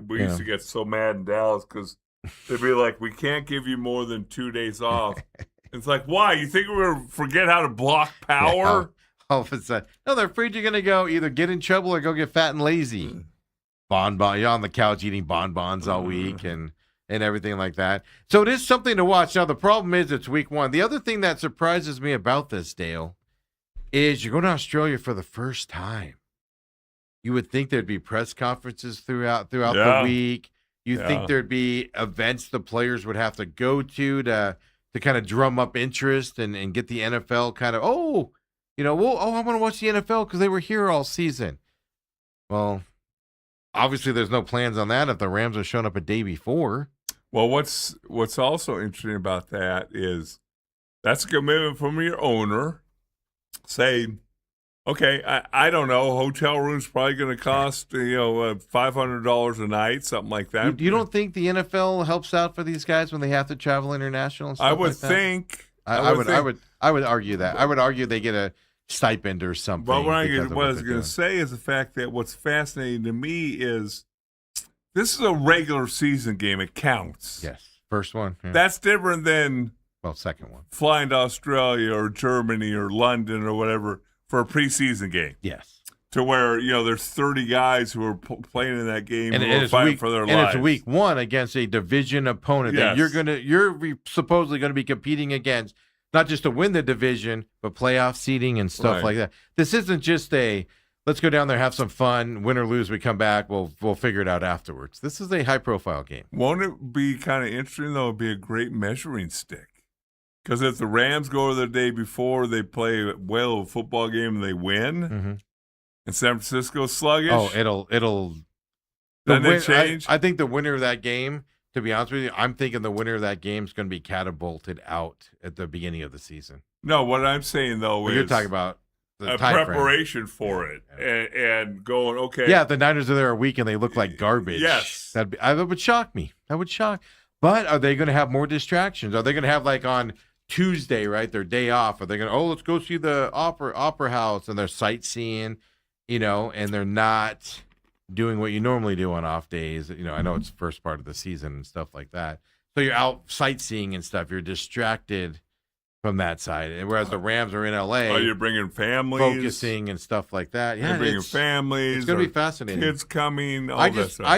we used to get so mad in Dallas because they'd be like, we can't give you more than 2 days off. It's like, why? You think we're going to forget how to block power? Yeah, all of a sudden. No, they're afraid you're going to go either get in trouble or go get fat and lazy. You're on the couch eating bonbons all week and everything like that. So it is something to watch. Now, the problem is it's week one. The other thing that surprises me about this, Dale, is you're going to Australia for the first time. You would think there'd be press conferences throughout the week. You think there'd be events the players would have to go to kind of drum up interest and get the NFL kind of, I want to watch the NFL because they were here all season. Well, obviously there's no plans on that if the Rams are showing up a day before. Well, what's also interesting about that is that's a commitment from your owner. Say, okay, I don't know, hotel room's probably going to cost $500 a night, something like that. You don't think the NFL helps out for these guys when they have to travel international? And stuff I would like that? think. I would argue that. I would argue they get a stipend or something. But what I was going to say is the fact that what's fascinating to me is this is a regular season game. It counts. Yes, first one. Yeah. That's different than second one. Flying to Australia or Germany or London or whatever for a preseason game. Yes. To where, there's 30 guys who are playing in that game and are fighting for their lives. And it's week one against a division opponent that you're supposedly going to be competing against, not just to win the division, but playoff seeding and stuff like that. This isn't just let's go down there, have some fun, win or lose, we come back, we'll figure it out afterwards. This is a high-profile game. Won't it be kind of interesting, though? It'd be a great measuring stick. Because if the Rams go the day before, they play a football game and they win, and San Francisco's sluggish. Oh, it'll. Then they change. I think the winner of that game, to be honest with you, I'm thinking the winner of that game is going to be catapulted out at the beginning of the season. No, what I'm saying though is you're talking about a preparation for it and going okay. Yeah, if the Niners are there a week and they look like garbage. Yes, that would shock me. That would shock. But are they going to have more distractions? Are they going to have on Tuesday, right, their day off? Are they going to, let's go see the opera house, and they're sightseeing, and they're not doing what you normally do on off days. I know it's the first part of the season and stuff like that. So you're out sightseeing and stuff. You're distracted from that side. And whereas the Rams are in L.A. You're bringing families. Focusing and stuff like that. Yeah, you're bringing families. It's going to be fascinating. Kids coming, I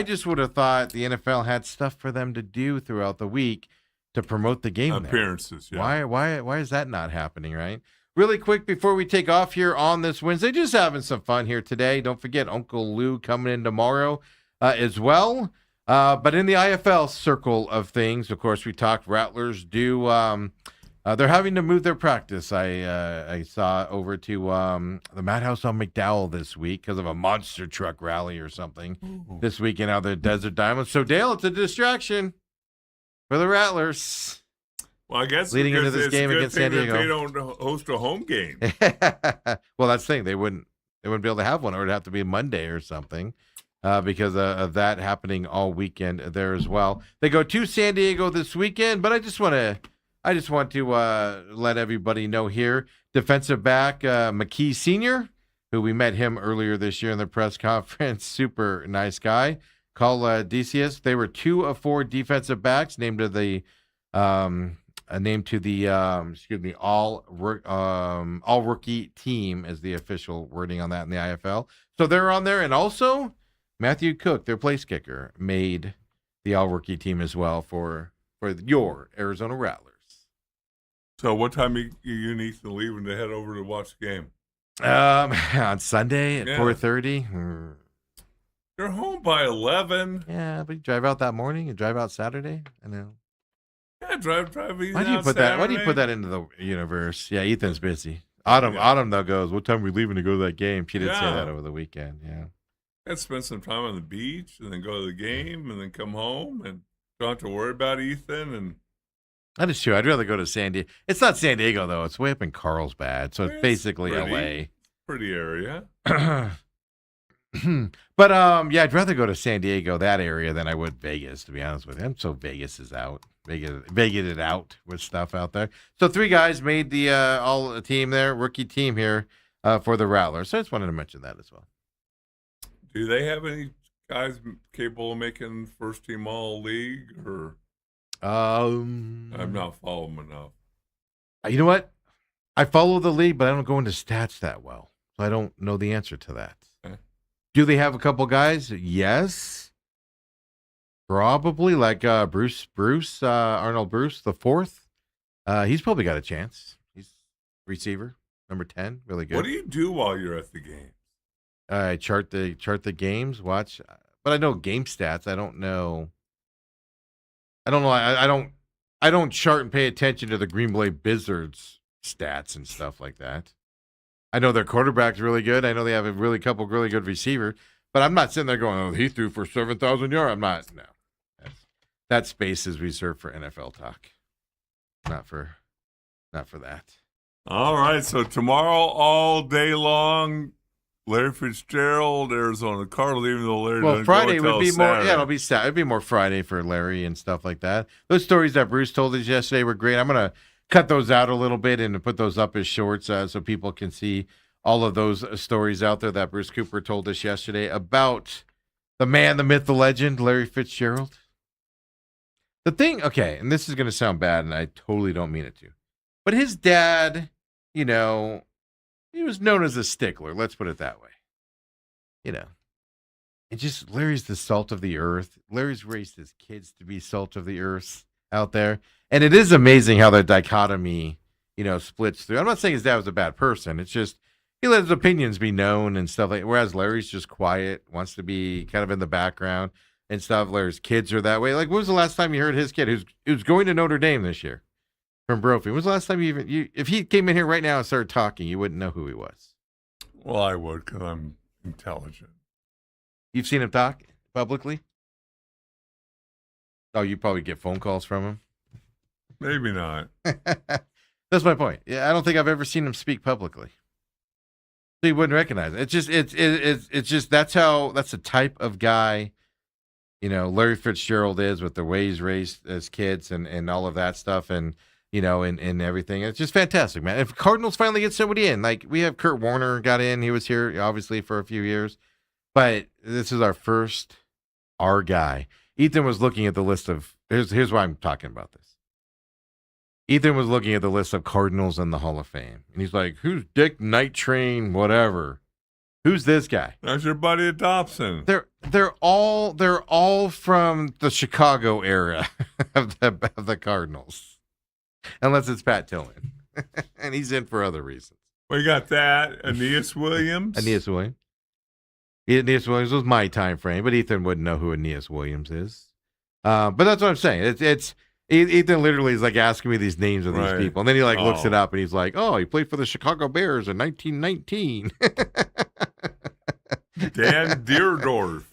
just would have thought the NFL had stuff for them to do throughout the week to promote the game. Appearances, yeah. Why is that not happening, right? Really quick before we take off here on this Wednesday, just having some fun here today. Don't forget Uncle Lou coming in tomorrow as well. But in the IFL circle of things, of course, we talked Rattlers do. They're having to move their practice. I saw over to the Madhouse on McDowell this week because of a monster truck rally or something this weekend out of the Desert Diamonds. So, Dale, it's a distraction for the Rattlers. Well, I guess leading into this game against San Diego, they don't host a home game. Well, that's the thing. They wouldn't be able to have one, or it'd have to be Monday or something, because of that happening all weekend there as well. They go to San Diego this weekend, but I just want to let everybody know here, defensive back McKee Sr., who we met him earlier this year in the press conference, super nice guy. Call DCS. They were 2 of 4 defensive backs named to the all rookie team as the official wording on that in the IFL. So they're on there, and also Matthew Cook, their place kicker, made the all rookie team as well for your Arizona Rattlers. So what time you need to leave and to head over to watch the game? On Sunday at 4:30. You're home by 11. Yeah, but you drive out that morning. You drive out Saturday. I know. Yeah, drive. Why do you put that? Why do you put that into the universe? Yeah, Ethan's busy. Autumn though goes, what time are we leaving to go to that game? She did say that over the weekend. Yeah. I'd spend some time on the beach and then go to the game and then come home and Don't have to worry about Ethan. And that is true. I'd rather go to San Diego. It's not San Diego, though. It's way up in Carlsbad. So it's basically L.A. Pretty area. But yeah, I'd rather go to San Diego, that area, than I would Vegas, to be honest with you. I'm so Vegas is out. Vegas it out with stuff out there. So 3 guys made the all team there, rookie team here for the Rattlers. So I just wanted to mention that as well. Do they have any guys capable of making first team all league, or I'm not following them enough. You know what? I follow the league, but I don't go into stats that well. So I don't know the answer to that. Okay. Do they have a couple guys? Yes. Probably, like Arnold Bruce, the 4th. He's probably got a chance. He's receiver, number 10, really good. What do you do while you're at the game? I chart the games, watch, but I know game stats. I don't know. I don't chart and pay attention to the Green Bay Blizzards stats and stuff like that. I know their quarterback's really good. I know they have a couple really good receivers, but I'm not sitting there going, "Oh, he threw for 7,000 yards." I'm not. No, that space is reserved for NFL talk, not for that. All right. So tomorrow, all day long, Larry Fitzgerald, Arizona Cardinals. Even though Larry, well, Friday would be more. Saturday. Yeah, it'd be more Friday for Larry and stuff like that. Those stories that Bruce told us yesterday were great. I'm gonna cut those out a little bit and put those up as shorts so people can see all of those stories out there that Bruce Cooper told us yesterday about the man, the myth, the legend, Larry Fitzgerald. The thing, okay, and this is going to sound bad, and I totally don't mean it to, but his dad, he was known as a stickler. Let's put it that way. Larry's the salt of the earth. Larry's raised his kids to be salt of the earth out there. And it is amazing how the dichotomy, splits through. I'm not saying his dad was a bad person. It's just he let his opinions be known and stuff like. Whereas Larry's just quiet, wants to be kind of in the background and stuff. Larry's kids are that way. Like, when was the last time you heard his kid who's going to Notre Dame this year from Brophy? When was the last time if he came in here right now and started talking, you wouldn't know who he was? Well, I would, because I'm intelligent. You've seen him talk publicly? Oh, you probably get phone calls from him. Maybe not. That's my point. Yeah, I don't think I've ever seen him speak publicly. So you wouldn't recognize it. It's just that's the type of guy, Larry Fitzgerald is, with the way he's raised as kids and all of that stuff and and everything. It's just fantastic, man. If Cardinals finally get somebody in, like we have Kurt Warner got in, he was here obviously for a few years, but this is our guy. Ethan was looking at the list of here's why I'm talking about this. Ethan was looking at the list of Cardinals in the Hall of Fame, and he's like, "Who's Dick Night Train? Whatever. Who's this guy?" That's your buddy Dobson. They're all from the Chicago era of the Cardinals, unless it's Pat Tillman, and he's in for other reasons. We got that Aeneas Williams. Aeneas Williams was my time frame, but Ethan wouldn't know who Aeneas Williams is. But that's what I'm saying. It's Ethan literally is like asking me these names of these people, and then he looks it up, and he's like, "Oh, he played for the Chicago Bears in 1919." Dan Deerdorf.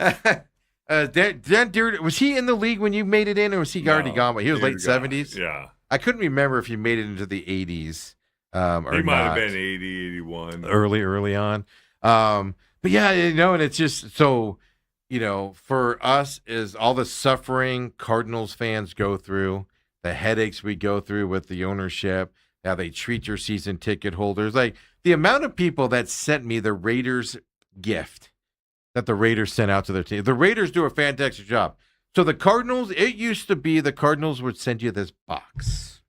Dan Deerdorf, was he in the league when you made it in, or was he already gone? He was late 70s. Yeah, I couldn't remember if he made it into the 80s. Or he might not. have been 80, 81. Early on. But yeah, and it's just so, for us is all the suffering Cardinals fans go through, the headaches we go through with the ownership, how they treat your season ticket holders. Like the amount of people that sent me the Raiders gift that the Raiders sent out to their team. The Raiders do a fantastic job. So the Cardinals, it used to be the Cardinals would send you this box.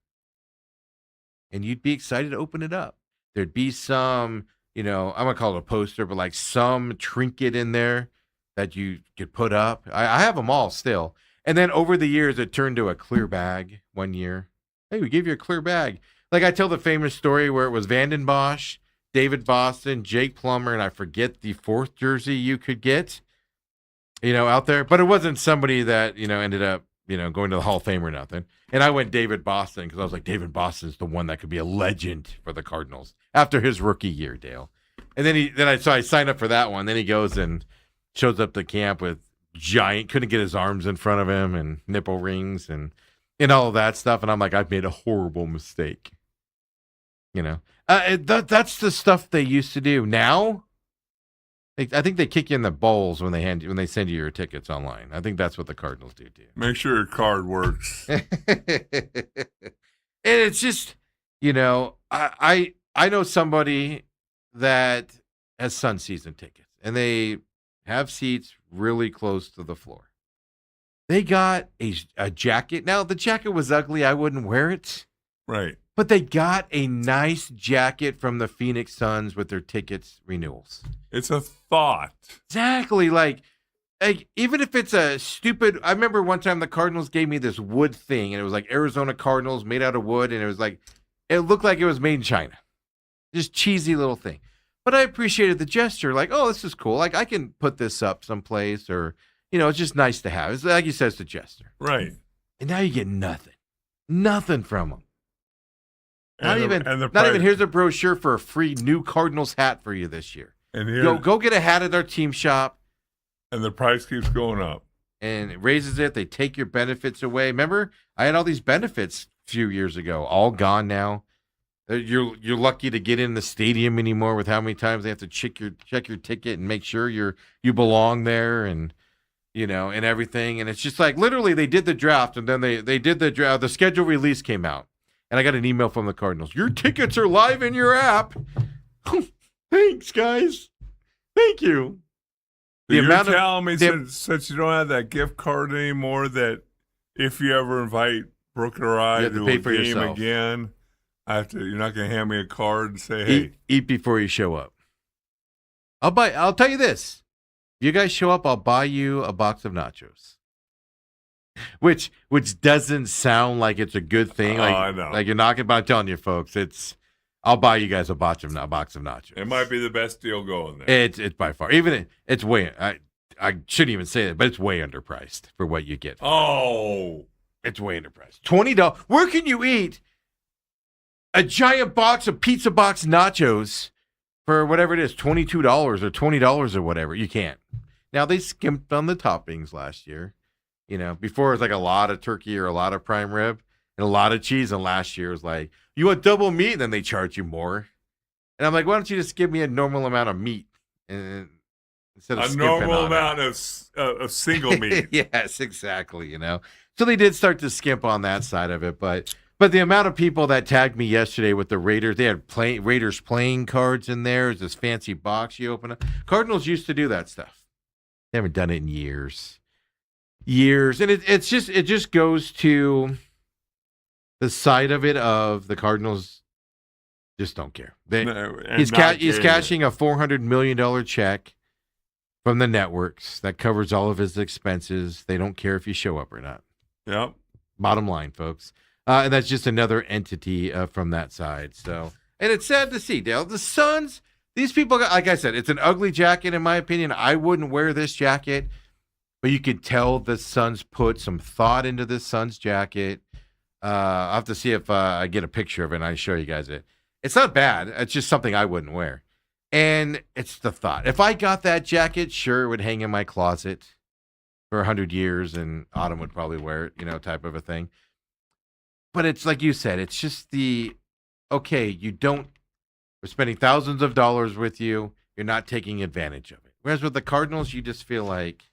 And you'd be excited to open it up. There'd be some, I'm going to call it a poster, but like some trinket in there that you could put up. I have them all still. And then over the years, it turned to a clear bag one year. Hey, we gave you a clear bag. Like I tell the famous story where it was Vanden Bosch, David Boston, Jake Plummer, and I forget the fourth jersey you could get, out there. But it wasn't somebody that, ended up, going to the Hall of Fame or nothing. And I went David Boston because I was like, David Boston's the one that could be a legend for the Cardinals after his rookie year, Dale. And then I signed up for that one. Then he goes and shows up to camp with giant, couldn't get his arms in front of him, and nipple rings and all of that stuff. And I'm like, I've made a horrible mistake. That's the stuff they used to do. Now, I think they kick you in the balls when they send you your tickets online. I think that's what the Cardinals do too. Make sure your card works. And it's just, I know somebody that has Sun season tickets, and they have seats really close to the floor. They got a jacket. Now, the jacket was ugly. I wouldn't wear it. Right. But they got a nice jacket from the Phoenix Suns with their tickets renewals. It's a thought. Exactly. Like, even if it's a stupid... I remember one time the Cardinals gave me this wood thing, and it was like Arizona Cardinals made out of wood, and it was like... It looked like it was made in China. Just cheesy little thing. But I appreciated the gesture. Like, oh, this is cool. Like, I can put this up someplace, or, it's just nice to have. It's like you said, it's the gesture. Right. And now you get nothing. Nothing from them. Not even here's a brochure for a free new Cardinals hat for you this year. And go get a hat at our team shop. And the price keeps going up. And it raises it. They take your benefits away. Remember, I had all these benefits a few years ago, all gone now. You're lucky to get in the stadium anymore with how many times they have to check your ticket and make sure you belong there, and and everything. And it's just like literally they did the draft, and then they did the draft. The schedule release came out. And I got an email from the Cardinals. Your tickets are live in your app. Thanks, guys. Thank you. You're telling me since you don't have that gift card anymore, that if you ever invite Brooke or I to a game yourself again, you're not going to hand me a card and say, "Hey, eat before you show up." I'll tell you this: if you guys show up, I'll buy you a box of nachos. Which doesn't sound like it's a good thing. Like, I know. Like you're not about telling you folks, I'll buy you guys a box of nachos. It might be the best deal going there. It's by far. It's way, I shouldn't even say that, but it's way underpriced for what you get. Oh. It's way underpriced. $20. Where can you eat a giant box of pizza box nachos for whatever it is, $22 or $20 or whatever? You can't. Now, they skimped on the toppings last year. Before it was like a lot of turkey or a lot of prime rib and a lot of cheese. And last year it was like, you want double meat? And then they charge you more. And I'm like, why don't you just give me a normal amount of meat instead of a normal amount of single meat? Yes, exactly. So they did start to skimp on that side of it. But the amount of people that tagged me yesterday with the Raiders, they had Raiders playing cards in there. It's this fancy box you open up. Cardinals used to do that stuff. They haven't done it in years. And it just goes to the side of it of the Cardinals just don't care. He's cashing a $400 million check from the networks that covers all of his expenses. They don't care if you show up or not. Yep. Bottom line, folks. And that's just another entity from that side. So, and it's sad to see, Dale. The Suns, these people, like I said, it's an ugly jacket in my opinion. I wouldn't wear this jacket. But you could tell the Suns put some thought into this Suns jacket. I'll have to see if I get a picture of it and I show you guys it. It's not bad. It's just something I wouldn't wear. And it's the thought. If I got that jacket, sure, it would hang in my closet for 100 years and Autumn would probably wear it, type of a thing. But it's like you said, it's just we're spending thousands of dollars with you. You're not taking advantage of it. Whereas with the Cardinals, you just feel like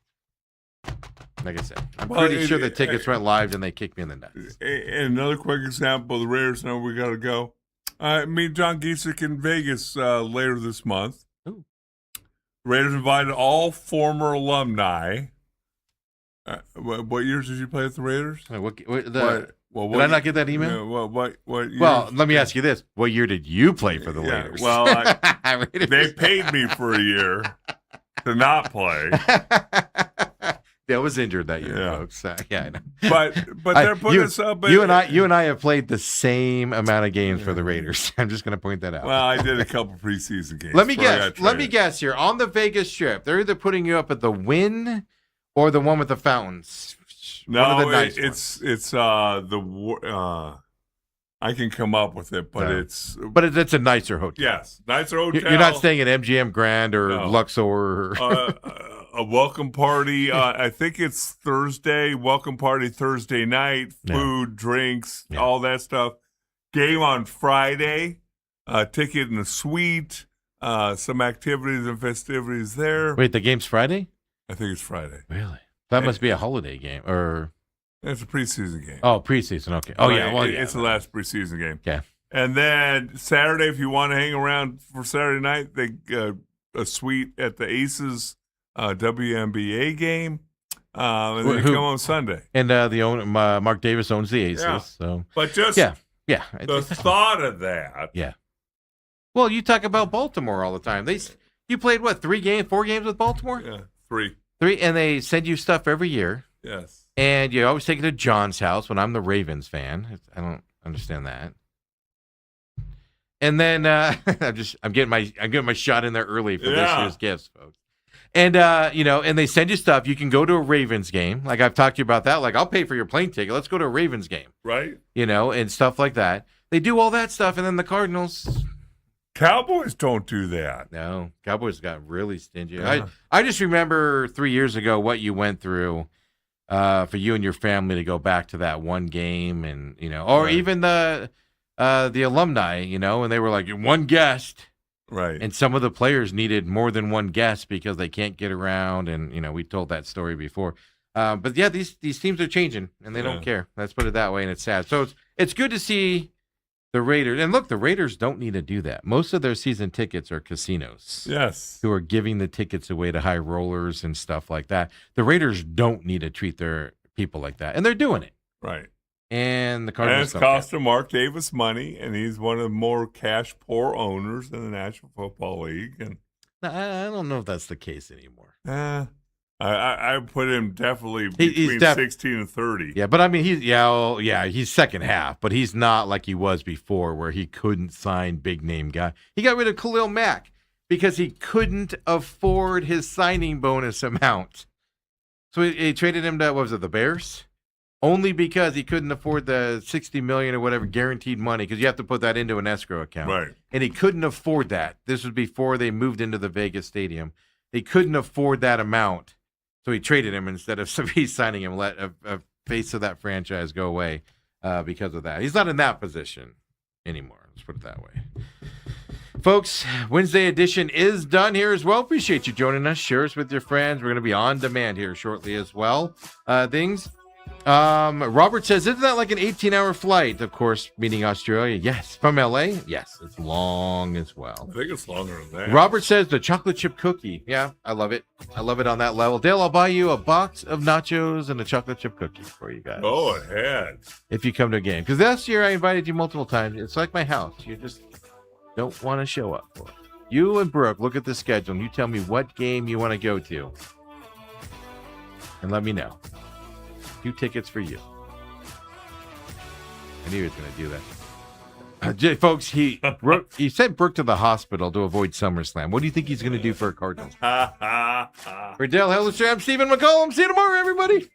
I said, I'm pretty sure the tickets went live and they kicked me in the nuts. And another quick example, the Raiders know we got to go. Me and John Giesick in Vegas later this month. Ooh. Raiders invited all former alumni. What years did you play with the Raiders? Did I not get that email? What years? Well, let me ask you this. What year did you play for the Raiders? Well, they paid me for a year to not play. I was injured that year, folks. I know. But they're putting us up. You and I have played the same amount of games for the Raiders. I'm just going to point that out. Well, I did a couple preseason games. Let me guess here. On the Vegas Strip, they're either putting you up at the Wynn or the one with the fountains. No, it's the. I can come up with it, but it's a nicer hotel. Yes, nicer hotel. You're not staying at MGM Grand or Luxor. a welcome party. I think it's Thursday. Welcome party Thursday night. Food, drinks, all that stuff. Game on Friday. Ticket in the suite. Some activities and festivities there. Wait, the game's Friday? I think it's Friday. Really? That must be a holiday game, or it's a preseason game. Oh, preseason. Okay. Oh, yeah. Well, it's the last preseason game. Yeah. And then Saturday, if you want to hang around for Saturday night, they a suite at the Aces WNBA game, and then come on Sunday. And Mark Davis owns the Aces, so. But just the thought of that. Yeah. Well, you talk about Baltimore all the time. You played what, 4 games with Baltimore? Yeah, 3, and they send you stuff every year. Yes. And you always take it to John's house when I'm the Ravens fan. I don't understand that. And then I'm getting my shot in there early for this year's gifts, folks. And and they send you stuff. You can go to a Ravens game. Like I've talked to you about that. Like I'll pay for your plane ticket. Let's go to a Ravens game. Right. And stuff like that. They do all that stuff, and then the Cardinals. Cowboys don't do that. No, Cowboys got really stingy. I just remember 3 years ago what you went through for you and your family to go back to that one game, and even the alumni, and they were like one guest, right? And some of the players needed more than one guest because they can't get around, and we told that story before. But yeah, these teams are changing, and they don't care. Let's put it that way, and it's sad. So it's good to see. The Raiders, and look, the Raiders don't need to do that. Most of their season tickets are casinos. Yes. Who are giving the tickets away to high rollers and stuff like that. The Raiders don't need to treat their people like that, and they're doing it. Right. And the Cardinals. And it's costing Mark Davis money, and he's one of the more cash-poor owners in the National Football League. And I don't know if that's the case anymore. I put him definitely between 16 and 30. Yeah, but I mean, he's second half, but he's not like he was before where he couldn't sign big-name guy. He got rid of Khalil Mack because he couldn't afford his signing bonus amount. So he traded him to, what was it, the Bears? Only because he couldn't afford the $60 million or whatever guaranteed money, because you have to put that into an escrow account. Right. And he couldn't afford that. This was before they moved into the Vegas Stadium. They couldn't afford that amount. So he traded him instead of signing him, let a face of that franchise go away because of that. He's not in that position anymore. Let's put it that way. Folks, Wednesday edition is done here as well. Appreciate you joining us. Share us with your friends. We're going to be on demand here shortly as well. Robert says, isn't that like an 18-hour flight? Of course, meaning Australia. Yes. From LA? Yes. It's long as well. I think it's longer than that. Robert says the chocolate chip cookie. Yeah, I love it. I love it on that level. Dale, I'll buy you a box of nachos and a chocolate chip cookie for you guys. Go ahead. If you come to a game. Because last year I invited you multiple times. It's like my house. You just don't want to show up for it. You and Brooke, look at the schedule and you tell me what game you want to go to. And let me know. 2 tickets for you. I knew he was going to do that. Folks, he sent Brooke to the hospital to avoid SummerSlam. What do you think he's going to do for Cardinals? For Dale Hellestrae, I'm Stephen McCollum. See you tomorrow, everybody.